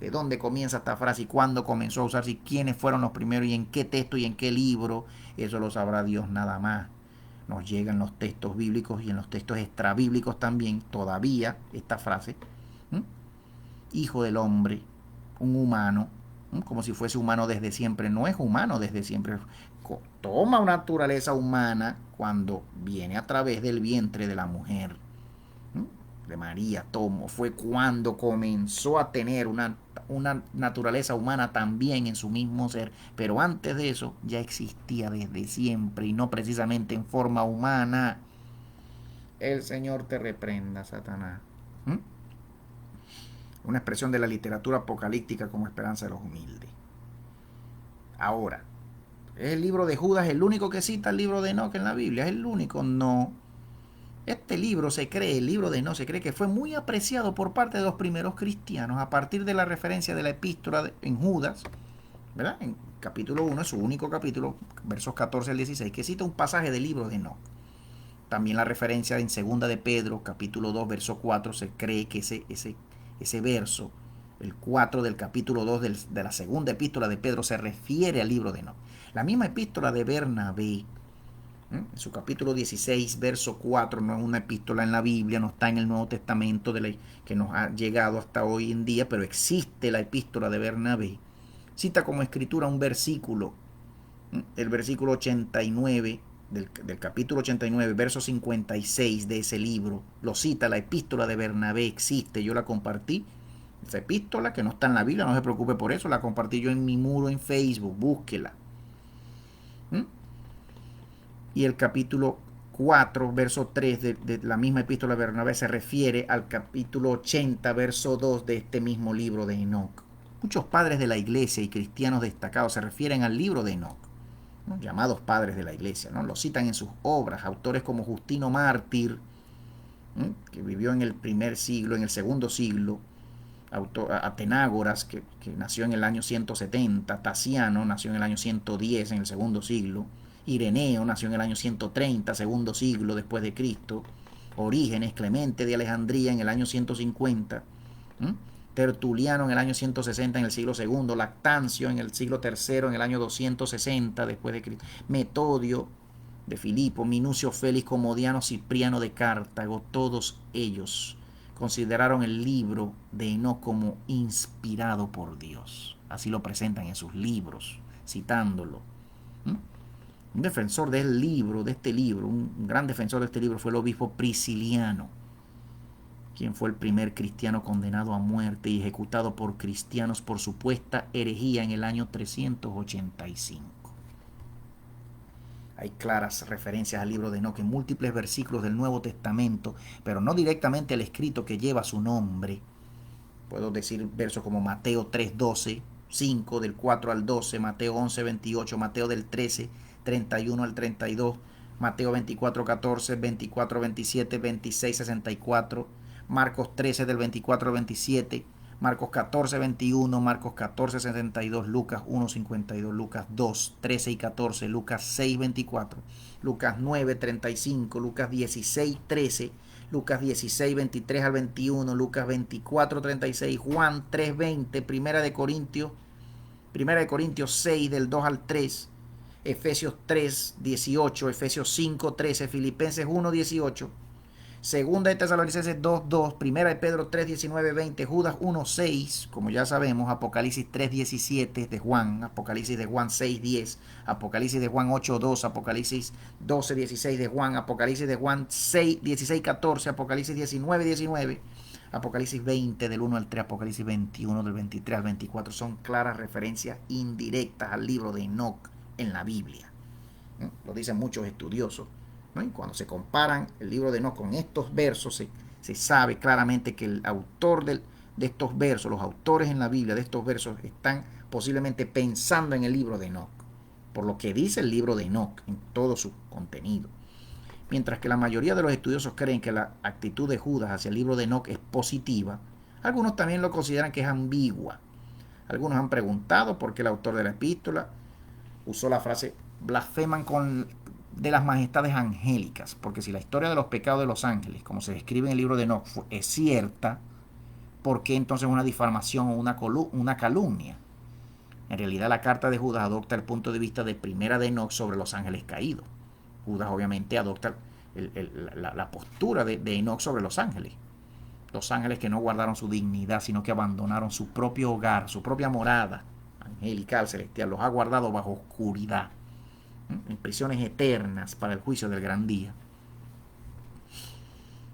¿De dónde comienza esta frase y cuándo comenzó a usarse y quiénes fueron los primeros y en qué texto y en qué libro? Eso lo sabrá Dios nada más. Nos llegan los textos bíblicos y en los textos extrabíblicos también todavía esta frase. Hijo del Hombre, un humano, como si fuese humano desde siempre. No es humano desde siempre. Toma una naturaleza humana cuando viene a través del vientre de la mujer, de María. Fue cuando comenzó a tener una naturaleza humana también en su mismo ser, pero antes de eso ya existía desde siempre y no precisamente en forma humana. El Señor te reprenda, Satanás. una expresión de la literatura apocalíptica como esperanza de los humildes. Ahora, ¿es el libro de Judas el único que cita el libro de Enoch en la Biblia? ¿Es el único? No. Este libro se cree, el libro de Enoch se cree que fue muy apreciado por parte de los primeros cristianos a partir de la referencia de la epístola en Judas, ¿verdad? En capítulo 1, es su único capítulo, versos 14 al 16, que cita un pasaje del libro de Enoch. También la referencia en segunda de Pedro, capítulo 2, verso 4, se cree que ese verso, el 4 del capítulo 2 de la segunda epístola de Pedro, se refiere al libro de Enoch. La misma epístola de Bernabé, en su capítulo 16, verso 4, no es una epístola en la Biblia, no está en el Nuevo Testamento que nos ha llegado hasta hoy en día, pero existe la epístola de Bernabé. Cita como escritura un versículo, el versículo 89 del capítulo 89, verso 56 de ese libro, lo cita, la epístola de Bernabé existe, yo la compartí, esa epístola que no está en la Biblia, no se preocupe por eso, la compartí yo en mi muro en Facebook, búsquela. Y el capítulo 4, verso 3 de la misma epístola de Bernabé se refiere al capítulo 80, verso 2 de este mismo libro de Enoch. Muchos padres de la iglesia y cristianos destacados se refieren al libro de Enoch, ¿no? Llamados padres de la iglesia, ¿no? Lo citan en sus obras, autores como Justino Mártir, que vivió en el primer siglo, en el segundo siglo, Atenágoras, que nació en el año 170, Tasiano nació en el año 110, en el segundo siglo, Ireneo nació en el año 130, segundo siglo después de Cristo, Orígenes, Clemente de Alejandría en el año 150, Tertuliano en el año 160 en el siglo segundo, Lactancio en el siglo tercero en el año 260 después de Cristo, Metodio de Filipo, Minucio Félix, Comodiano, Cipriano de Cartago, todos ellos consideraron el libro de Enoch como inspirado por Dios. Así lo presentan en sus libros, citándolo. Un defensor del libro, de este libro, un gran defensor de este libro fue el obispo Prisciliano, quien fue el primer cristiano condenado a muerte y ejecutado por cristianos por supuesta herejía en el año 385. Hay claras referencias al libro de Enoch en múltiples versículos del Nuevo Testamento, pero no directamente el escrito que lleva su nombre. Puedo decir versos como Mateo 3:12, 5 del 4 al 12, Mateo 11:28, Mateo del 13, 31 al 32, Mateo 24:14, 24:27, 26:64, Marcos 13 del 24 al 27, Marcos 14:21, Marcos 14:72, Lucas 1:52, Lucas 2:13 y 14, Lucas 6:24, Lucas 9:35, Lucas 16:13, Lucas 16:23 al 21, Lucas 24:36, Juan 3:20, Primera de Corintios 6 del 2 al 3, Efesios 3:18, Efesios 5:13, Filipenses 1:18, Segunda de Tesalonicenses 2:2, Primera de Pedro 3:19, 20, Judas 1:6, como ya sabemos, Apocalipsis 3:17 de Juan, Apocalipsis de Juan 6:10, Apocalipsis de Juan 8:2, Apocalipsis 12:16 de Juan, Apocalipsis de Juan 6:16-14, Apocalipsis 19:19, Apocalipsis 20 del 1 al 3, Apocalipsis 21 del 23 al 24, son claras referencias indirectas al libro de Enoch en la Biblia. Lo dicen muchos estudiosos. Y cuando se comparan el libro de Enoch con estos versos, se sabe claramente que el autor de estos versos, los autores en la Biblia de estos versos, están posiblemente pensando en el libro de Enoch, por lo que dice el libro de Enoch en todo su contenido. Mientras que la mayoría de los estudiosos creen que la actitud de Judas hacia el libro de Enoch es positiva, algunos también lo consideran que es ambigua. Algunos han preguntado por qué el autor de la epístola usó la frase blasfeman de las majestades angélicas, porque si la historia de los pecados de los ángeles, como se describe en el libro de Enoch, es cierta, ¿por qué entonces una difamación o una calumnia? En realidad la carta de Judas adopta el punto de vista de Primera de Enoch sobre los ángeles caídos. Judas obviamente adopta la postura de Enoch sobre los ángeles que no guardaron su dignidad, sino que abandonaron su propio hogar, su propia morada angelical, celestial, los ha guardado bajo oscuridad, en prisiones eternas para el juicio del gran día.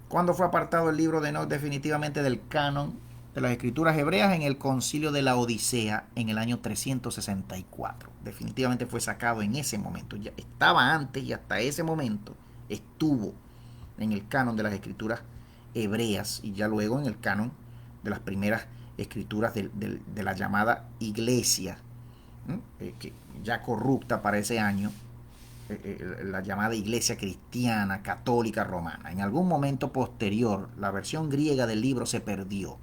¿Cuándo fue apartado el libro de Enoch definitivamente del canon de las escrituras hebreas? En el concilio de la Odisea en el año 364. Definitivamente fue sacado en ese momento. Ya estaba antes y hasta ese momento estuvo en el canon de las escrituras hebreas y ya luego en el canon de las primeras escrituras de la llamada iglesia, que ya corrupta para ese año, la llamada iglesia cristiana católica romana. En algún momento posterior, la versión griega del libro se perdió.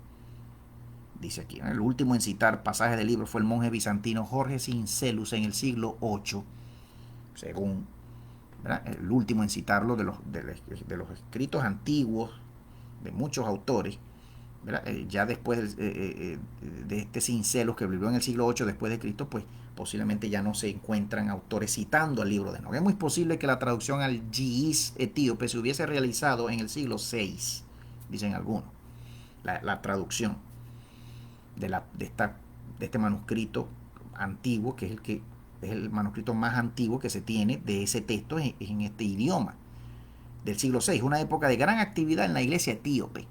Dice aquí, ¿no? El último en citar pasajes del libro fue el monje bizantino Jorge Sincelus en el siglo VIII, según, ¿verdad? El último en citarlo de los escritos antiguos de muchos autores, ya después de este Sincelus, que vivió en el siglo VIII después de Cristo, pues posiblemente ya no se encuentran autores citando al libro de Enoch. Es muy posible que la traducción al Gi'is etíope se hubiese realizado en el siglo VI, dicen algunos. La traducción de este manuscrito antiguo, que es el manuscrito más antiguo que se tiene de ese texto en este idioma, del siglo VI, una época de gran actividad en la iglesia etíope,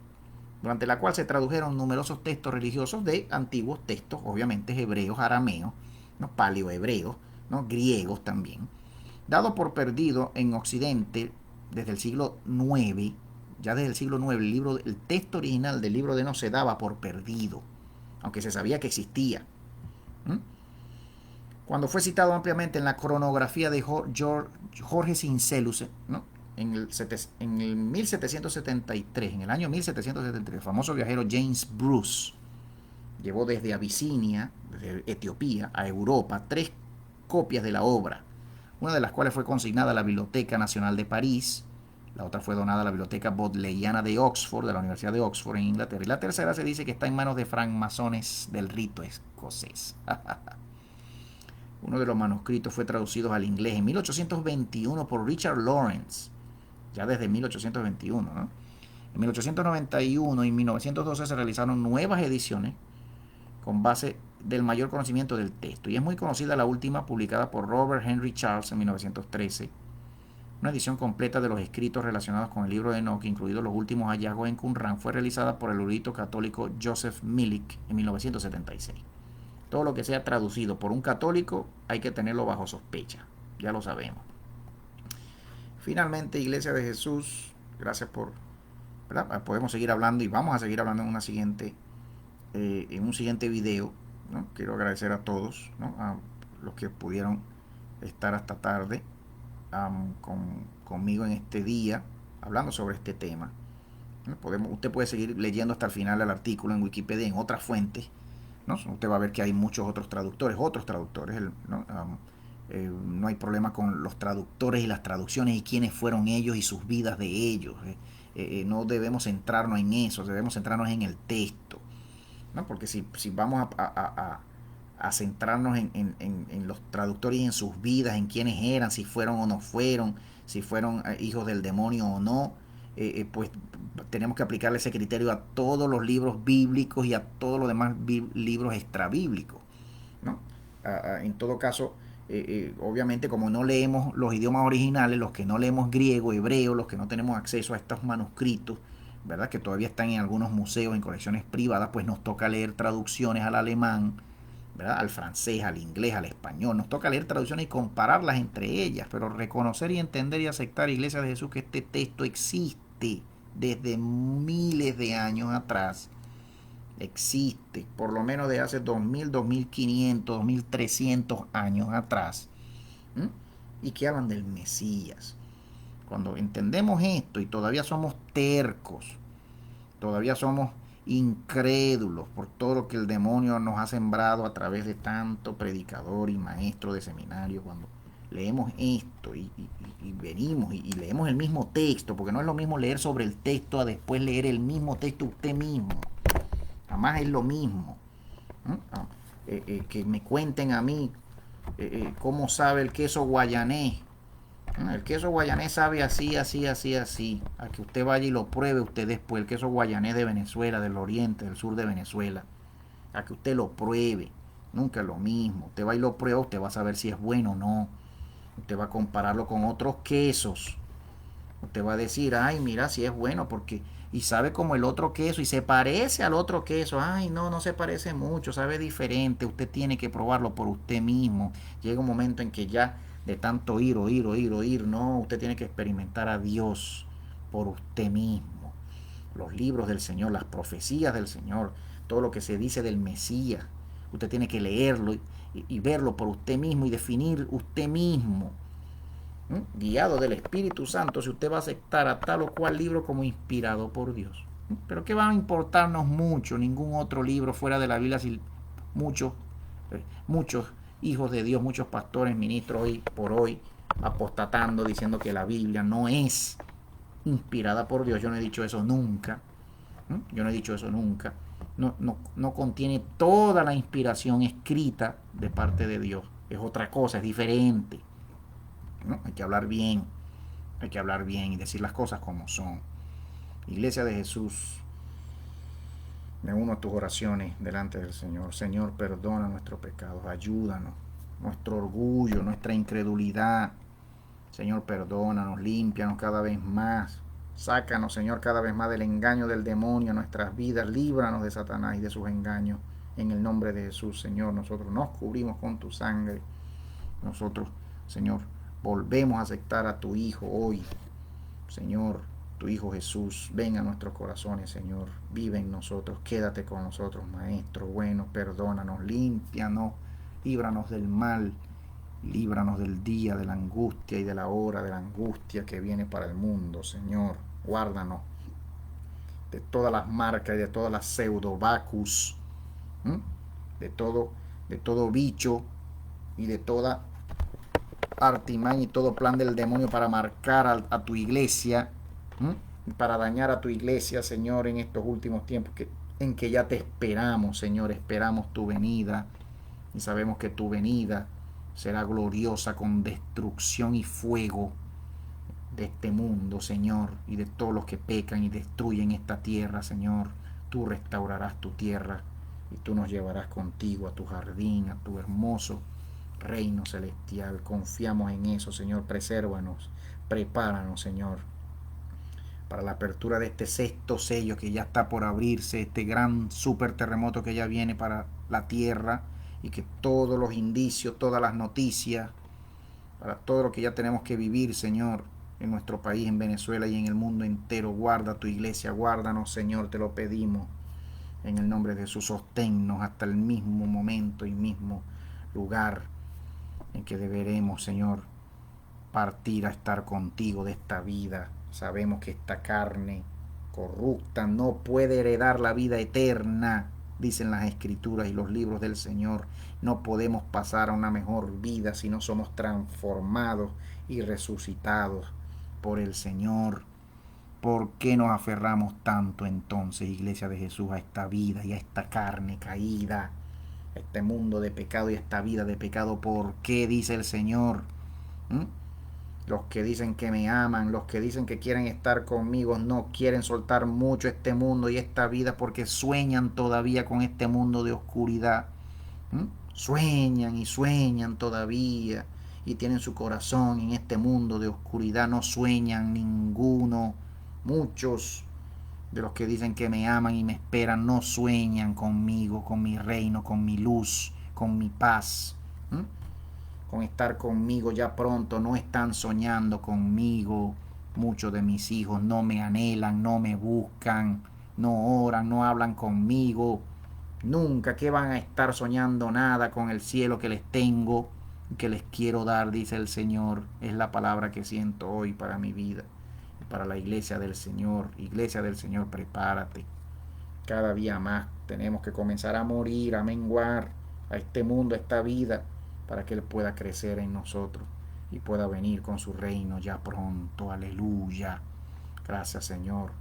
durante la cual se tradujeron numerosos textos religiosos de antiguos textos, obviamente hebreos, arameos, ¿no? Paleohebreos, ¿no? Griegos también, dado por perdido en Occidente desde el siglo IX. Ya desde el siglo IX el texto original del libro de Enoch se daba por perdido, aunque se sabía que existía. Cuando fue citado ampliamente en la cronografía de Jorge Sincelus, ¿no? en el 1773, en el año 1773, el famoso viajero James Bruce llevó desde Abisinia, desde Etiopía, a Europa 3 copias de la obra, una de las cuales fue consignada a la Biblioteca Nacional de París, la otra fue donada a la Biblioteca Bodleiana de Oxford, de la Universidad de Oxford en Inglaterra, y la tercera se dice que está en manos de francmasones del rito escocés. Uno de los manuscritos fue traducido al inglés en 1821 por Richard Lawrence, ya desde 1821, ¿no? En 1891 y 1912 se realizaron nuevas ediciones con base del mayor conocimiento del texto, y es muy conocida la última, publicada por Robert Henry Charles en 1913, una edición completa de los escritos relacionados con el libro de Enoch, incluidos los últimos hallazgos en Qumran, fue realizada por el erudito católico Joseph Milik en 1976. Todo lo que sea traducido por un católico hay que tenerlo bajo sospecha, ya lo sabemos. Finalmente, Iglesia de Jesús, gracias por, ¿verdad? Podemos seguir hablando y vamos a seguir hablando en un siguiente video, ¿no? Quiero agradecer a todos, ¿no? A los que pudieron estar hasta tarde conmigo en este día hablando sobre este tema. Usted puede seguir leyendo hasta el final el artículo en Wikipedia, en otras fuentes, ¿no? Usted va a ver que hay muchos otros traductores, ¿no? No hay problema con los traductores y las traducciones y quiénes fueron ellos y sus vidas de ellos. No debemos centrarnos en eso, debemos centrarnos en el texto, ¿no? Porque si vamos a centrarnos en los traductores y en sus vidas, en quiénes eran, si fueron o no fueron, si fueron hijos del demonio o no, pues tenemos que aplicarle ese criterio a todos los libros bíblicos y a todos los demás libros extrabíblicos, ¿no? En todo caso, obviamente, como no leemos los idiomas originales, los que no leemos griego, hebreo, los que no tenemos acceso a estos manuscritos, ¿verdad? Que todavía están en algunos museos, en colecciones privadas, pues nos toca leer traducciones al alemán, ¿verdad? Al francés, al inglés, al español. Nos toca leer traducciones y compararlas entre ellas, pero reconocer y entender y aceptar, Iglesia de Jesús, que este texto existe desde miles de años atrás. Existe, por lo menos de hace 2000, 2500, 2300 años atrás. Y que hablan del Mesías. Cuando entendemos esto y todavía somos tercos, todavía somos incrédulos por todo lo que el demonio nos ha sembrado a través de tanto predicador y maestro de seminario, cuando leemos esto y venimos y leemos el mismo texto, porque no es lo mismo leer sobre el texto a después leer el mismo texto usted mismo, jamás es lo mismo. Que me cuenten a mí cómo sabe el queso guayanés. El queso guayanés sabe así, así, así, así. A que usted vaya y lo pruebe usted después. El queso guayanés de Venezuela, del oriente, del sur de Venezuela. A que usted lo pruebe. Nunca es lo mismo. Usted va y lo prueba, usted va a saber si es bueno o no. Usted va a compararlo con otros quesos. Usted va a decir, ay, mira si es bueno, porque... Y sabe como el otro queso y se parece al otro queso. Ay, no, no se parece mucho, sabe diferente. Usted tiene que probarlo por usted mismo. Llega un momento en que ya de tanto oír, no, usted tiene que experimentar a Dios por usted mismo. Los libros del Señor, las profecías del Señor, todo lo que se dice del Mesías. Usted tiene que leerlo y verlo por usted mismo y definir usted mismo, guiado del Espíritu Santo, si usted va a aceptar a tal o cual libro como inspirado por Dios. Pero ¿qué va a importarnos mucho ningún otro libro fuera de la Biblia si muchos hijos de Dios, muchos pastores, ministros hoy por hoy apostatando, diciendo que la Biblia no es inspirada por Dios? Yo no he dicho eso nunca. Yo no he dicho eso nunca. No contiene toda la inspiración escrita de parte de Dios. Es otra cosa, es diferente. ¿No? Hay que hablar bien. Hay que hablar bien y decir las cosas como son. Iglesia de Jesús, me uno a tus oraciones delante del Señor. Señor, perdona nuestros pecados, ayúdanos, nuestro orgullo, nuestra incredulidad. Señor, perdónanos, límpianos cada vez más. Sácanos, Señor, cada vez más del engaño del demonio en nuestras vidas. Líbranos de Satanás y de sus engaños. En el nombre de Jesús, Señor, nosotros nos cubrimos con tu sangre. Nosotros, Señor, volvemos a aceptar a tu Hijo hoy. Señor, tu Hijo Jesús, ven a nuestros corazones, Señor. Vive en nosotros, quédate con nosotros, Maestro bueno. Perdónanos, límpianos, líbranos del mal. Líbranos del día, de la angustia y de la hora de la angustia que viene para el mundo, Señor. Guárdanos de todas las marcas y de todas las pseudovacus, de todo bicho y de toda artimaña y todo plan del demonio para marcar a tu iglesia, para dañar a tu iglesia, Señor, en estos últimos tiempos en que ya te esperamos, Señor. Esperamos tu venida y sabemos que tu venida será gloriosa con destrucción y fuego de este mundo, Señor, y de todos los que pecan y destruyen esta tierra, Señor. Tú restaurarás tu tierra y tú nos llevarás contigo a tu jardín, a tu hermoso reino celestial. Confiamos en eso, Señor. Presérvanos, prepáranos, Señor, para la apertura de este sexto sello que ya está por abrirse, este gran super terremoto que ya viene para la tierra, y que todos los indicios, todas las noticias, para todo lo que ya tenemos que vivir, Señor, en nuestro país, en Venezuela y en el mundo entero. Guarda tu iglesia, guárdanos, Señor, te lo pedimos. En el nombre de Jesús, sosténnos hasta el mismo momento y mismo lugar en que deberemos, Señor, partir a estar contigo de esta vida. Sabemos que esta carne corrupta no puede heredar la vida eterna, dicen las escrituras y los libros del Señor. No podemos pasar a una mejor vida si no somos transformados y resucitados por el Señor. ¿Por qué nos aferramos tanto entonces, Iglesia de Jesús, a esta vida y a esta carne caída, a este mundo de pecado y a esta vida de pecado? ¿Por qué? Dice el Señor. Los que dicen que me aman, los que dicen que quieren estar conmigo, no quieren soltar mucho este mundo y esta vida porque sueñan todavía con este mundo de oscuridad. Sueñan y sueñan todavía y tienen su corazón en este mundo de oscuridad. No sueñan ninguno. Muchos de los que dicen que me aman y me esperan no sueñan conmigo, con mi reino, con mi luz, con mi paz. Con estar conmigo ya pronto, no están soñando conmigo. Muchos de mis hijos no me anhelan, no me buscan, no oran, no hablan conmigo. Nunca, que van a estar soñando nada con el cielo que les tengo, que les quiero dar, dice el Señor. Es la palabra que siento hoy para mi vida, para la iglesia del Señor. Iglesia del Señor, prepárate. Cada día más tenemos que comenzar a morir, a menguar a este mundo, a esta vida, para que Él pueda crecer en nosotros y pueda venir con su reino ya pronto. Aleluya. Gracias, Señor.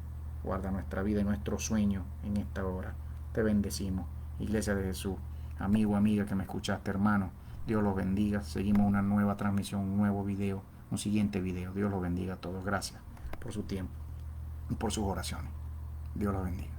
Guarda nuestra vida y nuestro sueño en esta hora. Te bendecimos. Iglesia de Jesús, amigo, amiga que me escuchaste, hermano, Dios los bendiga. Seguimos una nueva transmisión, un nuevo video, un siguiente video. Dios los bendiga a todos. Gracias por su tiempo y por sus oraciones. Dios los bendiga.